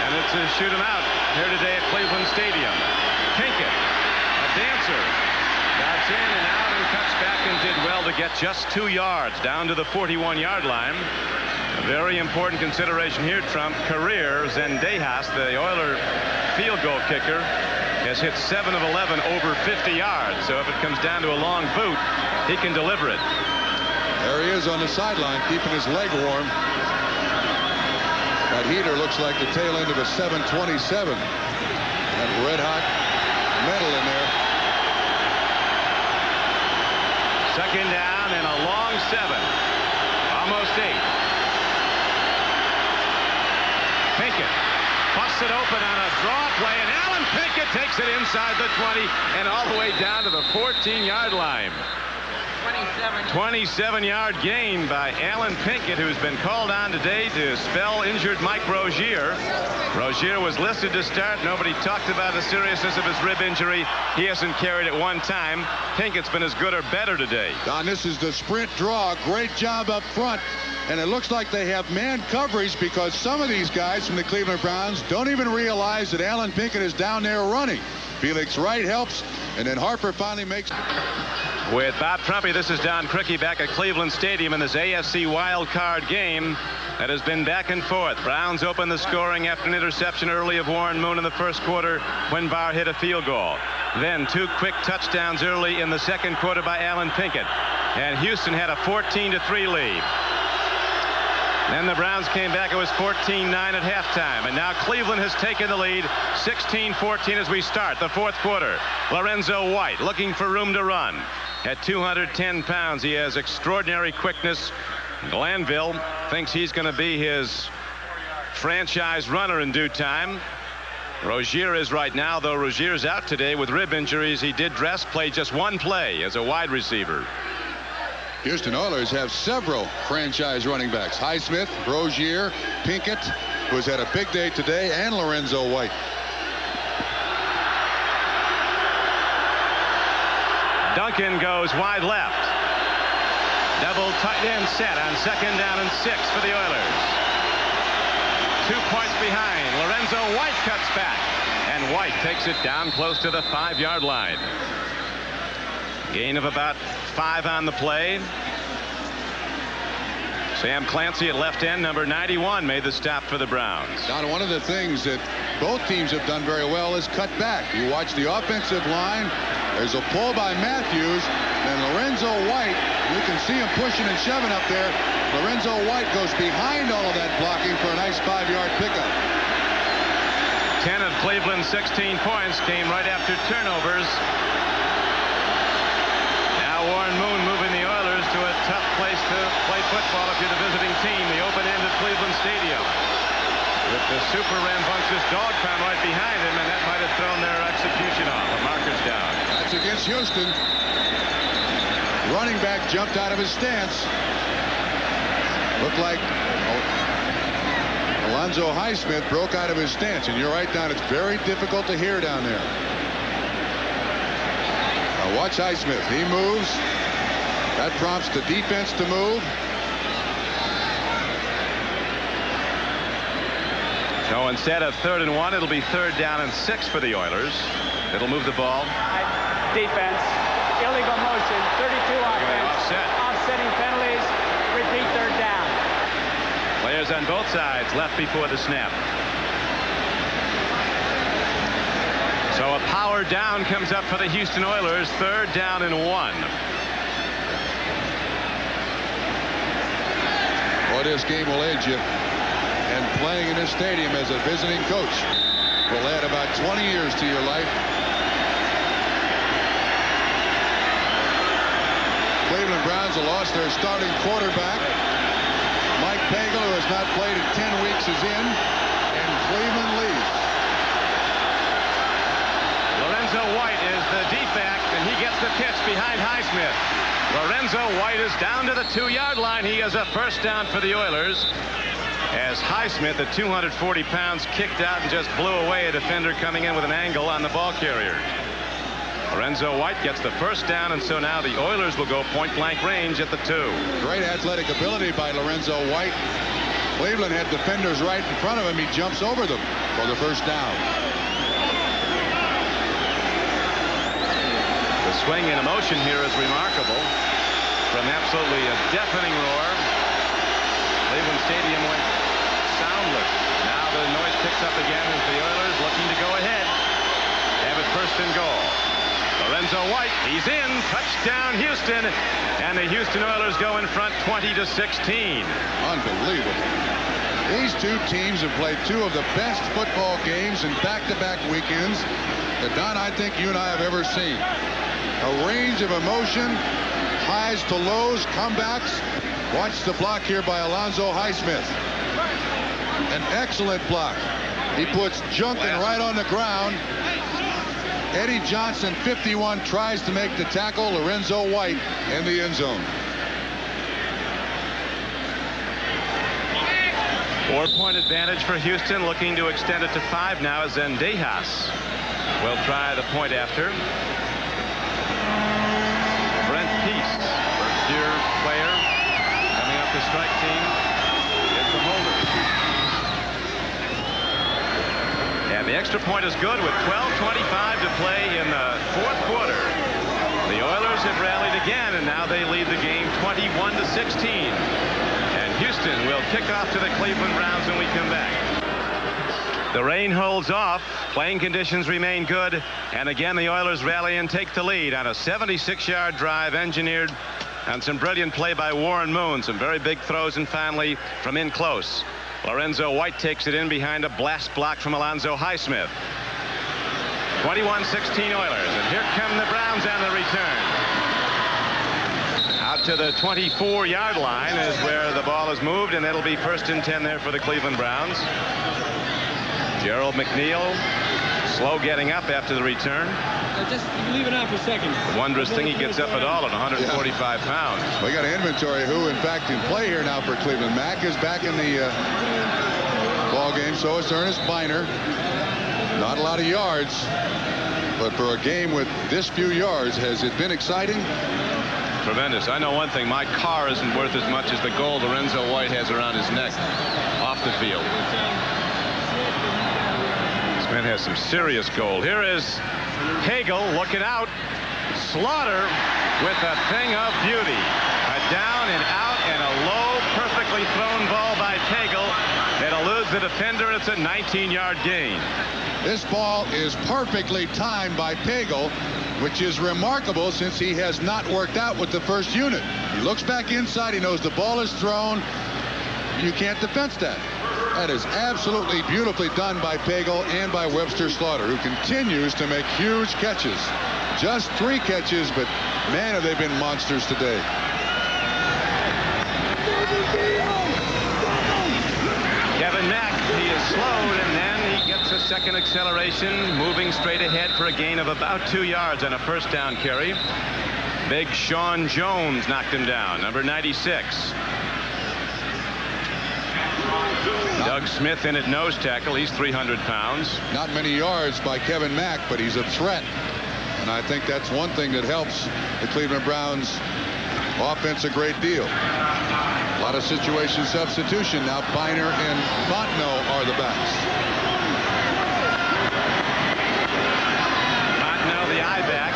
And it's a shoot 'em out here today at Cleveland Stadium. Pinkett, a dancer, got in and out and cuts back and did well to get just 2 yards down to the 41-yard line. A very important consideration here, Trump. Career Zendejas, the Oiler field goal kicker, has hit 7 of 11 over 50 yards. So if it comes down to a long boot, he can deliver it. There he is on the sideline, keeping his leg warm. That heater looks like the tail end of a 727. That red hot metal in there. Second down and a long 7. Almost 8. Pinkett busts it open on a draw play, and Alan Pinkett takes it inside the 20 and all the way down to the 14-yard line. 27-yard gain by Alan Pinkett, who's been called on today to spell injured Mike Rozier. Rozier was listed to start. Nobody talked about the seriousness of his rib injury. He hasn't carried it one time. Pinkett's been as good or better today. Don, this is the sprint draw. Great job up front. And it looks like they have man coverage because some of these guys from the Cleveland Browns don't even realize that Alan Pinkett is down there running. Felix Wright helps, and then Harper finally makes... With Bob Trumpy, this is Don Crickey back at Cleveland Stadium in this AFC wild card game that has been back and forth. Browns open the scoring after an interception early of Warren Moon in the first quarter when Barr hit a field goal. Then 2 quick touchdowns early in the second quarter by Alan Pinkett. And Houston had a 14-3 lead. Then the Browns came back. It was 14-9 at halftime. And now Cleveland has taken the lead 16-14 as we start the fourth quarter. Lorenzo White looking for room to run. At 210 pounds, he has extraordinary quickness. Glanville thinks he's going to be his franchise runner in due time. Rozier is right now, though Rozier's out today with rib injuries. He did play just 1 play as a wide receiver. Houston Oilers have several franchise running backs. Highsmith, Rozier, Pinkett, who's had a big day today, and Lorenzo White. Duncan goes wide left. Double tight end set on second down and 6 for the Oilers. 2 points behind. Lorenzo White cuts back, and White takes it down close to the 5-yard line. Gain of about 5 on the play. Sam Clancy at left end, number 91, made the stop for the Browns. Now, one of the things that both teams have done very well is cut back. You watch the offensive line. There's a pull by Matthews. Then Lorenzo White, you can see him pushing and shoving up there. Lorenzo White goes behind all of that blocking for a nice 5-yard pickup. 10 of Cleveland's 16 points came right after turnovers. Now Warren Moon moving the Oilers to a tough place to play football if you're the visiting team, the open end at Cleveland Stadium. With the super rambunctious dog pound right behind him, and that might have thrown their execution off. A marker's down. That's against Houston. Running back jumped out of his stance. Looked like Alonzo Highsmith broke out of his stance, and you're right, Don. It's very difficult to hear down there. Now watch Highsmith. He moves. That prompts the defense to move. So instead of 3rd and 1, it'll be 3rd down and 6 for the Oilers. It'll move the ball defense, illegal motion, 32 offense, offsetting penalties, repeat third down. Players on both sides left before the snap. So a power down comes up for the Houston Oilers, 3rd down and 1. Well, this game will age you. And playing in this stadium as a visiting coach will add about 20 years to your life. Cleveland Browns have lost their starting quarterback. Mike Pagel, who has not played in 10 weeks, is in, and Cleveland leads. Lorenzo White is the D-back, and he gets the pitch behind Highsmith. Lorenzo White is down to the 2-yard line. He has a first down for the Oilers, as Highsmith, at 240 pounds, kicked out and just blew away a defender coming in with an angle on the ball carrier. Lorenzo White gets the first down, and so now the Oilers will go point-blank range at the 2. Great athletic ability by Lorenzo White. Cleveland had defenders right in front of him. He jumps over them for the first down. The swing in motion here is remarkable. From absolutely a deafening roar, Cleveland Stadium went soundless. Now the noise picks up again as the Oilers looking to go ahead. Have it first and goal. Lorenzo White, he's in. Touchdown Houston. And the Houston Oilers go in front 20-16. Unbelievable. These two teams have played two of the best football games in back-to-back weekends that, Don, I think you and I have ever seen. A range of emotion, highs to lows, comebacks. Watch the block here by Alonzo Highsmith. An excellent block. He puts Junkin right on the ground. Eddie Johnson, 51, tries to make the tackle. Lorenzo White in the end zone. 4-point advantage for Houston, looking to extend it to 5 now as Zendejas will try the point after. Brent Peace, first-year player, coming up the strike team. It's the holder. And the extra point is good with 12:25 to play in the 4th quarter. The Oilers have rallied again, and now they lead the game 21-16. And Houston will kick off to the Cleveland Browns when we come back. The rain holds off. Playing conditions remain good. And again, the Oilers rally and take the lead on a 76-yard drive engineered on some brilliant play by Warren Moon. Some very big throws, and finally from in close, Lorenzo White takes it in behind a blast block from Alonzo Highsmith. 21-16 Oilers. And here come the Browns on the return. Out to the 24-yard line is where the ball is moved, and it'll be 1st and 10 there for the Cleveland Browns. Gerald McNeil, slow getting up after the return. Just leave it out for a second. The wondrous thing, he gets up at all at 145 pounds. We got an inventory who, in fact, can play here now for Cleveland. Mack is back in the ball game. So is Ernest Biner. Not a lot of yards, but for a game with this few yards, has it been exciting? Tremendous. I know one thing. My car isn't worth as much as the gold Lorenzo White has around his neck off the field. This man has some serious gold. Here is Hagel looking out. Slaughter with a thing of beauty. A down and out and a low, perfectly thrown ball by Hagel. It eludes the defender. It's a 19-yard gain. This ball is perfectly timed by Pagel, which is remarkable since he has not worked out with the first unit. He looks back inside. He knows the ball is thrown. You can't defense that. That is absolutely beautifully done by Pagel and by Webster Slaughter, who continues to make huge catches. Just 3 catches, but man, have they been monsters today. Kevin Mack, he is slowed, and then he gets a second acceleration, moving straight ahead for a gain of about 2 yards on a first down carry. Big Sean Jones knocked him down, number 96. Doug Smith in at nose tackle. He's 300 pounds. Not many yards by Kevin Mack, but he's a threat. And I think that's one thing that helps the Cleveland Browns offense a great deal. A lot of situation substitution. Now Biner and Fontenot are the backs. Fontenot, the I back.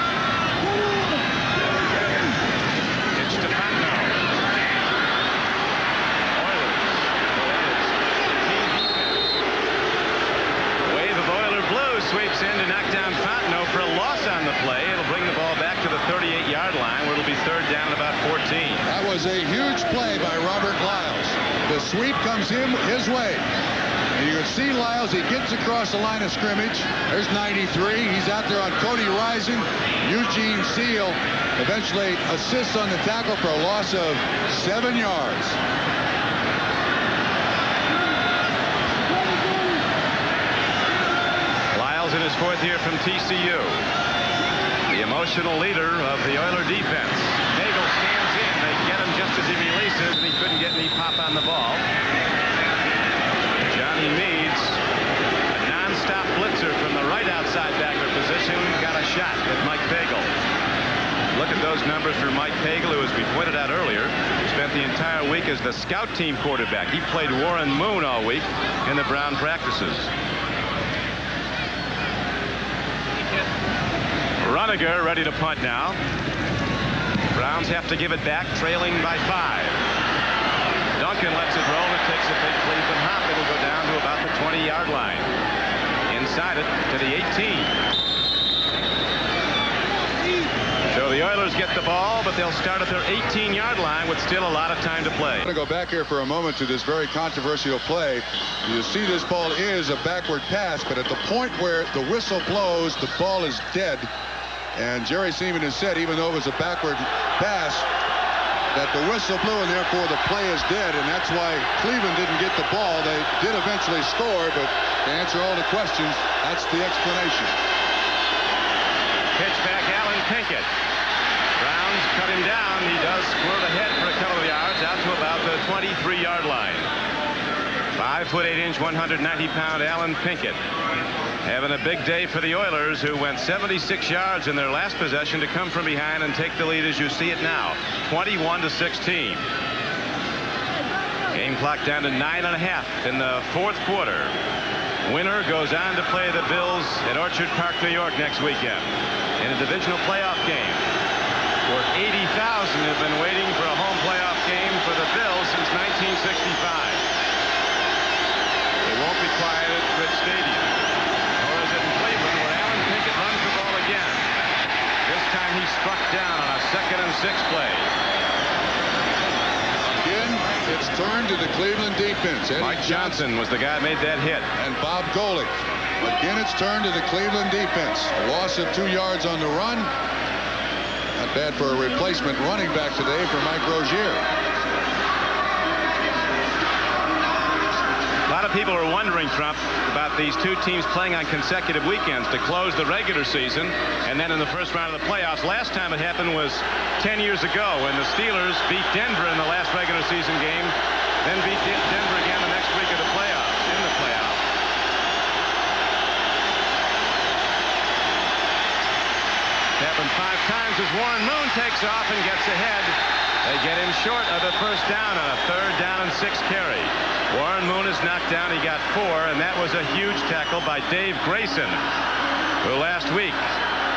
sweeps in to knock down Fontenot for a loss on the play. It'll bring the ball back to the 38-yard line, where it'll be third down at about 14. That was a huge play by Robert Lyles. The sweep comes his way. And you can see Lyles, he gets across the line of scrimmage. There's 93. He's out there on Cody Rison. Eugene Seal eventually assists on the tackle for a loss of 7 yards. Lyles in his fourth year from TCU. The emotional leader of the Oiler defense. Nagel stands in. They get him just as he releases, and he couldn't get any pop on the ball. Johnny Meads, a non-stop blitzer from the right outside backer position, got a shot at Mike Pagel. Look at those numbers for Mike Pagel, who, as we pointed out earlier, spent the entire week as the scout team quarterback. He played Warren Moon all week in the Brown practices. Runiger ready to punt now. Browns have to give it back, trailing by 5. Duncan lets it roll. It takes a big Cleveland hop. It'll go down to about the 20-yard line. Inside it to the 18. So the Oilers get the ball, but they'll start at their 18-yard line with still a lot of time to play. I'm going to go back here for a moment to this very controversial play. You see this ball is a backward pass, but at the point where the whistle blows, the ball is dead. And Jerry Seaman has said, even though it was a backward pass, that the whistle blew and therefore the play is dead, and that's why Cleveland didn't get the ball. They did eventually score, but to answer all the questions, that's the explanation. Pitch back, Alan Pinkett. Browns cut him down. He does squirt ahead for a couple of yards out to about the 23-yard line. 5'8", 190-pound Alan Pinkett having a big day for the Oilers, who went 76 yards in their last possession to come from behind and take the lead as you see it now, 21-16. Game clock down to 9.5 in the fourth quarter. Winner goes on to play the Bills at Orchard Park, New York next weekend in a divisional playoff game, where 80,000 have been waiting for a home playoff game for the Bills since 1965. It won't be quiet at Bridge Stadium. Where Alan Pinkett runs the ball again. This time he struck down on a 2nd and 6 play. Again, it's turned to the Cleveland defense. Eddie Mike Johnson was the guy who made that hit. And Bob Golick. Again, it's turned to the Cleveland defense. A loss of 2 yards on the run. Not bad for a replacement running back today for Mike Rozier. A lot of people are wondering, Trump, about these two teams playing on consecutive weekends to close the regular season and then in the first round of the playoffs. Last time it happened was 10 years ago when the Steelers beat Denver in the last regular season game, then beat Denver again the next week of the playoffs, in the playoffs. It happened 5 times as Warren Moon takes off and gets ahead. They get him short of the first down on a 3rd down and 6 carry. Warren Moon is knocked down. He got 4, and that was a huge tackle by Dave Grayson, who last week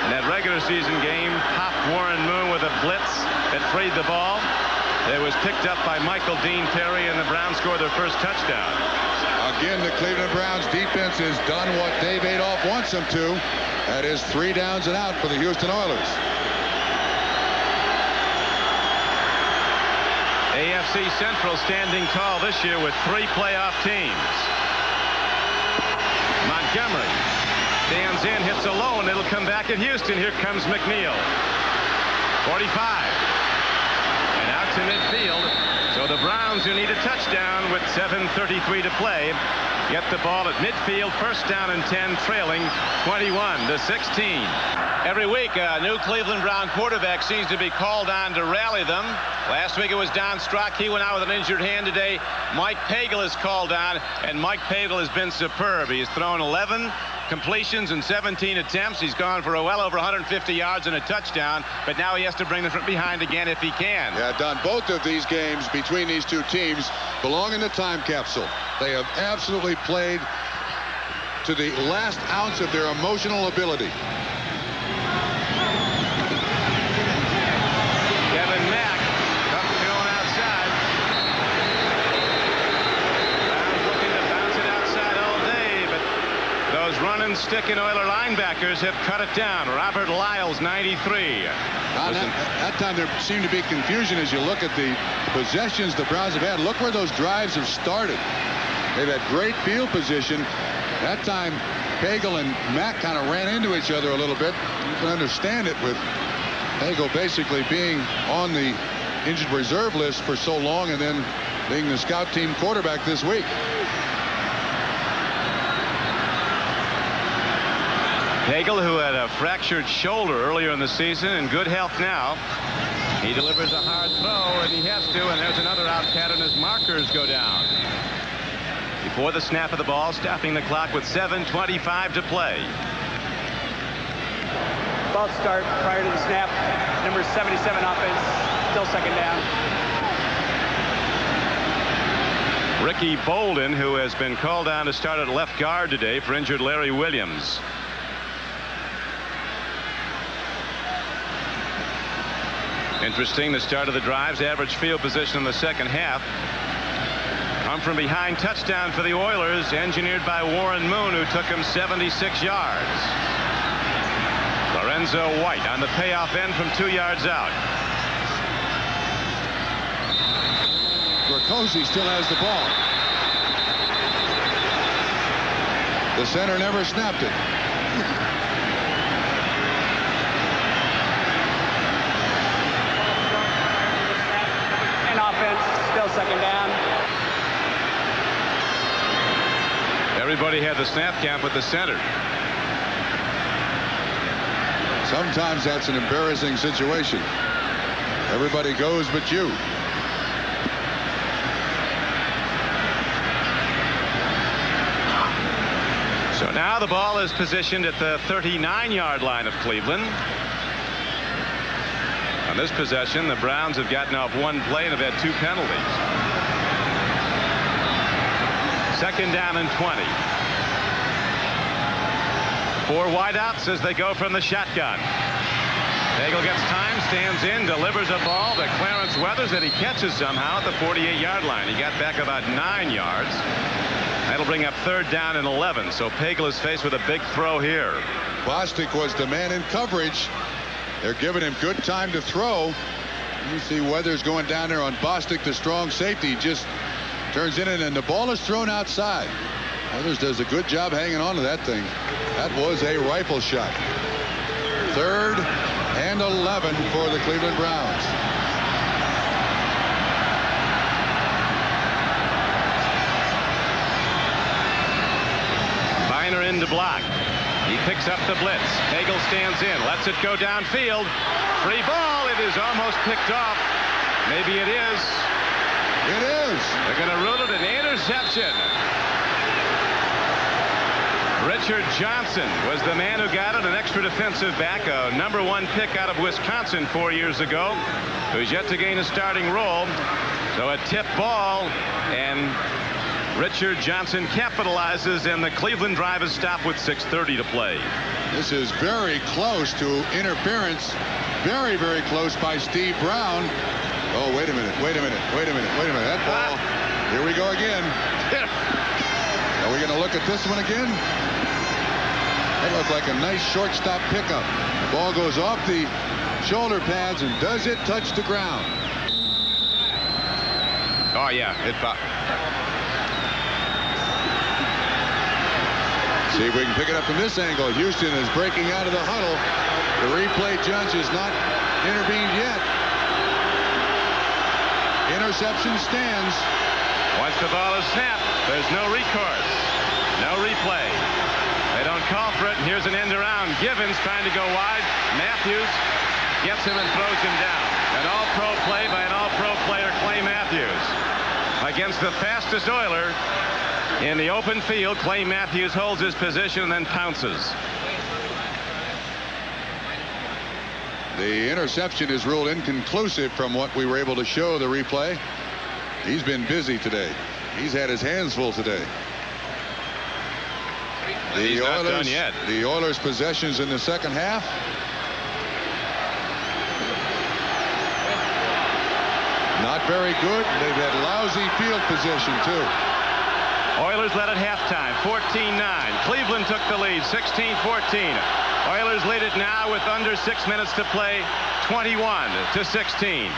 in that regular season game popped Warren Moon with a blitz that freed the ball. It was picked up by Michael Dean Terry, and the Browns scored their first touchdown. Again, the Cleveland Browns defense has done what Dave Adolph wants them to. That is 3 downs and out for the Houston Oilers. AFC Central standing tall this year with 3 playoff teams. Montgomery stands in, hits alone. It'll come back at Houston. Here comes McNeil. 45. And out to midfield. So the Browns, who need a touchdown with 7:33 to play, get the ball at midfield, first down and 10, trailing 21-16. Every week, a new Cleveland Brown quarterback seems to be called on to rally them. Last week it was Don Strock. He went out with an injured hand today. Mike Pagel is called on, and Mike Pagel has been superb. He has thrown 11 completions in 17 attempts. He's gone for well over 150 yards and a touchdown, but now he has to bring them from behind again if he can. Yeah, Don, both of these games between these two teams belong in the time capsule. They have absolutely played to the last ounce of their emotional ability. Kevin Mack going outside. Browns looking to bounce it outside all day, but those those run and stick and Oiler linebackers have cut it down. Robert Lyles, 93. That time there seemed to be confusion as you look at the possessions the Browns have had. Look where those drives have started. They've had great field position. That time Pagel and Mack kind of ran into each other a little bit. You can understand it with Pagel basically being on the injured reserve list for so long and then being the scout team quarterback this week. Pagel, who had a fractured shoulder earlier in the season, in good health now. He delivers a hard throw, and he has to, and there's another out pattern as markers go down. Before the snap of the ball, stopping the clock with 7:25 to play. False start prior to the snap. Number 77 offense, still second down. Ricky Bolden, who has been called on to start at left guard today for injured Larry Williams. Interesting, the start of the drives, average field position in the second half. Come from behind touchdown for the Oilers, engineered by Warren Moon, who took him 76 yards. Lorenzo White on the payoff end from 2 yards out. Gorkozy still has the ball. The center never snapped it. And offense, still second down. Everybody had the snap count with the center. Sometimes that's an embarrassing situation. Everybody goes but you. So now the ball is positioned at the 39-yard line of Cleveland. On this possession, the Browns have gotten off one play and have had 2 penalties. Second down and 20. 4 wideouts as they go from the shotgun. Pagel gets time, stands in, delivers a ball to Clarence Weathers that he catches somehow at the 48-yard line. He got back about 9 yards. That'll bring up third down and 11. So Pagel is faced with a big throw here. Bostic was the man in coverage. They're giving him good time to throw. You see Weathers going down there on Bostic, the strong safety. He just turns in and the ball is thrown outside. Weathers does a good job hanging on to that thing. That was a rifle shot. Third and 11 for the Cleveland Browns. Biner in to block. He picks up the blitz. Pagel stands in, lets it go downfield. Free ball. It is almost picked off. Maybe it is. It is. They're going to rule it an interception. Richard Johnson was the man who got it, an extra defensive back, a #1 pick out of Wisconsin 4 years ago, who's yet to gain a starting role. So a tip ball, and Richard Johnson capitalizes, and the Cleveland drive is stopped with 6:30 to play. This is very close to interference. Very, very close by Steve Brown. Oh, wait a minute. That ball. Here we go again. Are we going to look at this one again? That looked like a nice shortstop pickup. The ball goes off the shoulder pads, and does it touch the ground? Oh, yeah. See if we can pick it up from this angle. Houston is breaking out of the huddle. The replay judge has not intervened yet. Interception stands. Once the ball is snapped, there's no recourse. No replay. They don't call for it, and here's an end around. Givens trying to go wide. Matthews gets him and throws him down. An all-pro play by an all-pro player, Clay Matthews. Against the fastest Oiler in the open field, Clay Matthews holds his position and then pounces. The interception is ruled inconclusive from what we were able to show the replay. He's been busy today. He's had his hands full today. He's not done yet. The Oilers' possessions in the second half. Not very good. They've had lousy field position, too. Oilers led at halftime, 14-9. Cleveland took the lead. 16-14. Oilers lead it now with under 6 minutes to play, 21-16.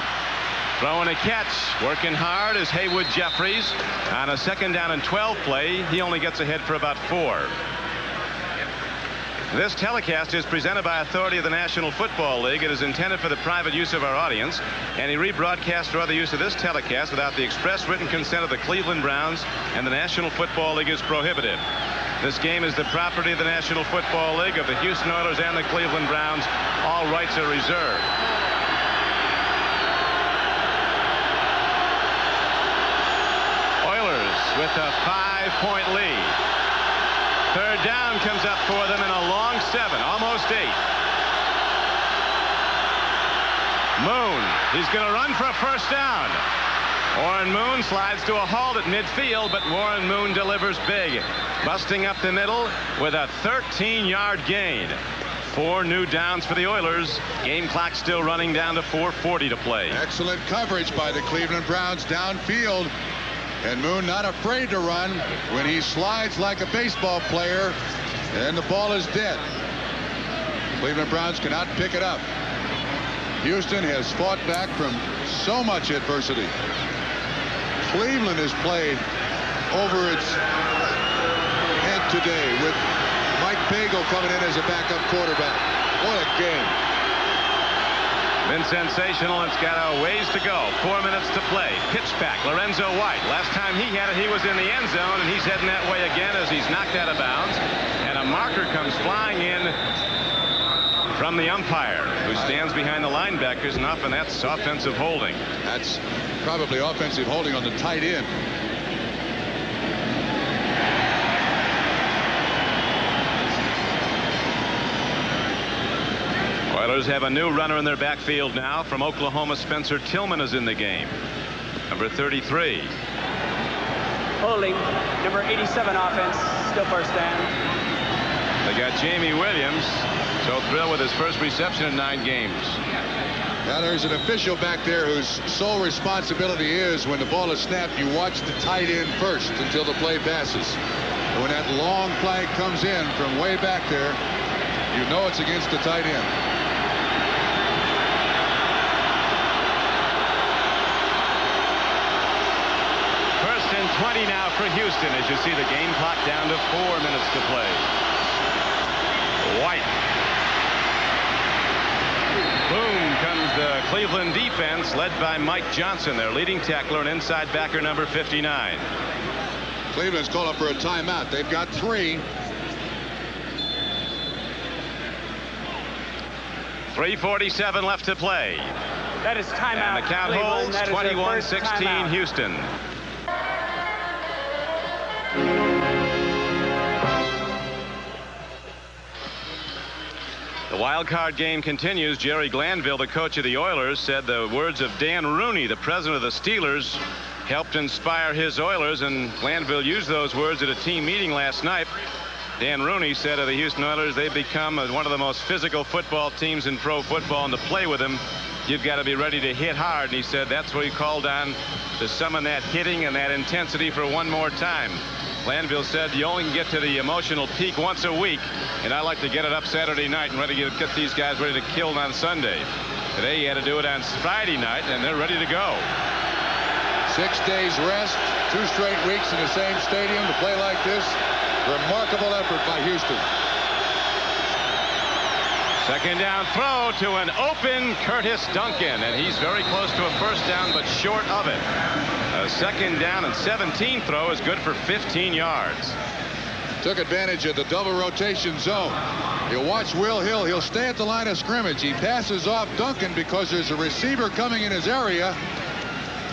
Throwing a catch, working hard is Haywood Jeffries. On a 2nd down and 12 play, he only gets ahead for about 4. This telecast is presented by authority of the National Football League. It is intended for the private use of our audience. Any rebroadcast or other use of this telecast without the express written consent of the Cleveland Browns and the National Football League is prohibited. This game is the property of the National Football League, of the Houston Oilers and the Cleveland Browns. All rights are reserved. Oilers with a 5-point lead. 3rd down comes up for them in a long 7, almost 8. Moon, he's going to run for a 1st down. Warren Moon slides to a halt at midfield, but Warren Moon delivers big, busting up the middle with a 13-yard gain. 4 new downs for the Oilers. Game clock still running down to 4:40 to play. Excellent coverage by the Cleveland Browns downfield. And Moon not afraid to run when he slides like a baseball player, and the ball is dead. Cleveland Browns cannot pick it up. Houston has fought back from so much adversity. Cleveland has played over its head today with Mike Pagel coming in as a backup quarterback. What a game. Been sensational. It's got a ways to go. 4 minutes to play. Pitch back. Lorenzo White. Last time he had it, he was in the end zone, and he's heading that way again as he's knocked out of bounds. And a marker comes flying in from the umpire, who stands behind the linebackers, and often that's offensive holding. That's probably offensive holding on the tight end. Oilers have a new runner in their backfield now. From Oklahoma, Spencer Tillman is in the game. Number 33. Holding, number 87 offense, still 1st down. They got Jamie Williams, so thrilled with his first reception in 9 games. Now there's an official back there whose sole responsibility is when the ball is snapped, you watch the tight end first until the play passes. And when that long flag comes in from way back there, you know it's against the tight end. First and 20 now for Houston as you see the game clock down to 4 minutes to play. White. Boom comes the Cleveland defense led by Mike Johnson, their leading tackler and inside backer number 59. Cleveland's calling for a timeout. They've got 3. 3:47 left to play. That is timeout. And the count Cleveland. holds 21-16 Houston. The wild card game continues. Jerry Glanville, the coach of the Oilers, said the words of Dan Rooney, the president of the Steelers, helped inspire his Oilers, and Glanville used those words at a team meeting last night. Dan Rooney said of the Houston Oilers, they've become one of the most physical football teams in pro football, and to play with them, you've got to be ready to hit hard. And he said that's what he called on to summon that hitting and that intensity for one more time. Glanville said you only can get to the emotional peak once a week, and I like to get it up Saturday night and ready to get these guys ready to kill on Sunday. Today he had to do it on Friday night, and they're ready to go. 6 days rest, 2 straight weeks in the same stadium to play like this. Remarkable effort by Houston. Second down throw to an open Curtis Duncan, and he's very close to a 1st down but short of it. A 2nd down and 17 throw is good for 15 yards. Took advantage of the double rotation zone. You'll watch Will Hill. He'll stay at the line of scrimmage. He passes off Duncan because there's a receiver coming in his area.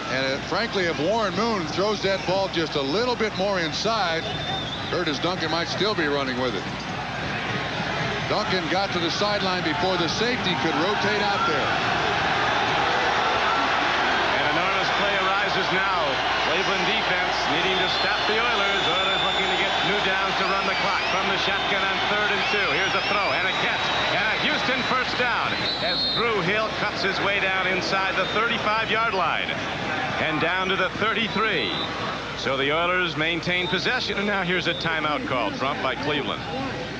And frankly, if Warren Moon throws that ball just a little bit more inside, Curtis Duncan might still be running with it. Duncan got to the sideline before the safety could rotate out there. An enormous play arises now. Cleveland defense needing to stop the Oilers. Oilers looking to get new downs to run the clock from the shotgun on 3rd and 2. Here's a throw and a catch and a Houston 1st down as Drew Hill cuts his way down inside the 35-yard line and down to the 33. So the Oilers maintain possession, and now here's a timeout called, Trump, by Cleveland.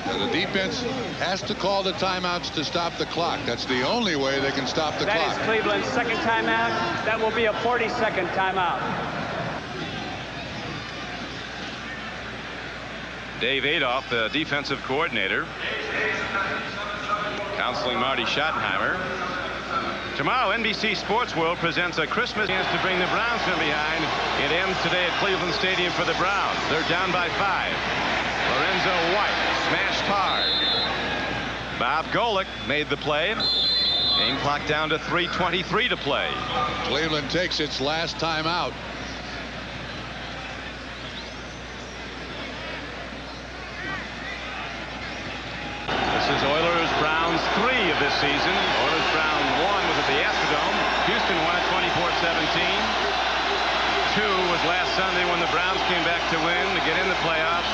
The defense has to call the timeouts to stop the clock. That's the only way they can stop the clock. That is Cleveland's second timeout. That will be a 40-second timeout. Dave Adolph, the defensive coordinator, counseling Marty Schottenheimer. Tomorrow, NBC Sports World presents a Christmas chance to bring the Browns from behind. It ends today at Cleveland Stadium for the Browns. They're down by 5. Lorenzo White smashed hard. Bob Golick made the play. Game clock down to 3:23 to play. Cleveland takes its last time out. This is Oilers-Browns 3 of this season. Oilers-Browns 1 was at the Astrodome. Houston won it 24-17. 2 was last Sunday when the Browns came back to win to get in the playoffs.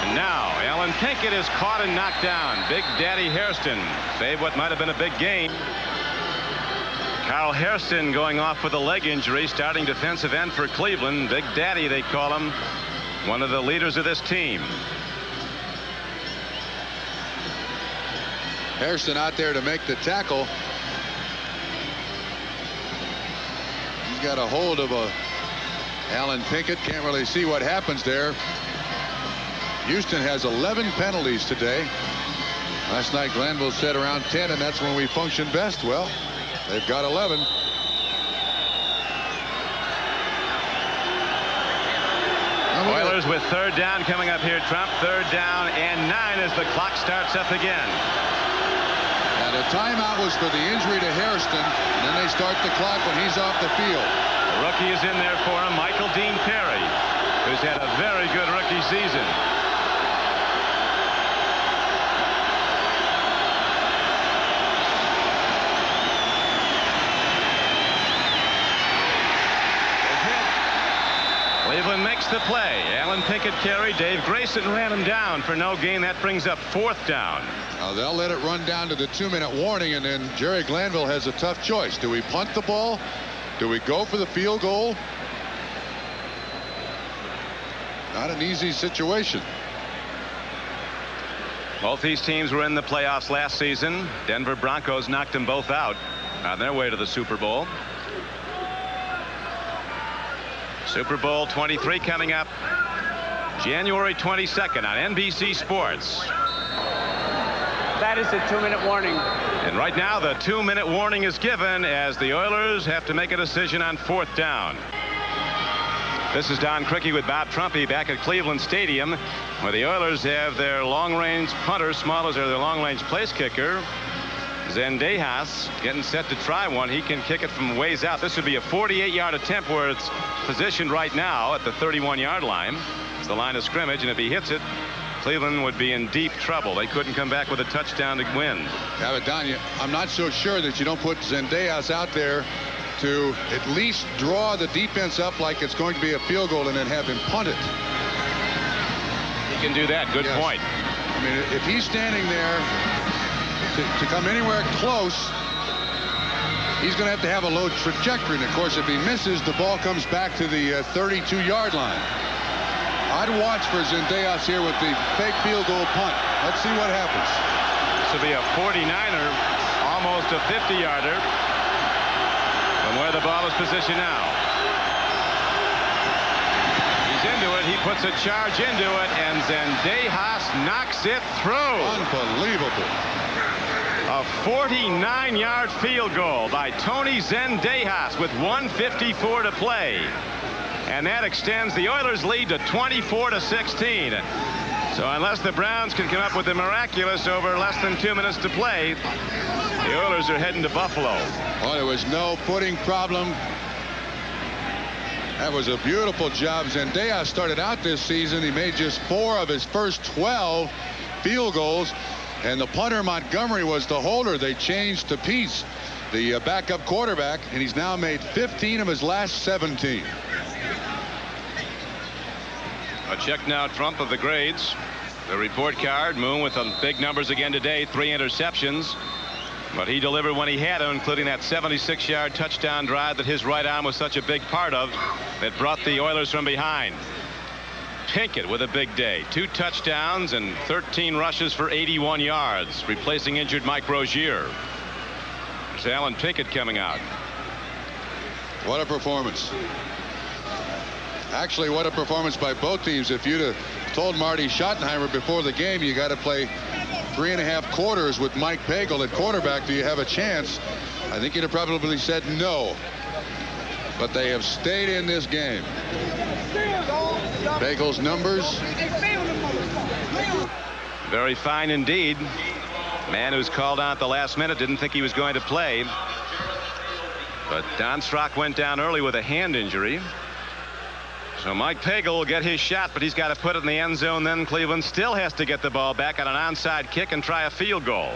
And now Alan Pinkett is caught and knocked down. Big Daddy Hairston saved what might have been a big game. Carl Hairston going off with a leg injury, starting defensive end for Cleveland. Big Daddy, they call him, one of the leaders of this team. Hairston out there to make the tackle. He's got a hold of Alan Pinkett. Can't really see what happens there. Houston has 11 penalties today. Last night Glanville said around 10, and that's when we function best. Well, they've got 11. Oilers with third down coming up here, Trump. Third down and 9 as the clock starts up again. And the timeout was for the injury to Hairston, and then they start the clock when he's off the field. The rookie is in there for him, Michael Dean Perry, who's had a very good rookie season. Cleveland makes the play. Alan Pinkett carry. Dave Grayson ran him down for no gain. That brings up 4th down. Now they'll let it run down to the 2-minute warning, and then Jerry Glanville has a tough choice. Do we punt the ball? Do we go for the field goal? Not an easy situation. Both these teams were in the playoffs last season. Denver Broncos knocked them both out on their way to the Super Bowl. Super Bowl 23 coming up January 22nd on NBC Sports. That is a 2-minute warning. And right now the 2-minute warning is given as the Oilers have to make a decision on 4th down. This is Don Criqui with Bob Trumpy back at Cleveland Stadium, where the Oilers have their long-range punter, small as their long-range place kicker, Zendejas, getting set to try one. He can kick it from ways out. This would be a 48-yard attempt where it's positioned right now at the 31-yard line. It's the line of scrimmage, and if he hits it, Cleveland would be in deep trouble. They couldn't come back with a touchdown to win. Yeah, but Don, I'm not so sure that you don't put Zendejas out there to at least draw the defense up like it's going to be a field goal and then have him punt it. He can do that. Good point. I mean, if he's standing there to come anywhere close, he's going to have a low trajectory. And of course, if he misses, the ball comes back to the 32-yard line. I'd watch for Zendejas here with the fake field goal punt. Let's see what happens. This will be a 49er, almost a 50-yarder from where the ball is positioned now. He's into it. He puts a charge into it, and Zendejas knocks it through. Unbelievable. A 49-yard field goal by Tony Zendejas with 1:54 to play. And that extends the Oilers' lead to 24-16. So unless the Browns can come up with the miraculous over less than 2 minutes to play, the Oilers are heading to Buffalo. Oh, there was no footing problem. That was a beautiful job. Zendejas started out this season. He made just 4 of his first 12 field goals. And the punter, Montgomery, was the holder. They changed to Peace, the backup quarterback, and he's now made 15 of his last 17. A check now, Trump, of the grades. The report card, Moon with the big numbers again today. 3 interceptions. But he delivered when he had to, including that 76-yard touchdown drive that his right arm was such a big part of that brought the Oilers from behind. Pinkett with a big day. 2 touchdowns and 13 rushes for 81 yards, replacing injured Mike Rozier. There's Alan Pinkett coming out. What a performance. Actually, what a performance by both teams. If you'd have told Marty Schottenheimer before the game you got to play 3.5 quarters with Mike Pagel at quarterback, do you have a chance? I think he'd have probably said no. But they have stayed in this game. Pagel's numbers. Very fine indeed. Man who's called out at the last minute didn't think he was going to play. But Don Strock went down early with a hand injury. So Mike Pagel will get his shot, but he's got to put it in the end zone. Then Cleveland still has to get the ball back on an onside kick and try a field goal.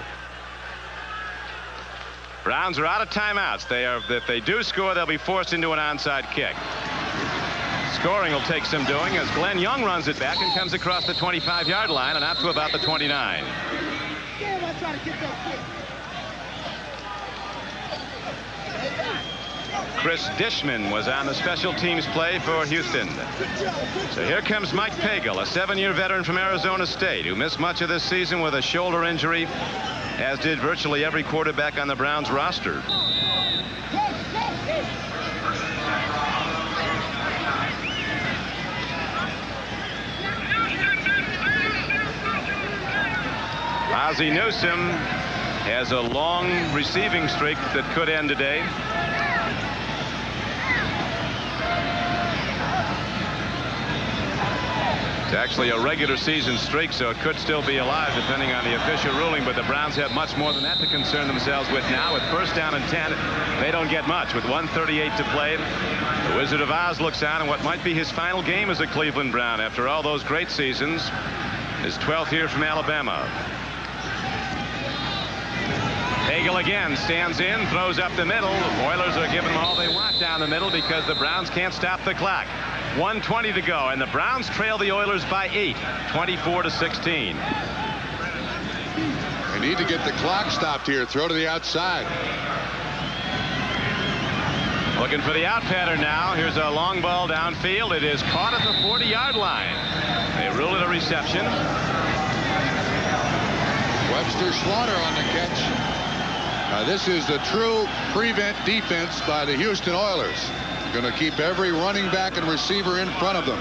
Browns are out of timeouts. If they do score, they'll be forced into an onside kick. Scoring will take some doing as Glenn Young runs it back and comes across the 25-yard line and out to about the 29. Chris Dishman was on the special teams play for Houston. So here comes Mike Pagel, a 7-year veteran from Arizona State who missed much of this season with a shoulder injury, as did virtually every quarterback on the Browns roster. Ozzie Newsome has a long receiving streak that could end today. It's actually a regular season streak, so it could still be alive depending on the official ruling, but the Browns have much more than that to concern themselves with now. With first down and 10, they don't get much. With 1:38 to play, the Wizard of Oz looks on in what might be his final game as a Cleveland Brown after all those great seasons. His 12th year from Alabama. Pagel again stands in, throws up the middle. The Oilers are giving them all they want down the middle because the Browns can't stop the clock. 1:20 to go, and the Browns trail the Oilers by 8, 24-16. They need to get the clock stopped here. Throw to the outside. Looking for the out pattern now. Here's a long ball downfield. It is caught at the 40-yard line. They rule it a reception. Webster Slaughter on the catch. This is the true prevent defense by the Houston Oilers. Going to keep every running back and receiver in front of them.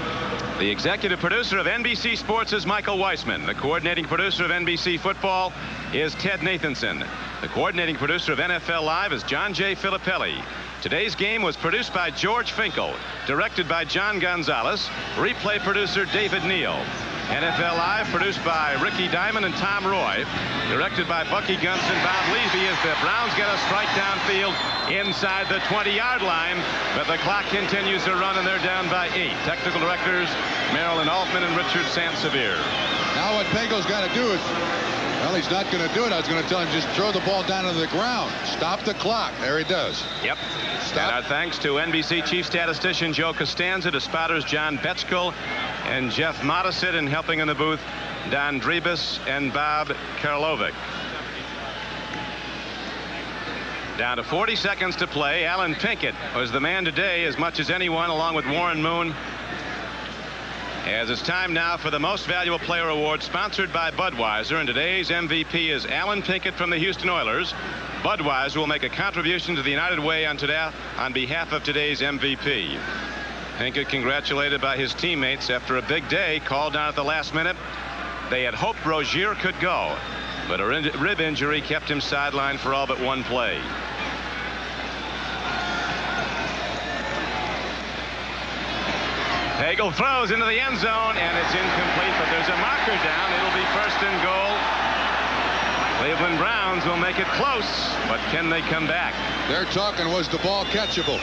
The executive producer of NBC Sports is Michael Weissman. The coordinating producer of NBC Football is Ted Nathanson. The coordinating producer of NFL Live is John J. Filippelli. Today's game was produced by George Finkel, directed by John Gonzalez, replay producer David Neal. NFL Live produced by Ricky Diamond and Tom Roy, directed by Bucky Gunst and Bob Levy as the Browns get a strike downfield inside the 20-yard line, but the clock continues to run and they're down by 8. Technical directors Marilyn Altman and Richard Sansevier. Now what Pagel's got to do is, well, he's not going to do it. I was going to tell him just throw the ball down to the ground. Stop the clock. There he does. Yep. Stop. And our thanks to NBC chief statistician Joe Costanza, to spotters John Betskill and Jeff Modisett, and helping in the booth Don Drebus and Bob Karlovic. Down to 40 seconds to play. Alan Pinkett was the man today as much as anyone, along with Warren Moon. As it's time now for the Most Valuable Player Award, sponsored by Budweiser, and today's MVP is Alan Pinkett from the Houston Oilers. Budweiser will make a contribution to the United Way on behalf of today's MVP. Pinkett congratulated by his teammates after a big day, called down at the last minute. They had hoped Rozier could go, but a rib injury kept him sidelined for all but one play. Pagel throws into the end zone, and it's incomplete, but there's a marker down. It'll be first and goal. Cleveland Browns will make it close, but can they come back? They're talking, was the ball catchable?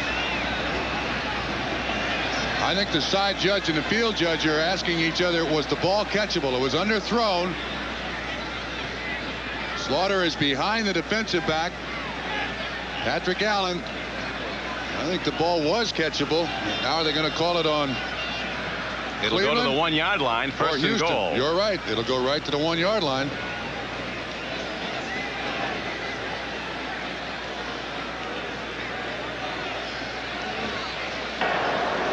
I think the side judge and the field judge are asking each other, was the ball catchable? It was underthrown. Slaughter is behind the defensive back, Patrick Allen. I think the ball was catchable. Now are they going to call it on It'll Cleveland? Go to the 1-yard line, first and goal. You're right. It'll go right to the 1-yard line.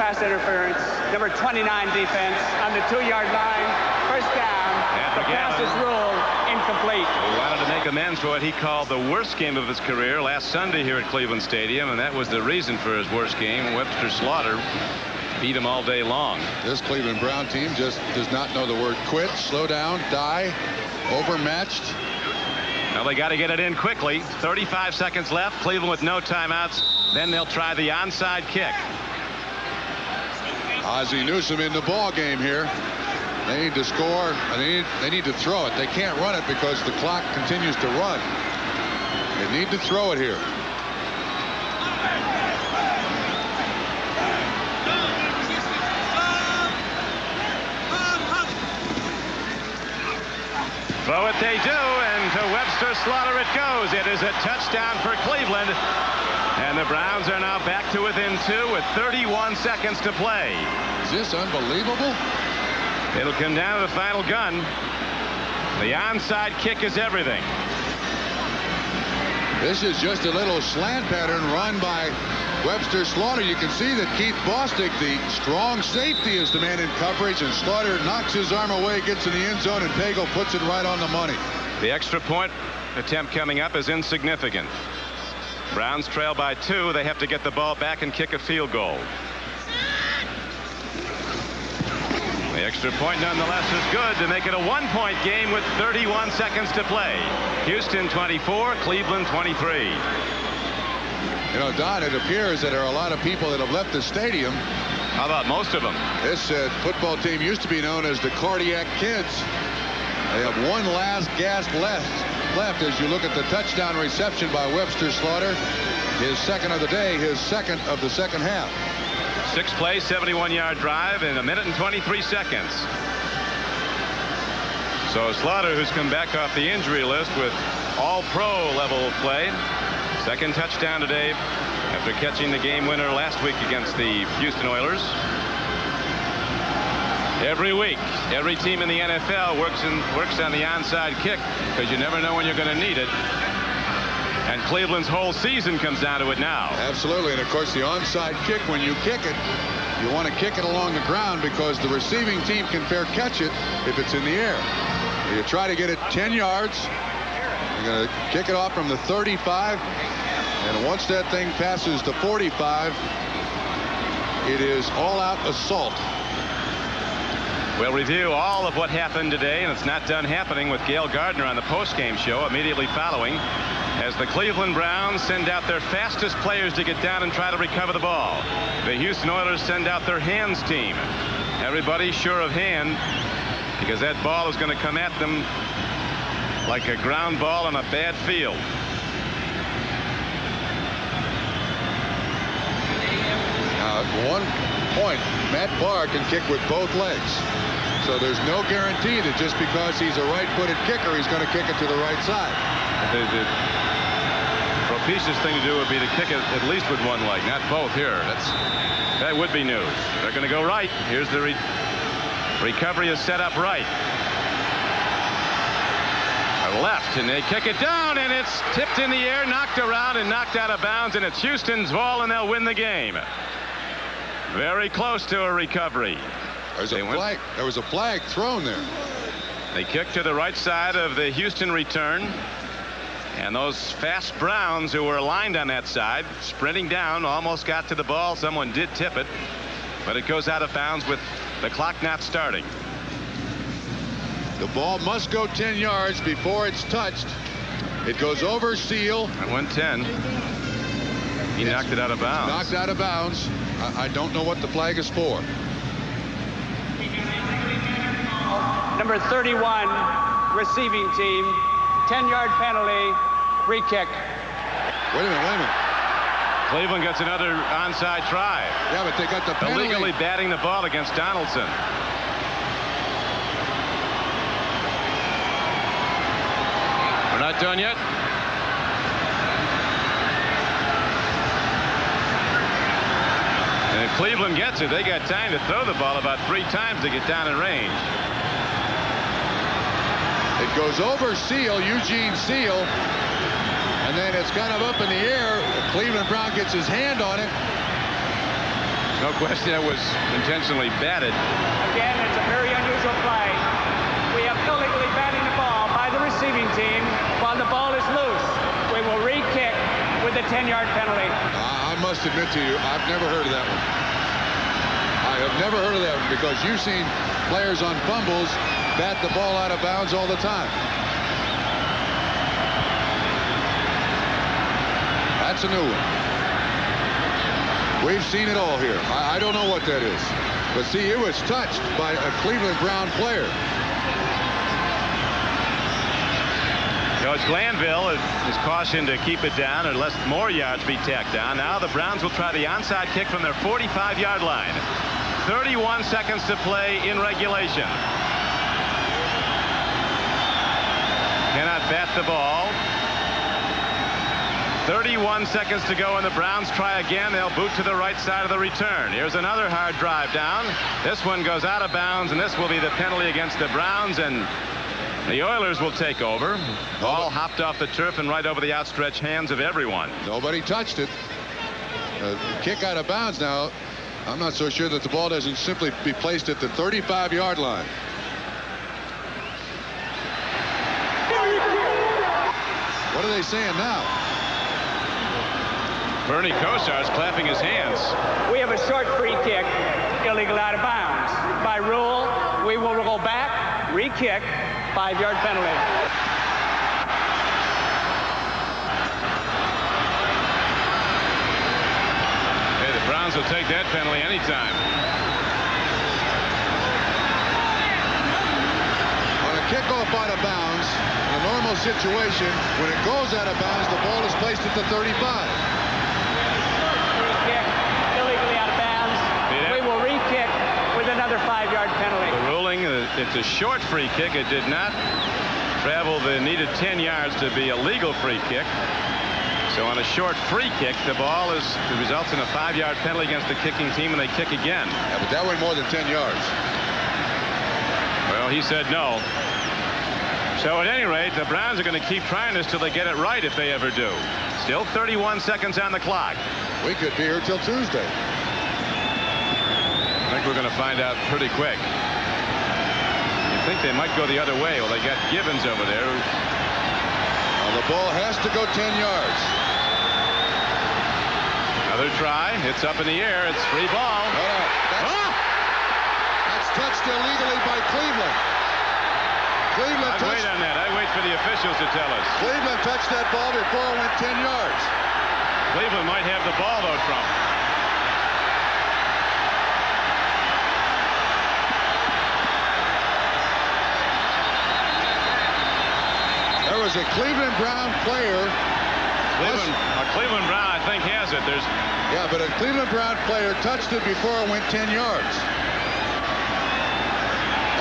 pass interference. Number 29 defense on the 2-yard line. First down. The pass is ruled incomplete. He wanted to make amends for what he called the worst game of his career last Sunday here at Cleveland Stadium, and that was the reason for his worst game. Webster Slaughter beat him all day long. This Cleveland Brown team just does not know the word quit, slow down, die, overmatched. Now they got to get it in quickly. 35 seconds left. Cleveland with no timeouts. Then they'll try the onside kick. Ozzie Newsome in the ball game here. They need to score. They need to throw it. They can't run it because the clock continues to run. They need to throw it here. Throw it they do, and to Webster Slaughter it goes. It is a touchdown for Cleveland. And the Browns are now back to within 2 with 31 seconds to play. Is this unbelievable? It'll come down to the final gun. The onside kick is everything. This is just a little slant pattern run by Webster Slaughter. You can see that Keith Bostic, the strong safety, is the man in coverage, and Slaughter knocks his arm away, gets in the end zone, and Pagel puts it right on the money. The extra point attempt coming up is insignificant. Browns trail by 2. They have to get the ball back and kick a field goal. The extra point nonetheless is good to make it a 1-point game with 31 seconds to play. Houston 24, Cleveland 23. You know, Don, it appears that there are a lot of people that have left the stadium. How about most of them? This football team used to be known as the Cardiac Kids. They have one last gasp left as you look at the touchdown reception by Webster Slaughter. His second of the day, his second of the second half. 6-play, 71-yard drive in 1 minute and 23 seconds. So Slaughter, who's come back off the injury list with all-pro level play. Second touchdown today after catching the game winner last week against the Houston Oilers. Every week, every team in the NFL works on the onside kick because you never know when you're going to need it. And Cleveland's whole season comes down to it now. Absolutely. And of course, the onside kick, when you kick it, you want to kick it along the ground because the receiving team can fair catch it if it's in the air. You try to get it 10 yards. You're going to kick it off from the 35. And once that thing passes the 45, it is all-out assault. We'll review all of what happened today, and it's not done happening with Gail Gardner on the postgame show immediately following, as the Cleveland Browns send out their fastest players to get down and try to recover the ball. The Houston Oilers send out their hands team. Everybody sure of hand, because that ball is going to come at them like a ground ball on a bad field. At one point, Matt Barr can kick with both legs. So there's no guarantee that just because he's a right-footed kicker, he's going to kick it to the right side. The propitious thing to do would be to kick it at least with one leg, not both here. That would be news. They're going to go right. Here's the recovery is set up right. Left, and they kick it down, and it's tipped in the air, knocked around, and knocked out of bounds, and it's Houston's ball, and they'll win the game. Very close to a recovery. There was a flag thrown there. They kicked to the right side of the Houston return, and those fast Browns who were aligned on that side, sprinting down, almost got to the ball. Someone did tip it, but it goes out of bounds with the clock not starting. The ball must go 10 yards before it's touched. It goes over Seal. At 110. He knocked it out of bounds. Knocked out of bounds. I don't know what the flag is for. Number 31, receiving team, 10-yard penalty, free kick. Wait a minute. Cleveland gets another onside try. Yeah, but they got the penalty. Illegally batting the ball against Donaldson. We're not done yet. And if Cleveland gets it, they got time to throw the ball about 3 times to get down in range. It goes over Seal, Eugene Seal, and then it's kind of up in the air. Cleveland Brown gets his hand on it. No question that was intentionally batted. Again, it's a very unusual play. We have illegally batting the ball by the receiving team while the ball is loose. We will re-kick with the 10-yard penalty. I must admit to you, I've never heard of that one. I have never heard of that one because you've seen players on fumbles bat the ball out of bounds all the time. That's a new one. We've seen it all here. I don't know what that is. But see, it was touched by a Cleveland Brown player. Coach Glanville is cautioned to keep it down unless more yards be tacked down. Now the Browns will try the onside kick from their 45-yard line. 31 seconds to play in regulation. Cannot bat the ball. 31 seconds to go, and the Browns try again. They'll boot to the right side of the return. Here's another hard drive down. This one goes out of bounds, and this will be the penalty against the Browns, and the Oilers will take over. Ball hopped off the turf and right over the outstretched hands of everyone. Nobody touched it. Kick out of bounds now. I'm not so sure that the ball doesn't simply be placed at the 35-yard line. What are they saying now? Bernie Kosar's clapping his hands. We have a short free kick, illegal out of bounds. By rule, we will go back, re-kick, 5-yard penalty. Hey, the Browns will take that penalty anytime. On a kickoff out of bounds, in a normal situation, when it goes out of bounds, the ball is placed at the 35. Another 5-yard penalty. The ruling, it's a short free kick. It did not travel the needed 10 yards to be a legal free kick. So on a short free kick, the ball results in a 5-yard penalty against the kicking team, and they kick again. Yeah, but that went more than 10 yards. Well, he said no. So at any rate, the Browns are going to keep trying this till they get it right, if they ever do. Still 31 seconds on the clock. We could be here till Tuesday. I think we're going to find out pretty quick. You think they might go the other way? Well, they got Gibbons over there. Well, the ball has to go 10 yards. Another try. It's up in the air. It's free ball. That's touched illegally by Cleveland. I'd wait on that. I'd wait for the officials to tell us. Cleveland touched that ball before it went 10 yards. Cleveland might have the ball, though, Trump. There was a Cleveland Brown player. Cleveland Brown, I think, has it. Yeah, but a Cleveland Brown player touched it before it went 10 yards.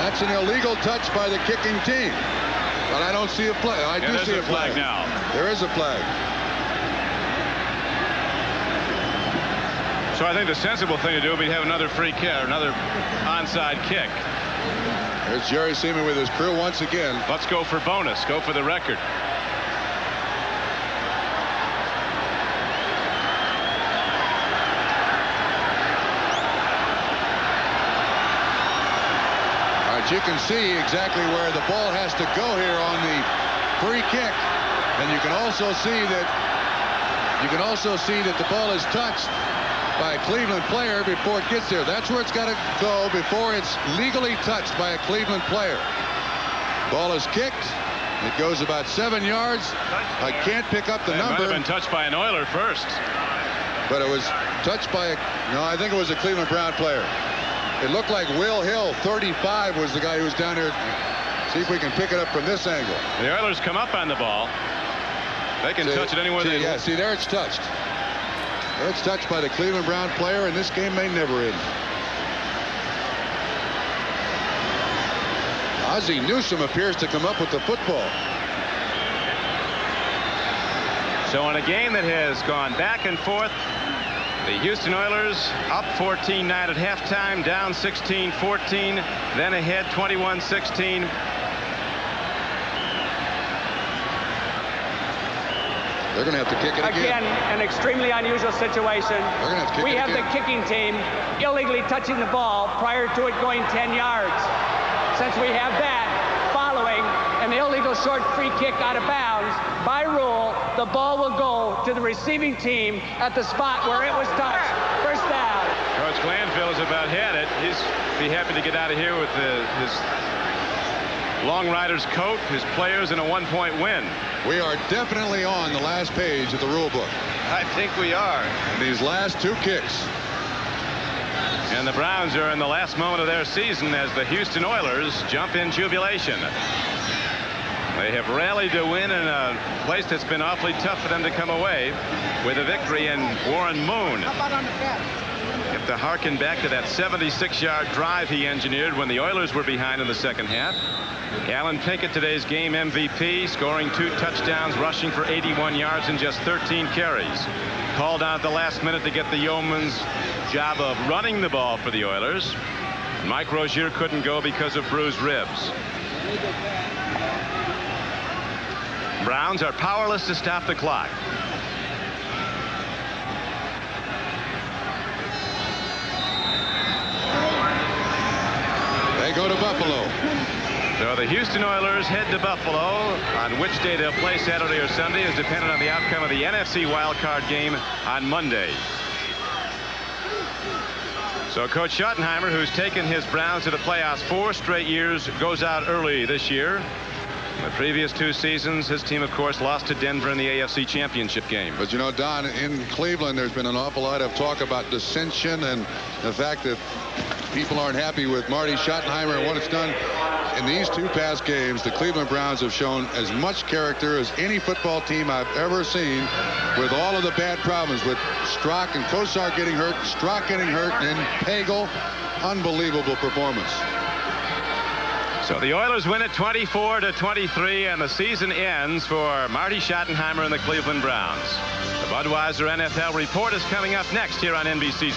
That's an illegal touch by the kicking team. But I don't see a flag. I do see a flag now. There is a flag. So I think the sensible thing to do would be to have another free kick, another onside kick. There's Jerry Seaman with his crew once again. Let's go for bonus. Go for the record. All right, you can see exactly where the ball has to go here on the free kick, and you can also see that the ball is touched by a Cleveland player before it gets there. That's where it's got to go before it's legally touched by a Cleveland player. Ball is kicked. It goes about 7 yards. I can't pick up the number. It might have been touched by an Oiler first. But it was touched by no, I think it was a Cleveland Brown player. It looked like Will Hill, 35, was the guy who was down there. See if we can pick it up from this angle. The Oilers come up on the ball. They can touch it anywhere they want. Yeah, see, there it's touched. There it's touched by the Cleveland Brown player, and this game may never end. Ozzie Newsome appears to come up with the football. So in a game that has gone back and forth, the Houston Oilers up 14-9 at halftime, down 16-14, then ahead 21-16. They're going to have to kick it Again, an extremely unusual situation. They're going to have to kick We it have again. the kicking team illegally touching the ball prior to it going 10 yards. Since we have that, following an illegal short free kick out of bounds, by rule, the ball will go to the receiving team at the spot where it was touched. First down. Coach Glanville is about had it. He's be happy to get out of here with his Long Riders coat, his players, and a 1-point win. We are definitely on the last page of the rule book. I think we are. And these last 2 kicks. And the Browns are in the last moment of their season as the Houston Oilers jump in jubilation. They have rallied to win in a place that's been awfully tough for them to come away with a victory, and Warren Moon. You have to harken back to that 76-yard drive he engineered when the Oilers were behind in the second half. Alan Pinkett, today's game MVP, scoring 2 touchdowns, rushing for 81 yards in just 13 carries. Called out at the last minute to get the Yeoman's job of running the ball for the Oilers. Mike Rozier couldn't go because of bruised ribs. Browns are powerless to stop the clock. They go to Buffalo. So the Houston Oilers head to Buffalo. On which day they'll play, Saturday or Sunday, is dependent on the outcome of the NFC wildcard game on Monday. So Coach Schottenheimer, who's taken his Browns to the playoffs 4 straight years, goes out early this year. The previous 2 seasons, his team, of course, lost to Denver in the AFC Championship game. But you know, Don, in Cleveland, there's been an awful lot of talk about dissension and the fact that people aren't happy with Marty Schottenheimer and what it's done. In these 2 past games, the Cleveland Browns have shown as much character as any football team I've ever seen, with all of the bad problems with Strock and Kosar getting hurt, Strock getting hurt, and Pagel. Unbelievable performance. So the Oilers win it 24-23, and the season ends for Marty Schottenheimer and the Cleveland Browns. The Budweiser NFL Report is coming up next here on NBC.